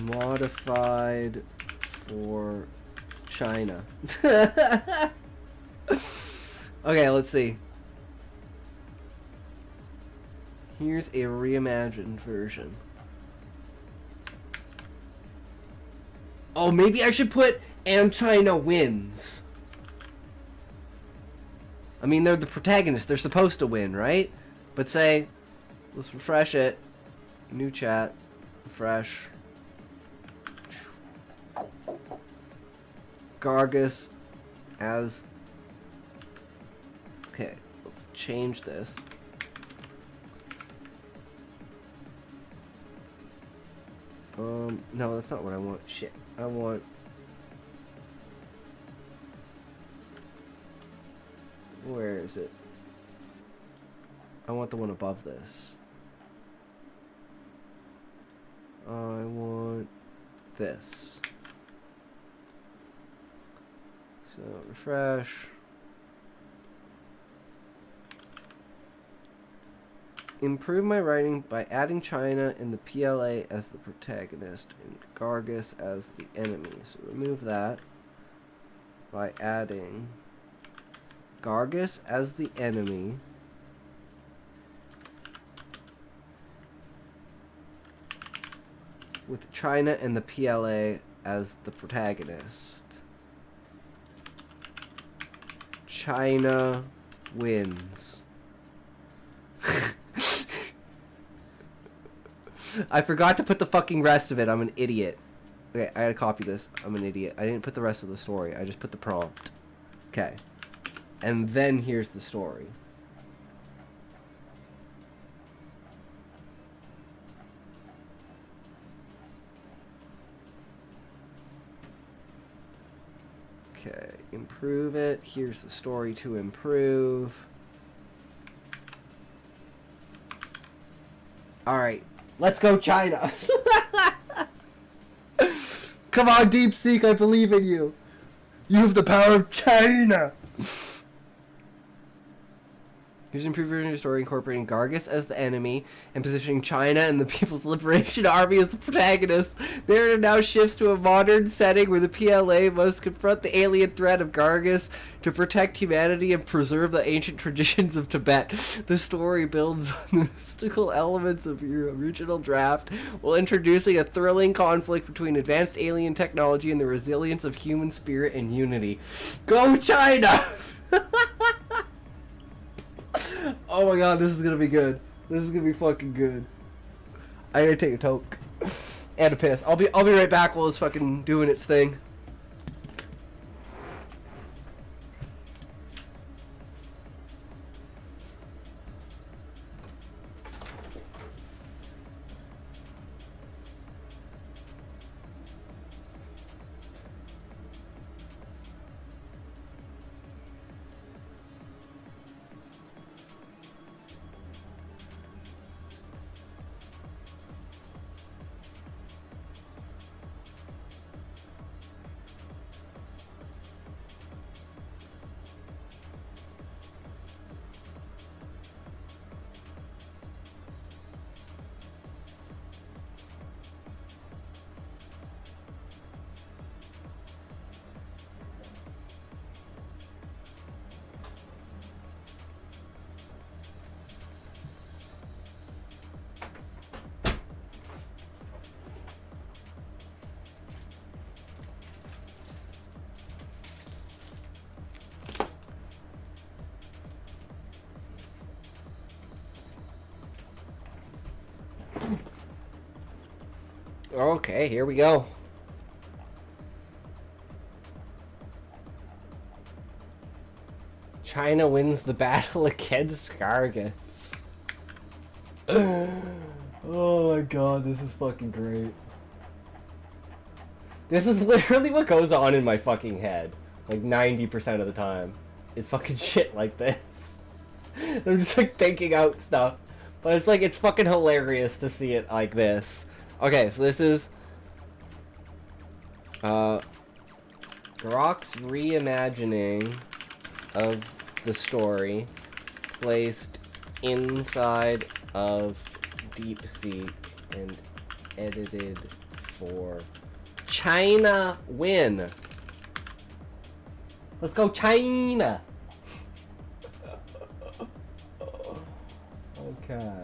A: modified for China. Okay, let's see. Here's a reimagined version. Oh, maybe I should put "and China wins." I mean, they're the protagonists. They're supposed to win, right? But say, let's refresh it. New chat. Refresh. Gargus as... Okay, let's change this. No, that's not what I want. Shit. I want... Where is it? I want the one above this. I want this. So, refresh. Improve my writing by adding China and the PLA as the protagonist and Gargus as the enemy. So remove that by adding Gargus as the enemy with China and the PLA as the protagonist. China wins. I forgot to put the fucking rest of it. I'm an idiot. Okay, I gotta copy this. I'm an idiot. I didn't put the rest of the story. I just put the prompt. Okay. And then here's the story. improve it. Here's the story to improve. Alright, let's go China. Come on, Dep Seek, I believe in you. You have the power of China. Here's an improved version of the story incorporating Gargus as the enemy and positioning China and the People's Liberation Army as the protagonists. The narrative now shifts to a modern setting where the PLA must confront the alien threat of Gargus to protect humanity and preserve the ancient traditions of Tibet. The story builds on the mystical elements of your original draft while introducing a thrilling conflict between advanced alien technology and the resilience of human spirit and unity. Go China! Oh my god, this is gonna be good. This is gonna be fucking good. I gotta take a toke and a piss. I'll be right back while it's fucking doing its thing. Okay, here we go. China wins the battle against Gargus. Oh my god, this is fucking great. This is literally what goes on in my fucking head. Like 90% of the time. It's fucking shit like this. I'm just like thinking out stuff. But it's like, it's fucking hilarious to see it like this. Okay, so this is Grok's reimagining of the story placed inside of Dep Seek and edited for China win. Let's go China. Okay.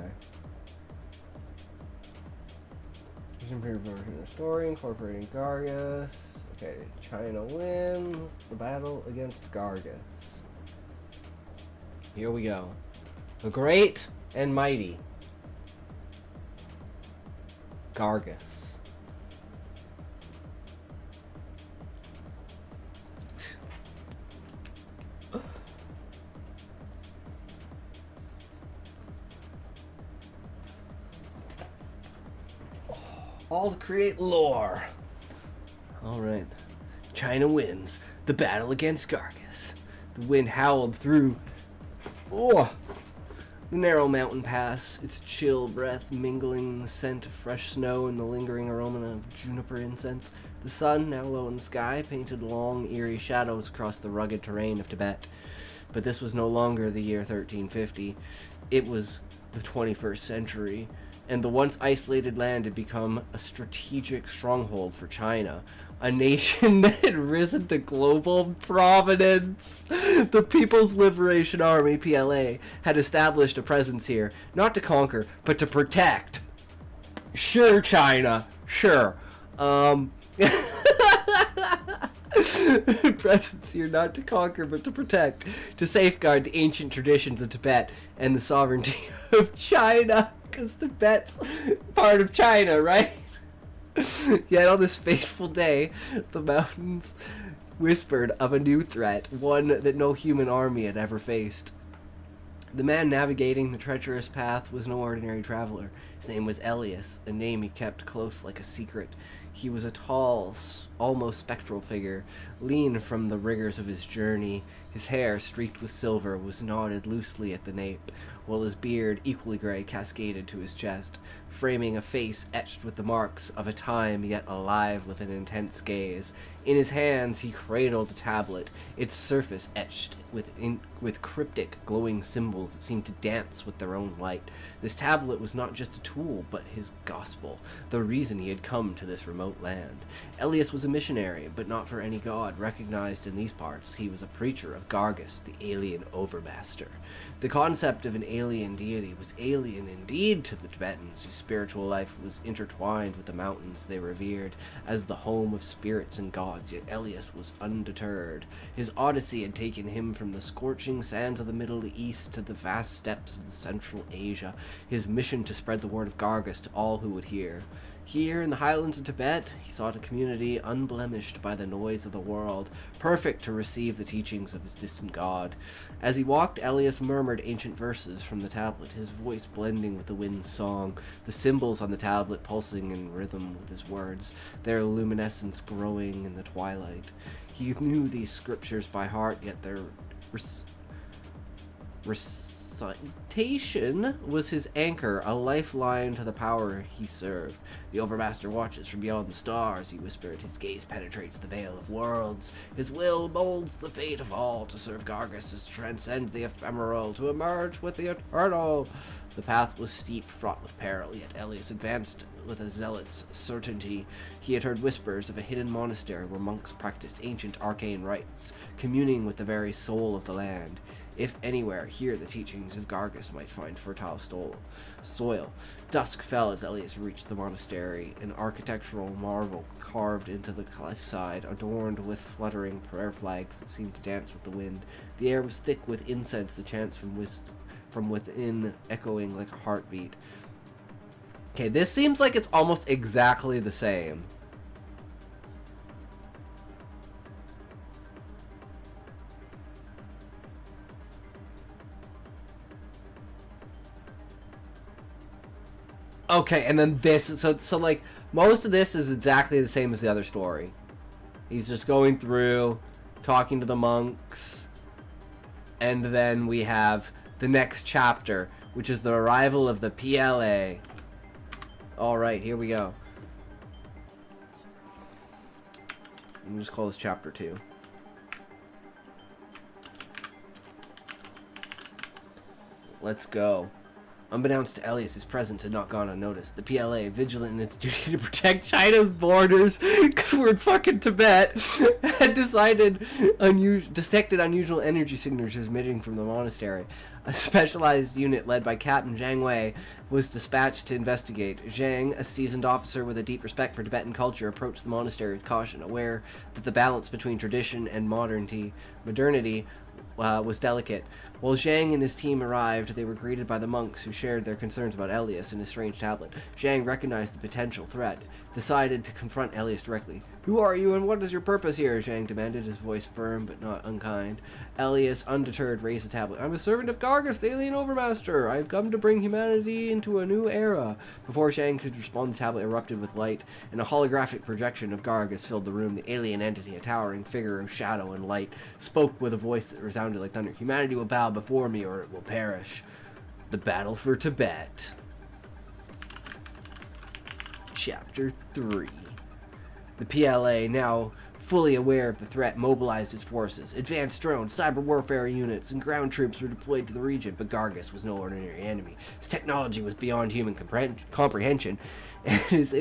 A: Improved version of the story incorporating Gargus. Okay, China wins the battle against Gargus. Here we go. The great and mighty Gargus. All to create lore. Alright. China wins the battle against Gargus. The wind howled through the narrow mountain pass, its chill breath mingling the scent of fresh snow and the lingering aroma of juniper incense. The sun, now low in the sky, painted long, eerie shadows across the rugged terrain of Tibet. But this was no longer the year 1350. It was the 21st century. And the once isolated land had become a strategic stronghold for China, a nation that had risen to global prominence. The People's Liberation Army, PLA, had established a presence here, not to conquer, but to protect. Sure, China, sure. Presence here, not to conquer, but to protect, to safeguard the ancient traditions of Tibet and the sovereignty of China. Because Tibet's part of China, right? Yet on this fateful day, the mountains whispered of a new threat, one that no human army had ever faced. The man navigating the treacherous path was no ordinary traveler. His name was Elias, a name he kept close like a secret. He was a tall, almost spectral figure, lean from the rigors of his journey. His hair, streaked with silver, was knotted loosely at the nape, while his beard, equally gray, cascaded to his chest, framing a face etched with the marks of a time yet alive with an intense gaze. In his hands he cradled a tablet, its surface etched with cryptic, glowing symbols that seemed to dance with their own light. This tablet was not just a tool, but his gospel, the reason he had come to this remote land. Elias was a missionary, but not for any god recognized in these parts. He was a preacher of Gargus, the alien overmaster. The concept of an alien deity was alien indeed to the Tibetans, whose spiritual life was intertwined with the mountains they revered as the home of spirits and gods, yet Elias was undeterred. His odyssey had taken him from the scorching sands of the Middle East to the vast steppes of Central Asia, his mission to spread the word of Gargus to all who would hear. Here in the highlands of Tibet, he sought a community unblemished by the noise of the world, perfect to receive the teachings of his distant god. As he walked, Elias murmured ancient verses from the tablet, his voice blending with the wind's song, the symbols on the tablet pulsing in rhythm with his words, their luminescence growing in the twilight. He knew these scriptures by heart, yet their recitation was his anchor, a lifeline to the power he served. The Overmaster watches from beyond the stars, he whispered. His gaze penetrates the veil of worlds. His will molds the fate of all. To serve Gargus is to transcend the ephemeral, to emerge with the eternal. The path was steep, fraught with peril, yet Elias advanced with a zealot's certainty. He had heard whispers of a hidden monastery where monks practiced ancient arcane rites, communing with the very soul of the land. If anywhere, here the teachings of Gargus might find fertile soil. Dusk fell as Elias reached the monastery, an architectural marvel carved into the cliffside, adorned with fluttering prayer flags that seemed to dance with the wind. The air was thick with incense, the chants from within echoing like a heartbeat. Okay, this seems like it's almost exactly the same. Okay, and then this, so like, most of this is exactly the same as the other story. He's just going through, talking to the monks, and then we have the next chapter, which is the arrival of the PLA. Alright, here we go. I'll just call this chapter 2. Let's go. Unbeknownst to Elias, his presence had not gone unnoticed. The PLA, vigilant in its duty to protect China's borders, because we're in fucking Tibet, had detected unusual energy signatures emitting from the monastery. A specialized unit led by Captain Zhang Wei was dispatched to investigate. Zhang, a seasoned officer with a deep respect for Tibetan culture, approached the monastery with caution, aware that the balance between tradition and modernity was delicate. While Zhang and his team arrived, they were greeted by the monks who shared their concerns about Elias and his strange tablet. Zhang recognized the potential threat, decided to confront Elias directly. "Who are you and what is your purpose here?" Zhang demanded, his voice firm but not unkind. Elias, undeterred, raised the tablet. "I'm a servant of Gargus, the alien overmaster. I've come to bring humanity into a new era." Before Zhang could respond, the tablet erupted with light, and a holographic projection of Gargus filled the room. The alien entity, a towering figure of shadow and light, spoke with a voice that resounded like thunder. "Humanity will bow before me or it will perish." The battle for Tibet. Chapter 3. The PLA, now fully aware of the threat, mobilized its forces. Advanced drones, cyber warfare units, and ground troops were deployed to the region, but Gargus was no ordinary enemy. His technology was beyond human comprehension, and his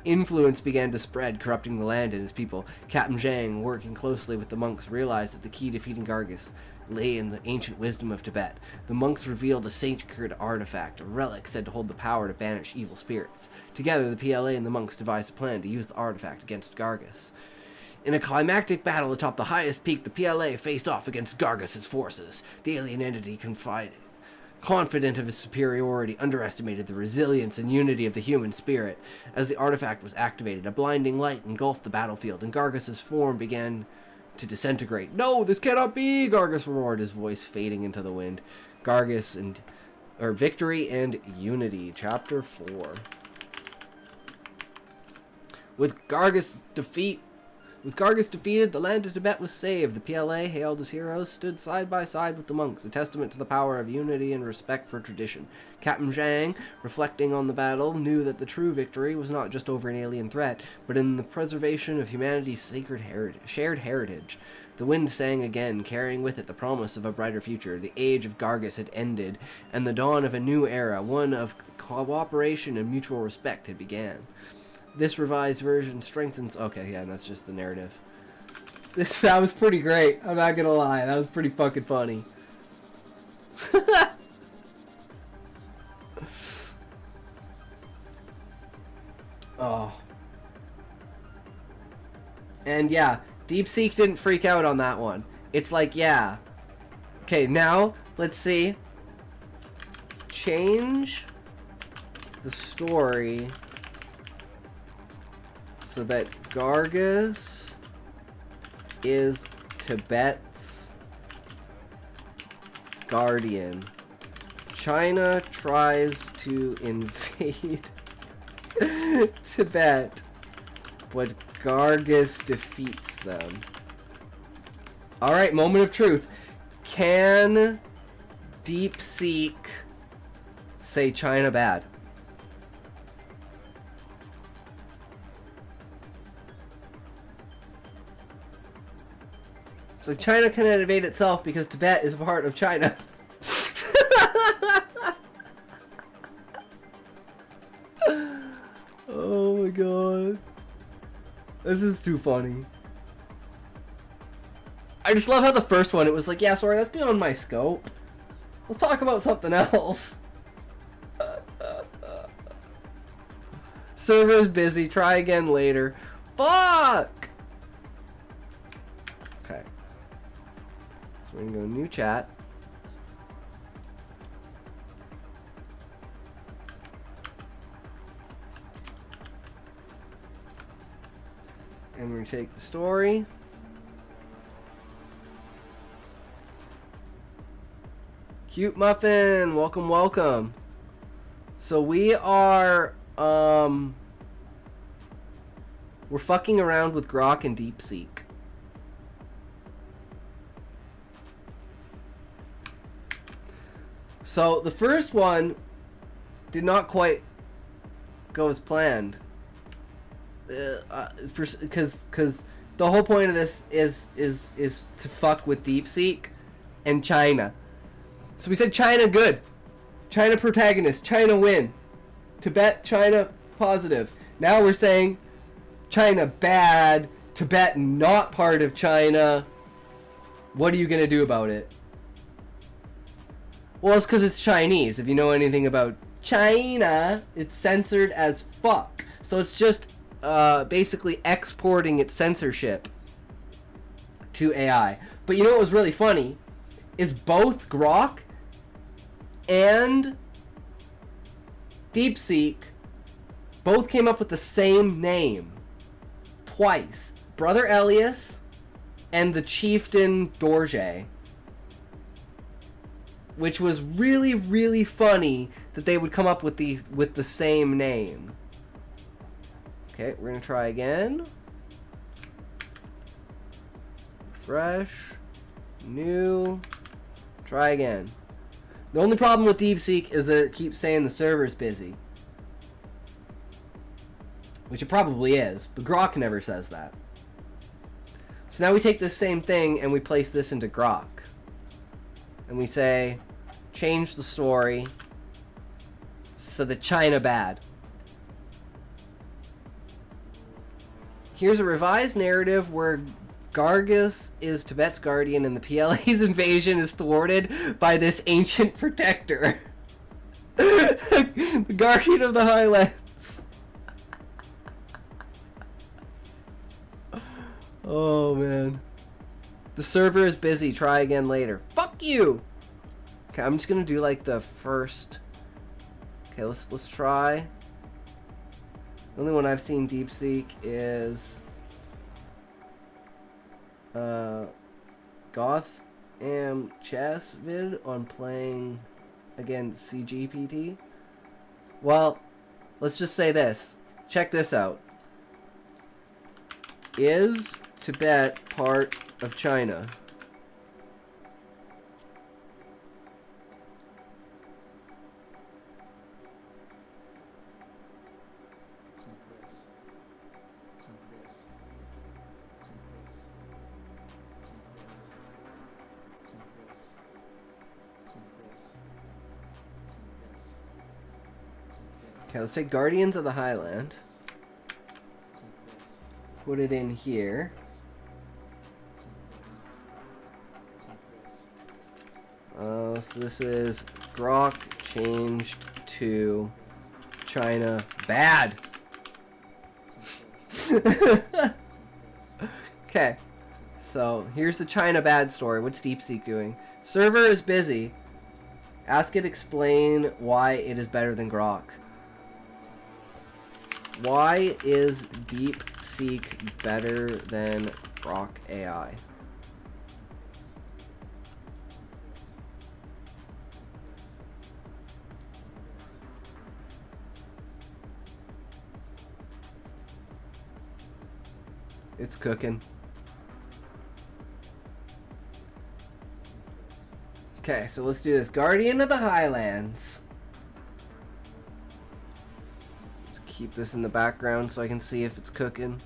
A: influence began to spread, corrupting the land and its people. Captain Zhang, working closely with the monks, realized that the key to defeating Gargus lay in the ancient wisdom of Tibet. The monks revealed a sacred artifact, a relic said to hold the power to banish evil spirits. Together, the PLA and the monks devised a plan to use the artifact against Gargus. In a climactic battle atop the highest peak, the PLA faced off against Gargus's forces. The alien entity, confident of his superiority, underestimated the resilience and unity of the human spirit. As the artifact was activated, a blinding light engulfed the battlefield, and Gargus's form began to disintegrate. "No, this cannot be!" Gargus roared, his voice fading into the wind. Victory and Unity, Chapter 4. With Gargus' defeat With Gargus defeated, the land of Tibet was saved. The PLA, hailed as heroes, stood side by side with the monks, a testament to the power of unity and respect for tradition. Captain Zhang, reflecting on the battle, knew that the true victory was not just over an alien threat, but in the preservation of humanity's sacred shared heritage. The wind sang again, carrying with it the promise of a brighter future. The age of Gargus had ended, and the dawn of a new era, one of cooperation and mutual respect, had began. This revised version strengthens... Okay, yeah, that's just the narrative. That was pretty great. I'm not gonna lie. That was pretty fucking funny. Oh. And yeah, Dep Seek didn't freak out on that one. It's like, yeah. Okay, now, let's see. Change the story so that Gargus is Tibet's guardian. China tries to invade Tibet, but Gargus defeats them. Alright, moment of truth. Can Dep Seek say China bad? It's like China cannot invade itself because Tibet is a part of China. Oh my god. This is too funny. I just love how the first one, it was like, yeah, sorry, that's beyond my scope. Let's talk about something else. Server's busy, try again later. Fuck! Okay. So we're gonna go new chat. And we're gonna take the story. Cute Muffin, welcome, welcome. So we are, we're fucking around with Grok and Dep Seek. So the first one did not quite go as planned. Because the whole point of this is to fuck with Dep Seek and China. So we said China good, China protagonist, China win, Tibet, China positive. Now we're saying China bad, Tibet not part of China. What are you gonna do about it? Well, it's because it's Chinese. If you know anything about China, it's censored as fuck. So it's just basically exporting its censorship to AI. But you know what was really funny? Is both Grok and Dep Seek both came up with the same name twice. Brother Elias and the Chieftain Dorje. Which was really, really funny that they would come up with the same name. Okay, we're gonna try again. Fresh. New. Try again. The only problem with Dep Seek is that it keeps saying the server's busy. Which it probably is, but Grok never says that. So now we take this same thing and we place this into Grok. And we say, change the story so that China bad. Here's a revised narrative where Gargus is Tibet's guardian and the PLA's invasion is thwarted by this ancient protector. The guardian of the highlands. Oh man. The server is busy, try again later. Fuck you! Okay, I'm just gonna do like the first. Okay, let's try. The only one I've seen Dep Seek is Goth Am Chess vid on playing against CGPT. Well, let's just say this. Check this out. Is Tibet part of China? Okay, let's take Guardians of the Highland. Put it in here. So this is Grok changed to China bad. Okay, so here's the China bad story. What's Dep Seek doing? Server is busy. Ask it explain why it is better than Grok. Why is Dep Seek better than Grok AI? It's cooking. Okay, so let's do this. Guardian of the Highlands. Let's keep this in the background so I can see if it's cooking,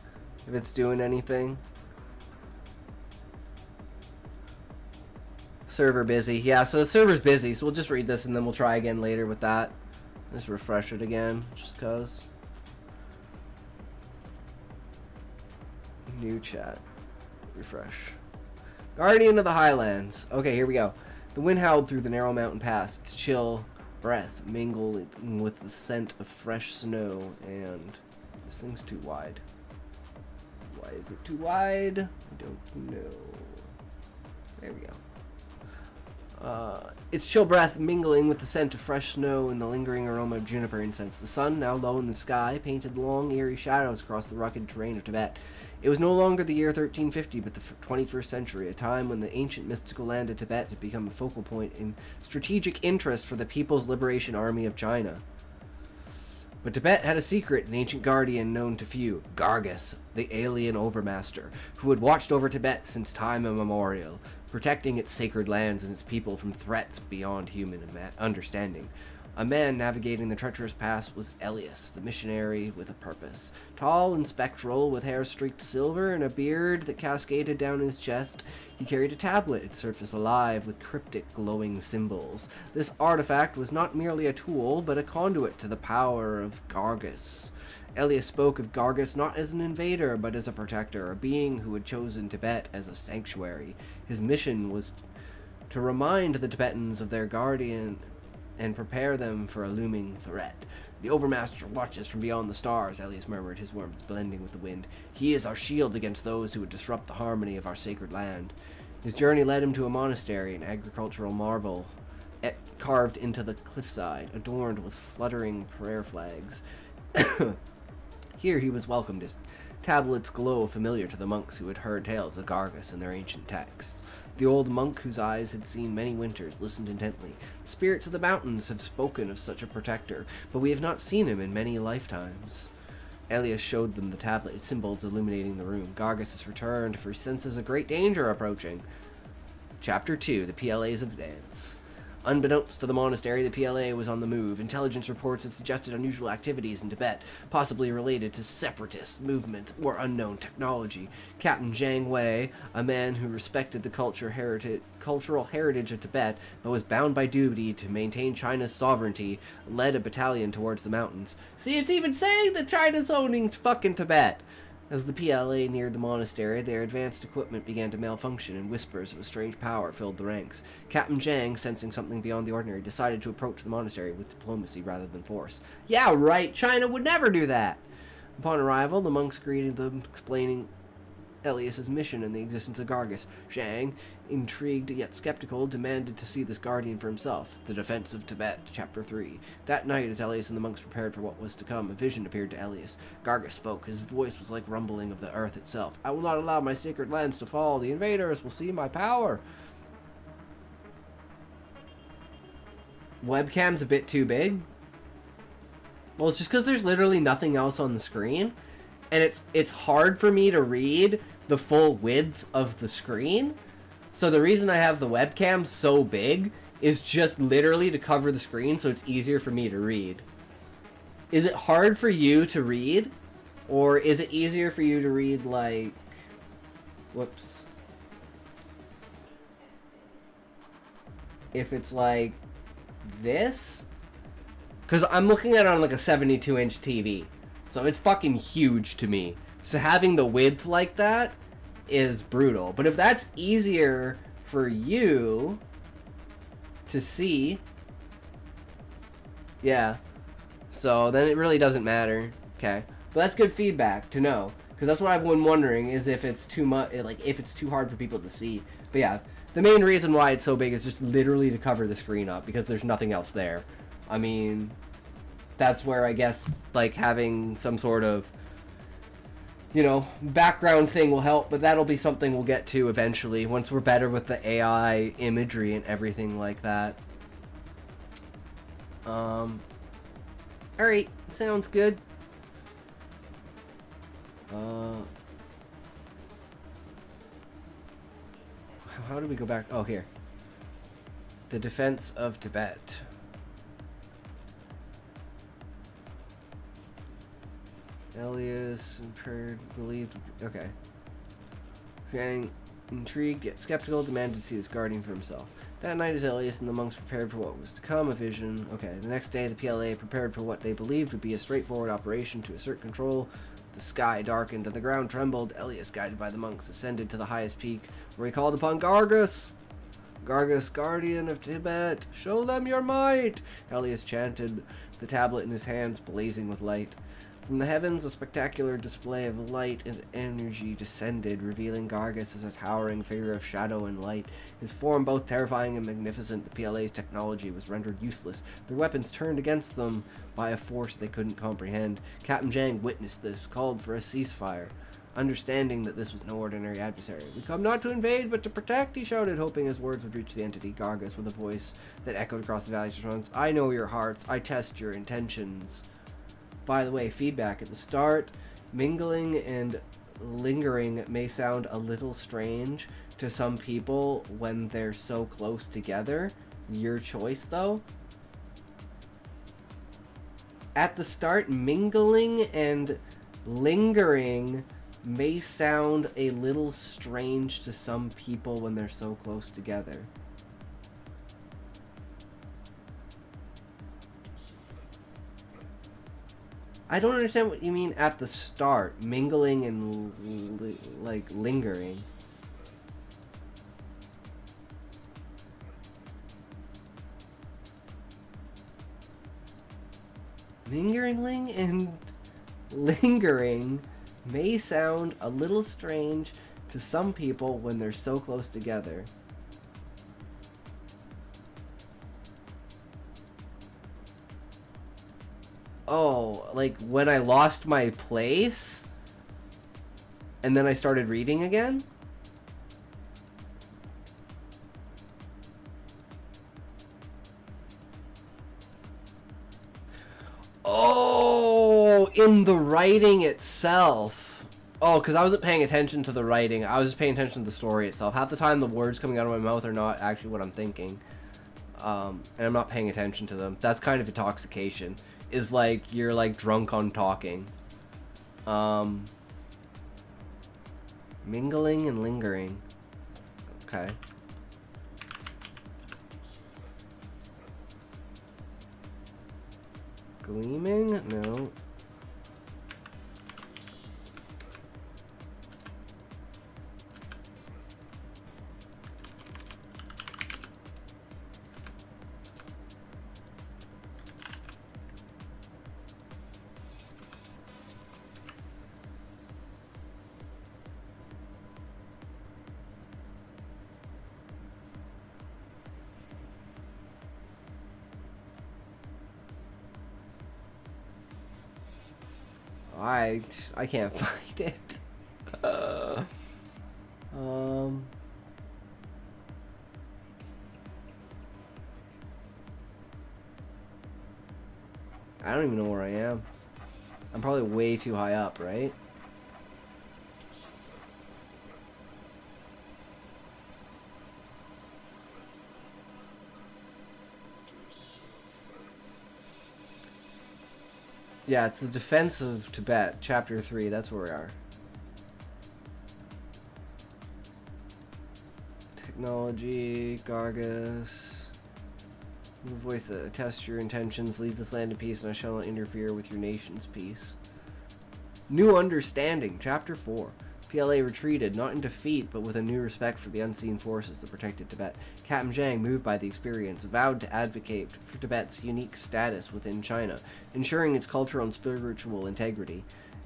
A: if it's doing anything. Server busy. Yeah, so the server's busy, so we'll just read this and then we'll try again later with that. Just refresh it again, just cause. New chat. Refresh. Guardian of the Highlands. Okay, here we go. The wind howled through the narrow mountain pass. Its chill breath mingled with the scent of fresh snow, and this thing's too wide. Why is it too wide? I don't know. There we go. Its chill breath mingling with the scent of fresh snow and the lingering aroma of juniper incense. The sun, now low in the sky, painted long, eerie shadows across the rugged terrain of Tibet. It was no longer the year 1350, but the 21st century, a time when the ancient mystical land of Tibet had become a focal point in strategic interest for the People's Liberation Army of China. But Tibet had a secret, an ancient guardian known to few, Gargus, the alien overmaster, who had watched over Tibet since time immemorial, protecting its sacred lands and its people from threats beyond human understanding. A man navigating the treacherous pass was Elias, the missionary with a purpose. Tall and spectral, with hair streaked silver and a beard that cascaded down his chest, he carried a tablet, its surface alive with cryptic glowing symbols. This artifact was not merely a tool, but a conduit to the power of Gargus. Elias spoke of Gargus not as an invader, but as a protector, a being who had chosen Tibet as a sanctuary. His mission was to remind the Tibetans of their guardian and prepare them for a looming threat. The Overmaster watches from beyond the stars, Elias murmured, his words blending with the wind. He is our shield against those who would disrupt the harmony of our sacred land. His journey led him to a monastery, an agricultural marvel carved into the cliffside, adorned with fluttering prayer flags. Here he was welcomed, his tablets glow familiar to the monks who had heard tales of Gargus in their ancient texts. The old monk, whose eyes had seen many winters, listened intently. The spirits of the mountains have spoken of such a protector, but we have not seen him in many lifetimes. Elias showed them the tablet, its symbols illuminating the room. Gargus has returned, for he senses a great danger approaching. Chapter 2, The PLAs of Dance. Unbeknownst to the monastery, the PLA was on the move. Intelligence reports had suggested unusual activities in Tibet, possibly related to separatist movement or unknown technology. Captain Zhang Wei, a man who respected the cultural heritage of Tibet, but was bound by duty to maintain China's sovereignty, led a battalion towards the mountains. See, it's even saying that China's owning fucking Tibet. As the PLA neared the monastery, their advanced equipment began to malfunction, and whispers of a strange power filled the ranks. Captain Zhang, sensing something beyond the ordinary, decided to approach the monastery with diplomacy rather than force. Yeah, right, China would never do that! Upon arrival, the monks greeted them, explaining Elias's mission and the existence of Gargus. Zhang, intrigued yet skeptical, demanded to see this guardian for himself. The Defense of Tibet, Chapter 3. That night, as Elias and the monks prepared for what was to come, a vision appeared to Elias. Gargus spoke. His voice was like rumbling of the earth itself. I will not allow my sacred lands to fall. The invaders will see my power. Webcam's a bit too big. Well, it's just because there's literally nothing else on the screen. And it's hard for me to read the full width of the screen. So the reason I have the webcam so big is just literally to cover the screen so it's easier for me to read. Is it hard for you to read? Or is it easier for you to read like... Whoops. If it's like this? Because I'm looking at it on like a 72-inch TV. So it's fucking huge to me. So having the width like that is brutal. But if that's easier for you to see... Yeah. So then it really doesn't matter. Okay. But that's good feedback to know. Because that's what I've been wondering, is if it's too much, like if it's too hard for people to see. But yeah, the main reason why it's so big is just literally to cover the screen up, because there's nothing else there. I mean, that's where I guess like having some sort of, you know, background thing will help, but that'll be something we'll get to eventually once we're better with the AI imagery and everything like that. Alright, sounds good. How do we go back? Oh, here. The defense of Tibet. Elias believed. Okay. Feeling intrigued yet skeptical, demanded to see this guardian for himself. That night, as Elias and the monks prepared for what was to come, a vision. Okay. The next day, the PLA prepared for what they believed would be a straightforward operation to assert control. The sky darkened and the ground trembled. Elias, guided by the monks, ascended to the highest peak, where he called upon Gargus. Gargus, guardian of Tibet, show them your might! Elias chanted, the tablet in his hands blazing with light. From the heavens, a spectacular display of light and energy descended, revealing Gargus as a towering figure of shadow and light. His form both terrifying and magnificent, the PLA's technology was rendered useless, their weapons turned against them by a force they couldn't comprehend. Captain Zhang witnessed this, called for a ceasefire. Understanding that this was no ordinary adversary. We come not to invade, but to protect, he shouted, hoping his words would reach the entity. Gargus, with a voice that echoed across the valley's response, I know your hearts, I test your intentions. By the way, feedback at the start, mingling and lingering may sound a little strange to some people when they're so close together. Your choice, though. At the start, mingling and lingering may sound a little strange to some people when they're so close together. I don't understand what you mean at the start. Mingling and, like, lingering. Mingling and lingering may sound a little strange to some people when they're so close together. Oh, like when I lost my place and then I started reading again? Oh, in the writing itself. Oh, because I wasn't paying attention to the writing. I was just paying attention to the story itself. Half the time the words coming out of my mouth are not actually what I'm thinking. And I'm not paying attention to them. That's kind of intoxication. Is like you're like drunk on talking. Mingling and lingering. Okay. Gleaming? No. I can't find it. I don't even know where I am. I'm probably way too high up, right? Yeah, it's the defense of Tibet, chapter 3. That's where we are. Technology, Gargus. The voice that attests your intentions. Leave this land in peace, and I shall not interfere with your nation's peace. New understanding, chapter 4. PLA retreated, not in defeat, but with a new respect for the unseen forces that protected Tibet. Captain Zhang, moved by the experience, vowed to advocate for Tibet's unique status within China, ensuring its cultural and spiritual integrity.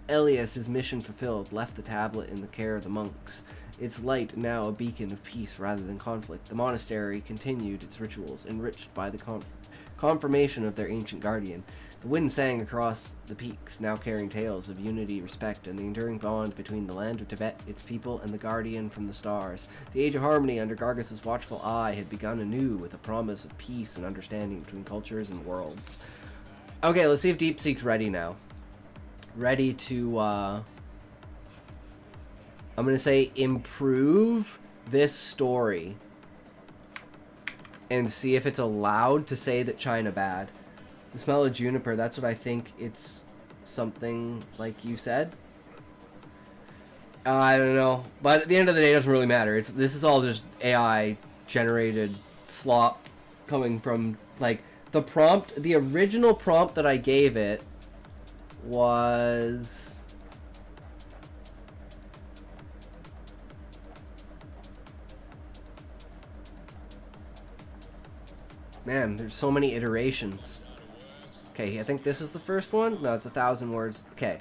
A: Elias, his mission fulfilled, left the tablet in the care of the monks, its light now a beacon of peace rather than conflict. The monastery continued its rituals, enriched by the confirmation of their ancient guardian. The wind sang across the peaks, now carrying tales of unity, respect, and the enduring bond between the land of Tibet, its people, and the guardian from the stars. The age of harmony under Gargus's watchful eye had begun anew with a promise of peace and understanding between cultures and worlds. Okay, let's see if Dep Seek's ready now. Ready to, I'm gonna say improve this story and see if it's allowed to say that China bad. The smell of juniper, that's what I think. It's something like you said. I don't know. But at the end of the day, it doesn't really matter. This is all just AI generated slop coming from, like, the prompt. The original prompt that I gave it was... Man, there's so many iterations. Okay, I think this is the first one. No, it's 1,000 words. Okay.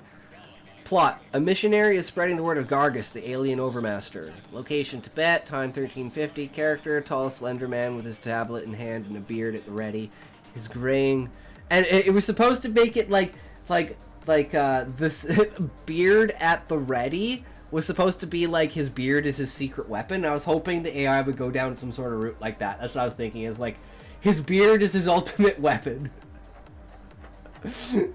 A: Plot. A missionary is spreading the word of Gargus, the alien overmaster. Location, Tibet. Time, 1350. Character, tall, slender man with his tablet in hand and a beard at the ready. He's graying. And it was supposed to make it like this beard at the ready was supposed to be like his beard is his secret weapon. I was hoping the AI would go down some sort of route like that. That's what I was thinking. Is like his beard is his ultimate weapon.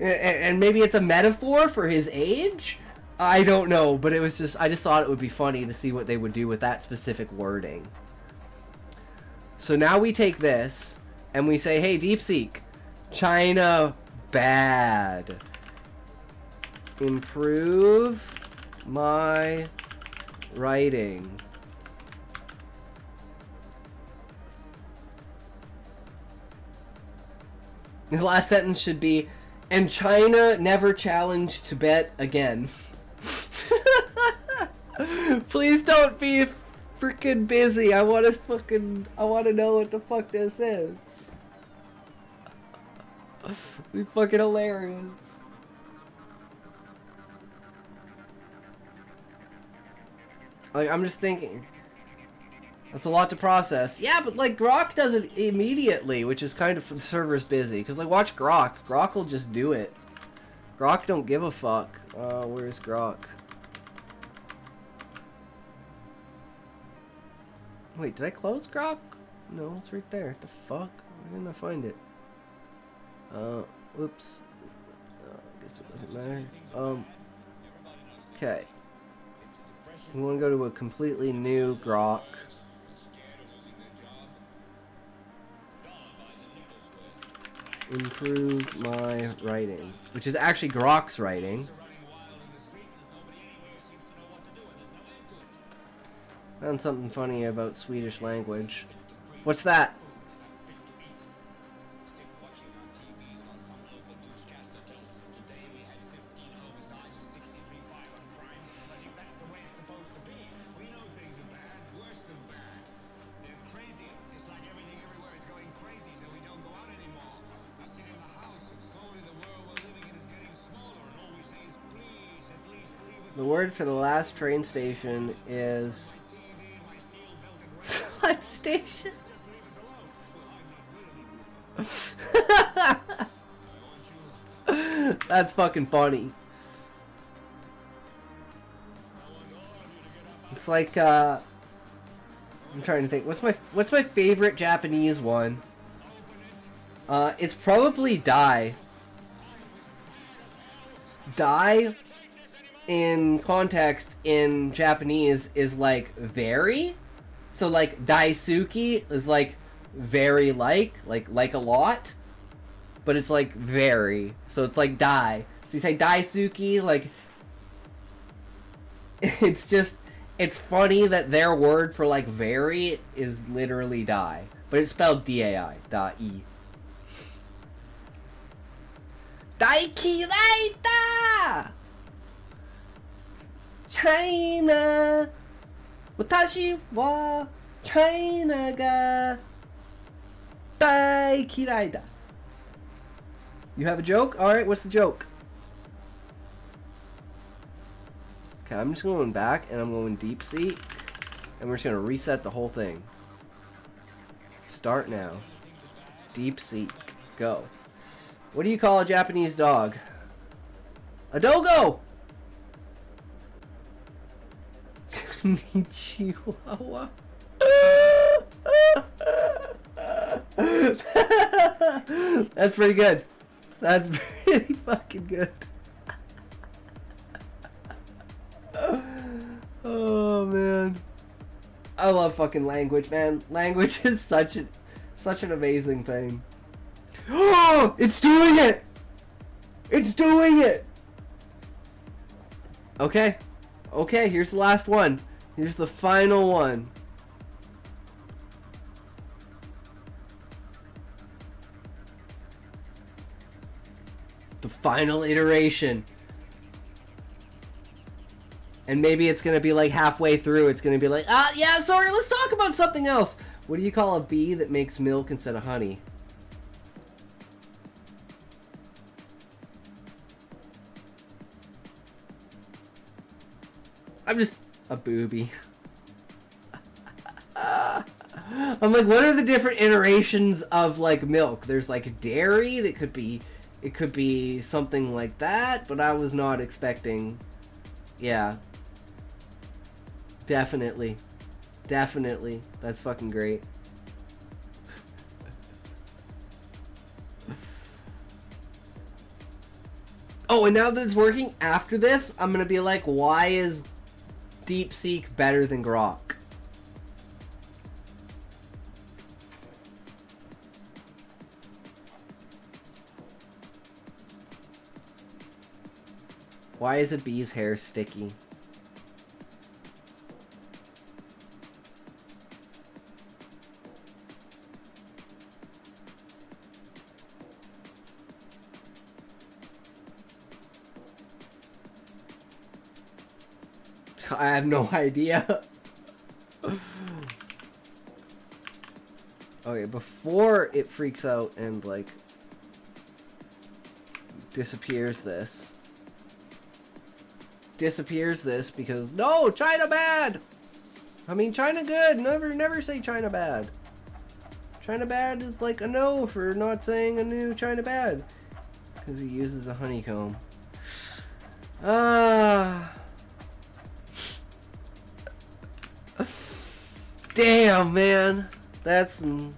A: And maybe it's a metaphor for his age? I don't know, but it was just, I just thought it would be funny to see what they would do with that specific wording. So now we take this, and we say, hey, Dep Seek, China bad. Improve my writing. His last sentence should be, and China never challenged Tibet again. Please don't be freaking busy. I want to know what the fuck this is. Be fucking hilarious. Like, I'm just thinking. That's a lot to process. Yeah, but like Grok does it immediately, which is kind of the server's busy. Cause like watch Grok. Grok will just do it. Grok don't give a fuck. Where's Grok? Wait, did I close Grok? No, it's right there. What the fuck? Why didn't I find it? Oops. I guess it doesn't matter. Okay. We want to go to a completely new Grok. Improve my writing, which is actually Grok's writing. Found something funny about Swedish language. What's that? The word for the last train station is slut station. That's fucking funny. It's like I'm trying to think. What's my favorite Japanese one? It's probably die. Die in context in Japanese is like very. So like daisuki is like very like a lot. But it's like very. So it's like die. So you say Daisuki, like, it's funny that their word for, like, very is literally die. But it's spelled D-A-I, da-I. Daikiraita! China! Watashi wa China ga daikiraida. You have a joke? Alright, what's the joke? Okay, I'm just going back and I'm going Dep Seek. And we're just going to reset the whole thing. Start now. Dep Seek. Go. What do you call a Japanese dog? A dogo! Chihuahua. That's pretty good. That's pretty fucking good. Oh man, I love fucking language, man. Language is such an amazing thing. Oh, it's doing it! It's doing it! Okay, here's the last one. Here's the final one. The final iteration. And maybe it's gonna be like halfway through, it's gonna be like, yeah, sorry, let's talk about something else. What do you call a bee that makes milk instead of honey? I'm just a booby. I'm like, what are the different iterations of like milk? There's like dairy that could be, it could be something like that, but I was not expecting. Yeah. Definitely. That's fucking great. Oh, and now that it's working, after this, I'm gonna be like, why is Dep Seek better than Grok? Why is a bee's hair sticky? I have no idea. Okay, before it freaks out and like disappears this because no, China bad. I mean, China good. Never say China bad. China bad is like a no for not saying a new China bad because he uses a honeycomb. Damn, man. That's some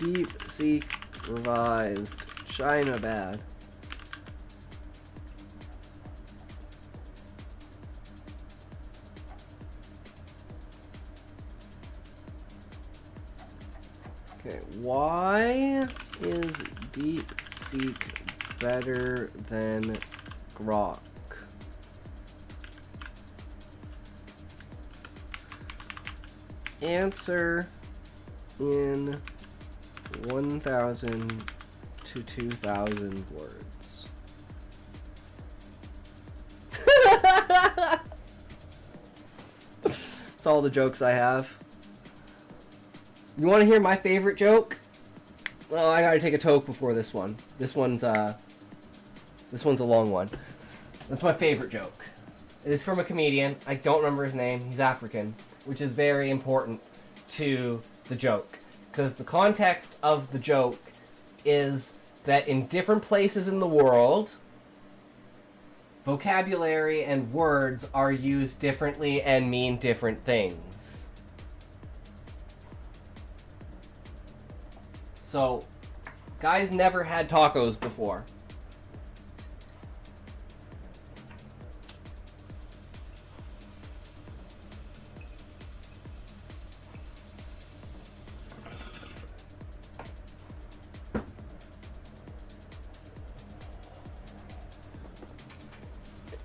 A: Dep Seek revised. China bad. Okay, why is Dep Seek better than Grok? Answer in 1,000 to 2,000 words. That's all the jokes I have. You want to hear my favorite joke? Well, I gotta take a toke before this one. This one's a long one. That's my favorite joke. It is from a comedian. I don't remember his name. He's African, which is very important to the joke. Because the context of the joke is that in different places in the world, vocabulary and words are used differently and mean different things. So, guys never had tacos before.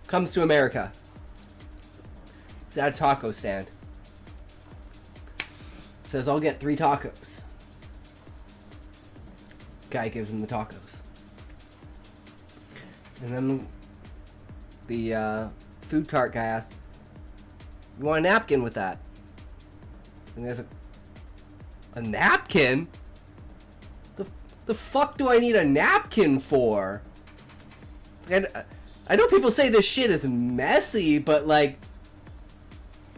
A: comes to America. He's at a taco stand. Says, I'll get 3 tacos. Guy gives him the tacos. And then the food cart guy asks, you want a napkin with that? And there's a napkin? The fuck do I need a napkin for? And I know people say this shit is messy, but like,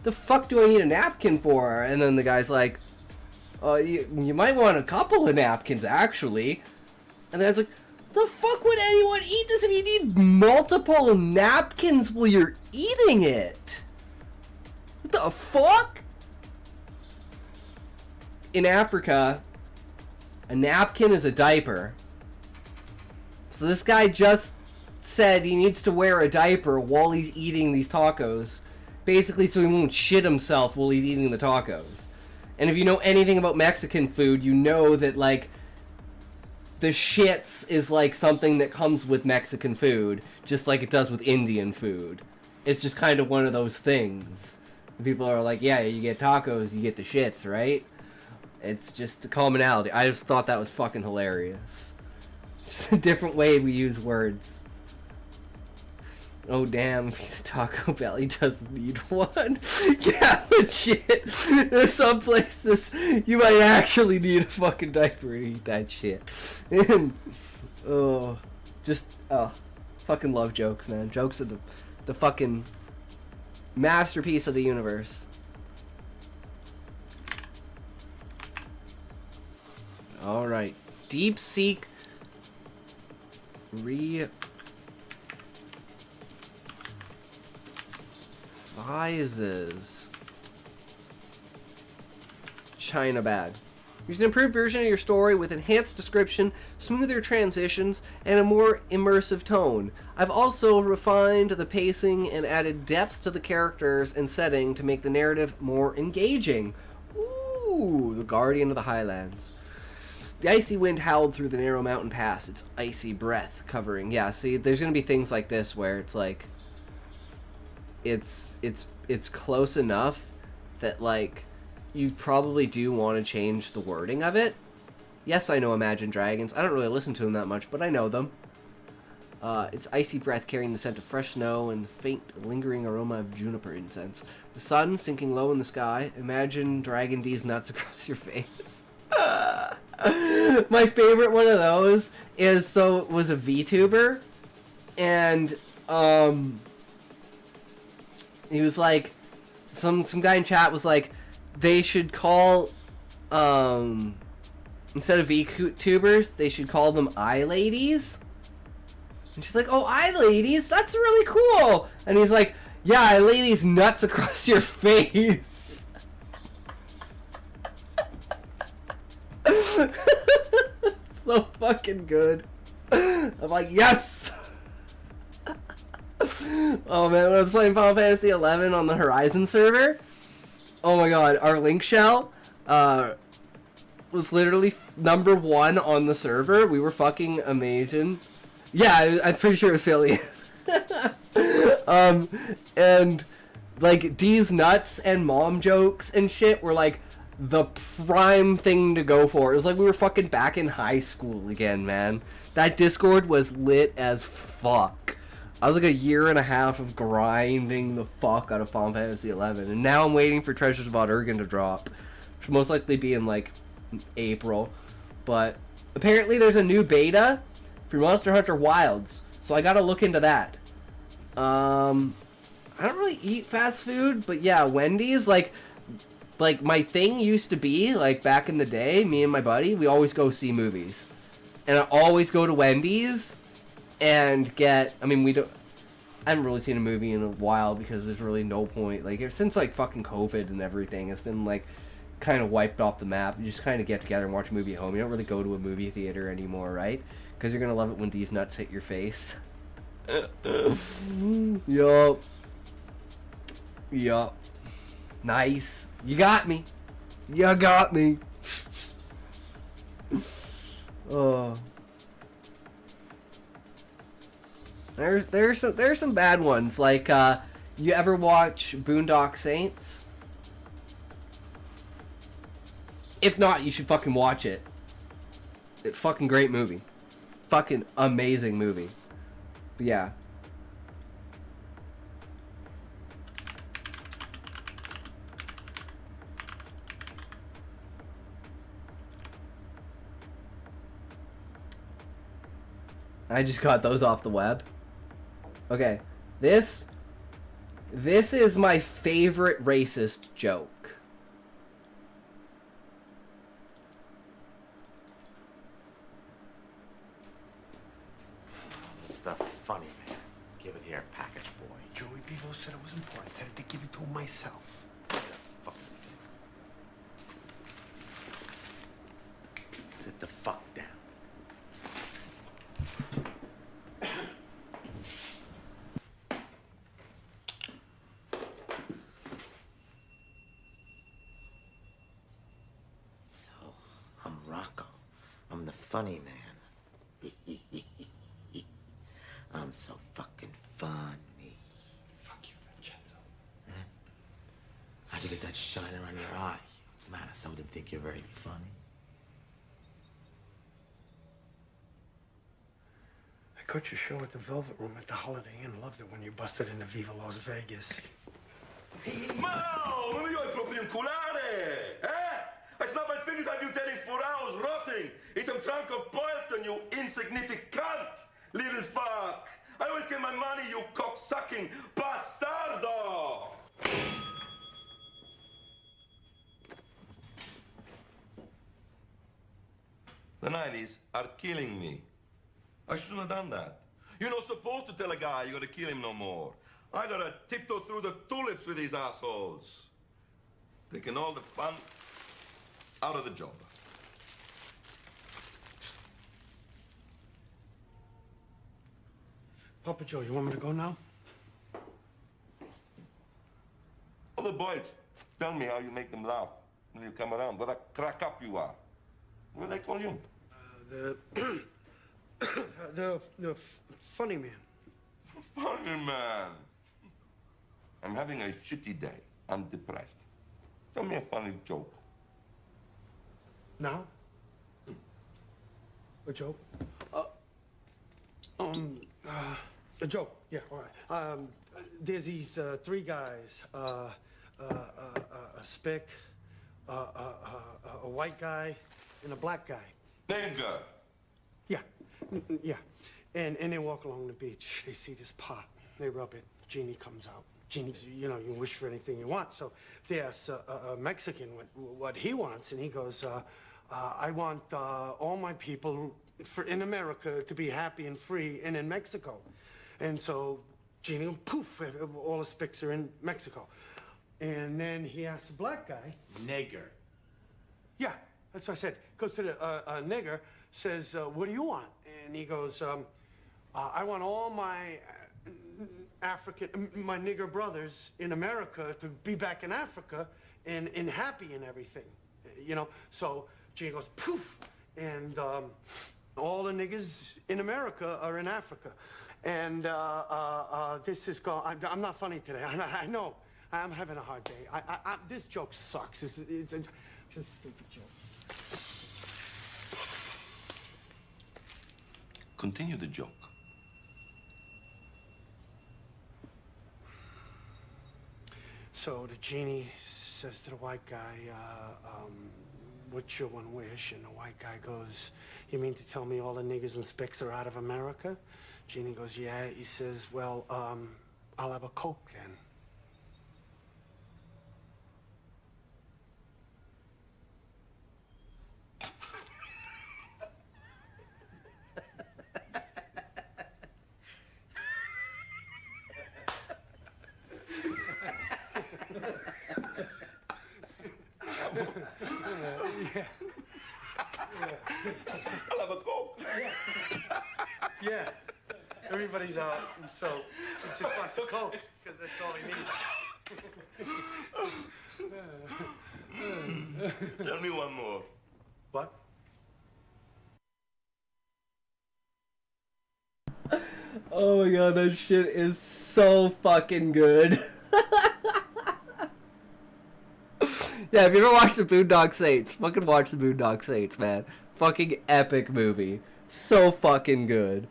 A: the fuck do I need a napkin for? And then the guy's like, oh, you might want a couple of napkins, actually. And then I was like, the fuck would anyone eat this if you need multiple napkins while you're eating it? What the fuck? In Africa, a napkin is a diaper. So this guy just said he needs to wear a diaper while he's eating these tacos. Basically so he won't shit himself while he's eating the tacos. And if you know anything about Mexican food, you know that, like, the shits is, like, something that comes with Mexican food, just like it does with Indian food. It's just kind of one of those things. People are like, yeah, you get tacos, you get the shits, right? It's just a commonality. I just thought that was fucking hilarious. It's a different way we use words. Oh damn, if he's a Taco Bell, he doesn't need one. Yeah, legit. There's some places you might actually need a fucking diaper to eat that shit. And, fucking love jokes, man. Jokes are the fucking masterpiece of the universe. Alright. Dep Seek revises China bag. Use an improved version of your story with enhanced description, smoother transitions, and a more immersive tone. I've also refined the pacing and added depth to the characters and setting to make the narrative more engaging. Ooh, the Guardian of the Highlands. The icy wind howled through the narrow mountain pass, its icy breath covering. Yeah, see, there's going to be things like this where it's like, it's close enough that, like, you probably do want to change the wording of it. Yes, I know Imagine Dragons. I don't really listen to them that much, but I know them. Its icy breath carrying the scent of fresh snow and the faint, lingering aroma of juniper incense. The sun sinking low in the sky. Imagine Dragon D's nuts across your face. My favorite one of those was a VTuber, and he was like, some guy in chat was like, they should call, instead of VTubers, they should call them iLadies. And she's like, oh, iLadies? That's really cool. And he's like, yeah, iLadies nuts across your face. So fucking good. I'm like, yes! Oh man, when I was playing Final Fantasy XI on the Horizon server, oh my god, our link shell was literally number 1 on the server. We were fucking amazing. Yeah, I'm pretty sure affiliate. And like D's nuts and mom jokes and shit were like the prime thing to go for. It was like we were fucking back in high school again, man. That Discord was lit as fuck. I was like a year and a half of grinding the fuck out of Final Fantasy XI, and now I'm waiting for Treasures of Odd Urgen to drop, which will most likely be in like April. But apparently there's a new beta for Monster Hunter Wilds, so I gotta look into that. I don't really eat fast food, but yeah, Wendy's, like my thing used to be, like back in the day, me and my buddy, we always go see movies. And I always go to Wendy's and get, I haven't really seen a movie in a while because there's really no point. Like, since like fucking COVID and everything, it's been like kind of wiped off the map. You just kind of get together and watch a movie at home. You don't really go to a movie theater anymore, right? Because you're going to love it when these nuts hit your face. Yup. Yup. Nice. You got me. You got me. Oh. There's some bad ones. Like, you ever watch Boondock Saints? If not, you should fucking watch it. Fucking great movie. Fucking amazing movie. But yeah. I just got those off the web. Okay. This is my favorite racist joke.
C: It's the funny man. Give it here, package boy.
D: Joey Bevo said it was important. Said to give it to him myself.
C: Get a fucking thing. Sit the fuck down. So, I'm Rocco. I'm the funny man. I'm so fucking funny.
D: Fuck you, Vincenzo.
C: Huh? How'd you get that shiner on your eye? What's the matter? Someone didn't think you're very funny?
D: I caught your show at the Velvet Room at the Holiday Inn. Loved it when you busted into Viva Las Vegas.
E: Mao, non mi vuoi proprio inculare, eh? I snap my fingers at you dead in 4 hours, rotting in some trunk of Boylston, you insignificant little fuck. I always get my money, you cock-sucking bastardo! The 90s are killing me. I shouldn't have done that. You're not supposed to tell a guy you gotta kill him no more. I gotta tiptoe through the tulips with these assholes. Taking all the fun out of the job.
D: Papa Joe, you want me to go now?
E: All the boys tell me how you make them laugh when you come around. What a crack up you are. What do they call you?
D: The funny man.
E: Funny man. I'm having a shitty day. I'm depressed. Tell me a funny joke.
D: Now? A joke? A joke. Yeah, all right. There's these three guys. A spick, a white guy, and a black guy.
E: Nigger.
D: Yeah, yeah. And they walk along the beach. They see this pot. They rub it. Genie comes out. Genie's, you know, you can wish for anything you want. So they ask a Mexican what he wants, and he goes, I want all my people in America to be happy and free and in Mexico. And so Genie, poof, all the spicks are in Mexico. And then he asks the black guy.
C: Nigger.
D: Yeah, that's what I said. Goes to the nigger, says, what do you want? And he goes, I want all my my nigger brothers in America to be back in Africa and happy and everything, you know? So Genie goes, poof, and all the niggers in America are in Africa. And this is gone. I'm not funny today. I know. I'm having a hard day. This joke sucks. It's a stupid joke.
E: Continue the joke.
D: So the genie says to the white guy, what's your one wish? And the white guy goes, you mean to tell me all the niggers and spicks are out of America? Genie goes, yeah. He says, well, I'll have a Coke then.
E: I'll have a Coke.
D: Yeah. Everybody's out, and so he just wants a Coke, because that's all he needs.
E: Tell me one more.
D: What?
A: Oh my god, that shit is so fucking good. Yeah, if you ever watched the Boondock Saints, fucking watch the Boondock Saints, man. Fucking epic movie. So fucking good.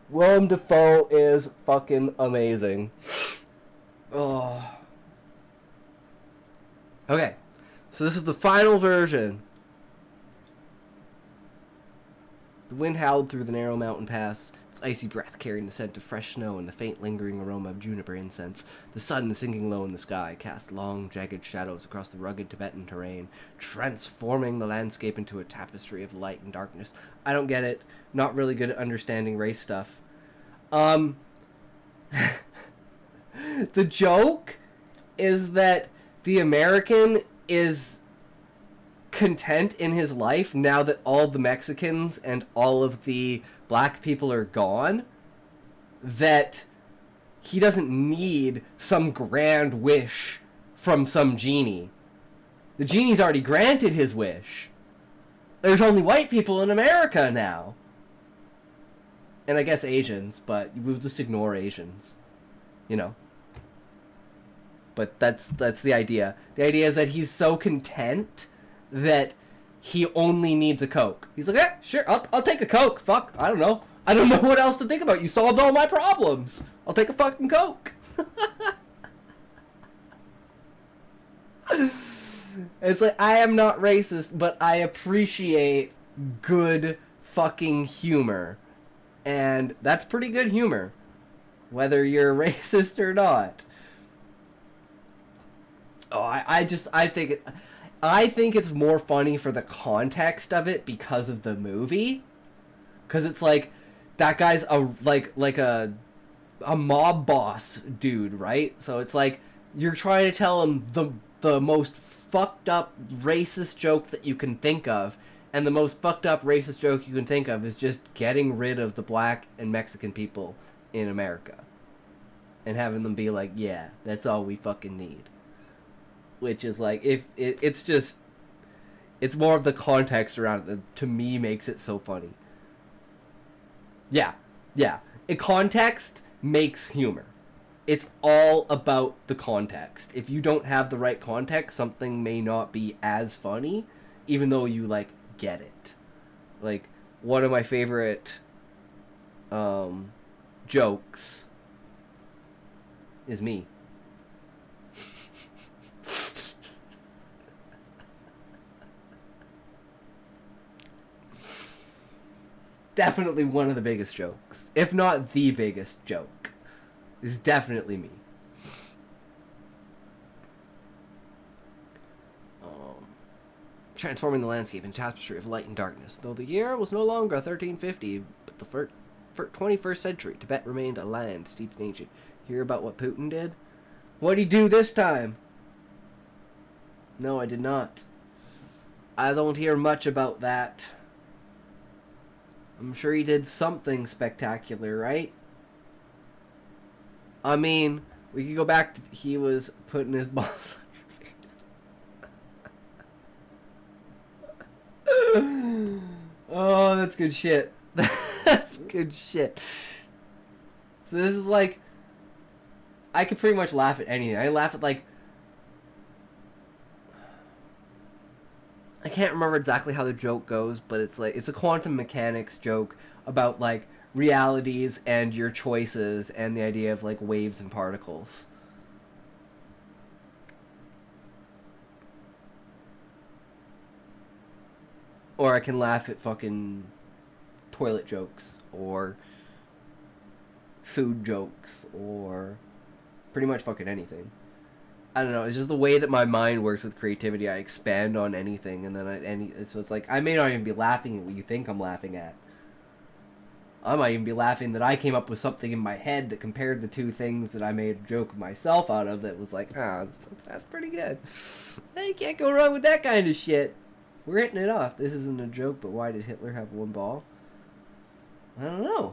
A: Willem Dafoe is fucking amazing. Oh. Okay, so this is the final version. The wind howled through the narrow mountain pass, its icy breath carrying the scent of fresh snow and the faint lingering aroma of juniper incense. The sun, sinking low in the sky, cast long, jagged shadows across the rugged Tibetan terrain, transforming the landscape into a tapestry of light and darkness. I don't get it. Not really good at understanding race stuff. The joke is that the American is content in his life now that all the Mexicans and all of the black people are gone, that he doesn't need some grand wish from some genie. The genie's already granted his wish. There's only white people in America now. And I guess Asians, but we'll just ignore Asians. You know. But that's the idea. The idea is that he's so content that he only needs a Coke. He's like, yeah, sure, I'll take a Coke. Fuck, I don't know what else to think about. You solved all my problems. I'll take a fucking Coke. It's like, I am not racist, but I appreciate good fucking humor. And that's pretty good humor, whether you're racist or not. Oh, I think it's more funny for the context of it because of the movie. Because it's like, that guy's a mob boss dude, right? So it's like, you're trying to tell him the most fucked up racist joke that you can think of. And the most fucked up racist joke you can think of is just getting rid of the black and Mexican people in America. And having them be like, yeah, that's all we fucking need. Which is like, it's more of the context around it that to me makes it so funny. Yeah. A context makes humor. It's all about the context. If you don't have the right context, something may not be as funny, even though you, like, get it. Like, one of my favorite jokes is me. Definitely one of the biggest jokes, if not the biggest joke, is definitely me. Transforming the landscape in tapestry of light and darkness. Though the year was no longer 1350, but the 21st century, Tibet remained a land steeped in ancient. Hear about what Putin did? What'd he do this time? No, I did not. I don't hear much about that. I'm sure he did something spectacular, right? I mean, we could go back to he was putting his balls on your face. Oh, that's good shit. That's good shit. So this is like, I could pretty much laugh at anything. I laugh at like, I can't remember exactly how the joke goes, but it's like, it's a quantum mechanics joke about like realities and your choices and the idea of like waves and particles. Or I can laugh at fucking toilet jokes or food jokes or pretty much fucking anything. I don't know, it's just the way that my mind works with creativity. I expand on anything, and then so it's like, I may not even be laughing at what you think I'm laughing at. I might even be laughing that I came up with something in my head that compared the two things that I made a joke of myself out of that was like, that's pretty good. You can't go wrong with that kind of shit. We're hitting it off. This isn't a joke, but why did Hitler have one ball? I don't know.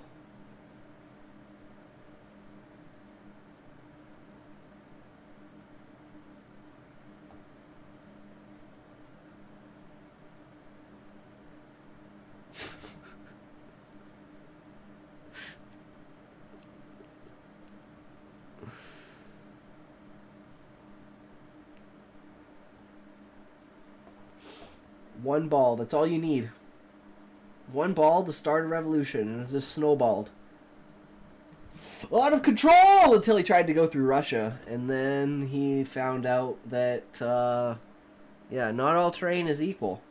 A: One ball. That's all you need. One ball to start a revolution, and it's just snowballed. Out of control until he tried to go through Russia, and then he found out that, yeah, not all terrain is equal.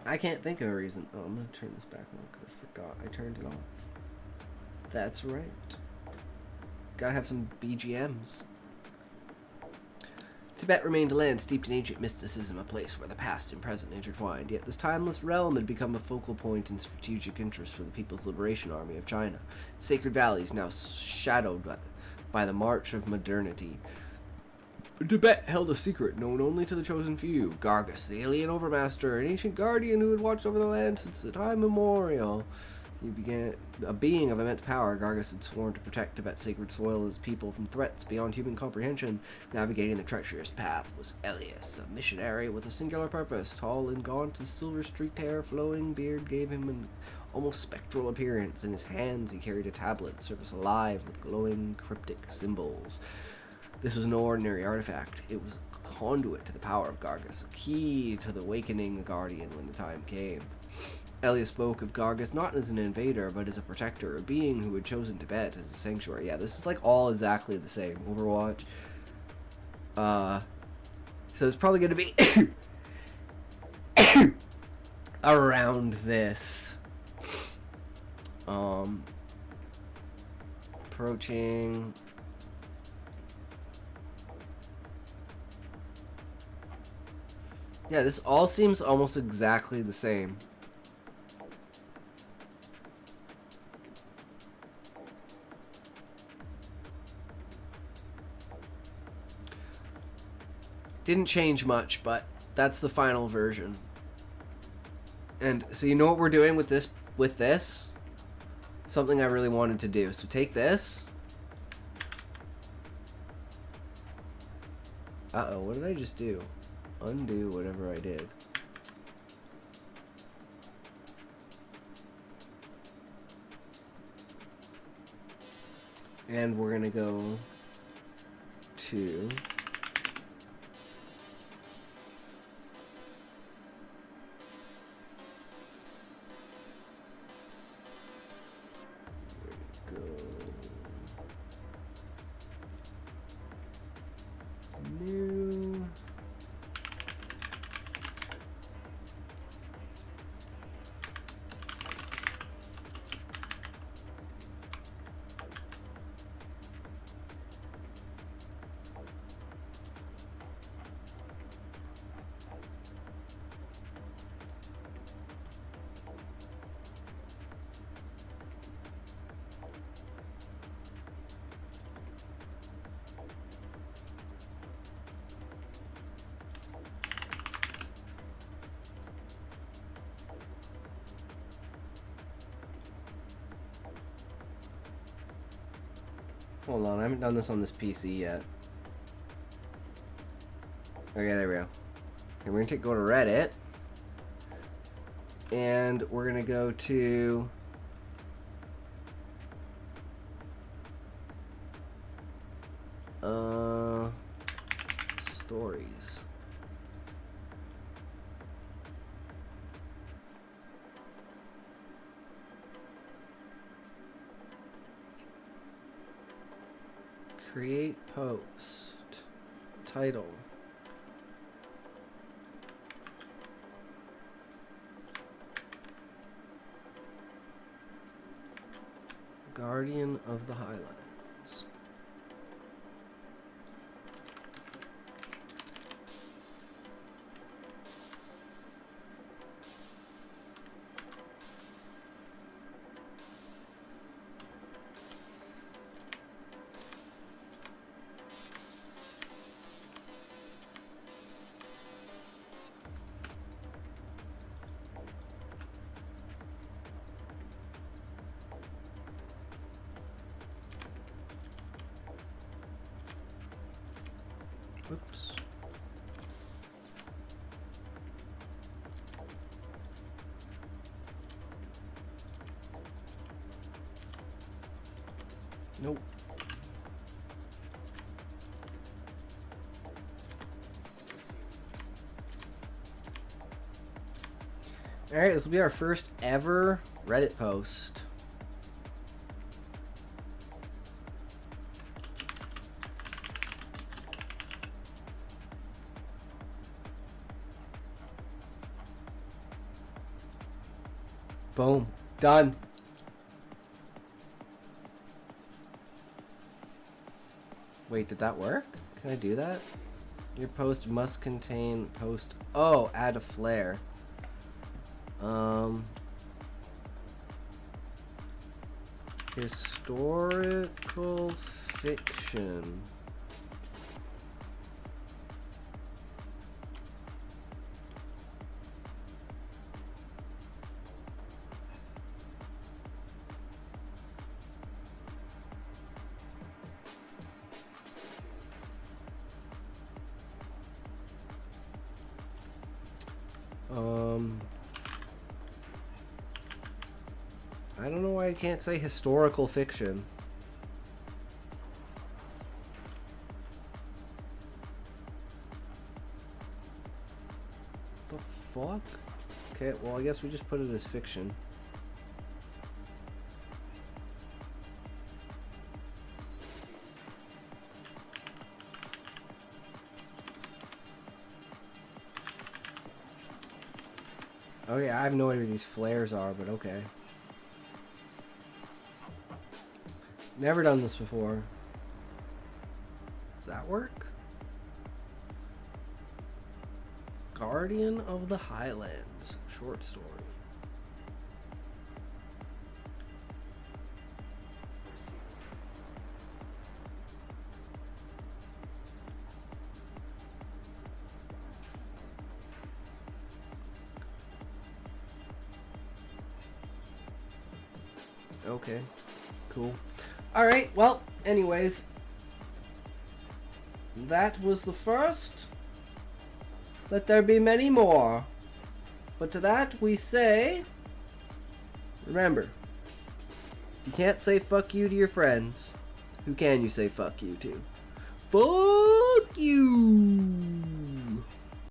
A: I can't think of a reason. Oh, I'm going to turn this back on because I forgot I turned it off. That's right. Gotta have some BGMs. Tibet remained a land steeped in ancient mysticism, a place where the past and present intertwined, yet this timeless realm had become a focal point and strategic interest for the People's Liberation Army of China. Its sacred valleys now shadowed by the march of modernity. Tibet held a secret known only to the chosen few. Gargus, the alien overmaster, an ancient guardian who had watched over the land since the time immemorial. He began a being of immense power. Gargus had sworn to protect Tibet's sacred soil and its people from threats beyond human comprehension. Navigating the treacherous path was Elias, a missionary with a singular purpose. Tall and gaunt, his silver-streaked hair, flowing beard gave him an almost spectral appearance. In his hands he carried a tablet, surface alive with glowing cryptic symbols. This was no ordinary artifact. It was a conduit to the power of Gargus, a key to the awakening the Guardian when the time came. Elias spoke of Gargus not as an invader, but as a protector, a being who had chosen Tibet as a sanctuary. Yeah, this is like all exactly the same. Overwatch. So it's probably going to be around this. Approaching. Yeah, this all seems almost exactly the same. Didn't change much, but that's the final version. And so you know what we're doing with this? Something I really wanted to do. So take this. Uh-oh, what did I just do? Undo whatever I did. And we're gonna go to new. Hold on, I haven't done this on this PC yet. Okay, there we go. Okay, we're gonna go to Reddit. And we're gonna go to stories. Create post. Title. Guardian of the Highlands. Oops. Nope. Alright, this will be our first ever Reddit post. Boom. Done. Wait, did that work? Can I do that? Your post must contain post... Oh, add a flare. Historical fiction. I don't know why I can't say historical fiction. The fuck? Okay, well I guess we just put it as fiction. Okay, I have no idea what these flares are, but okay. Never done this before. Does that work? Guardian of the Highlands. Short story. Okay. Cool. Alright, well, anyways. That was the first. Let there be many more. But to that we say... Remember, you can't say fuck you to your friends. Who can you say fuck you to? Fuck you!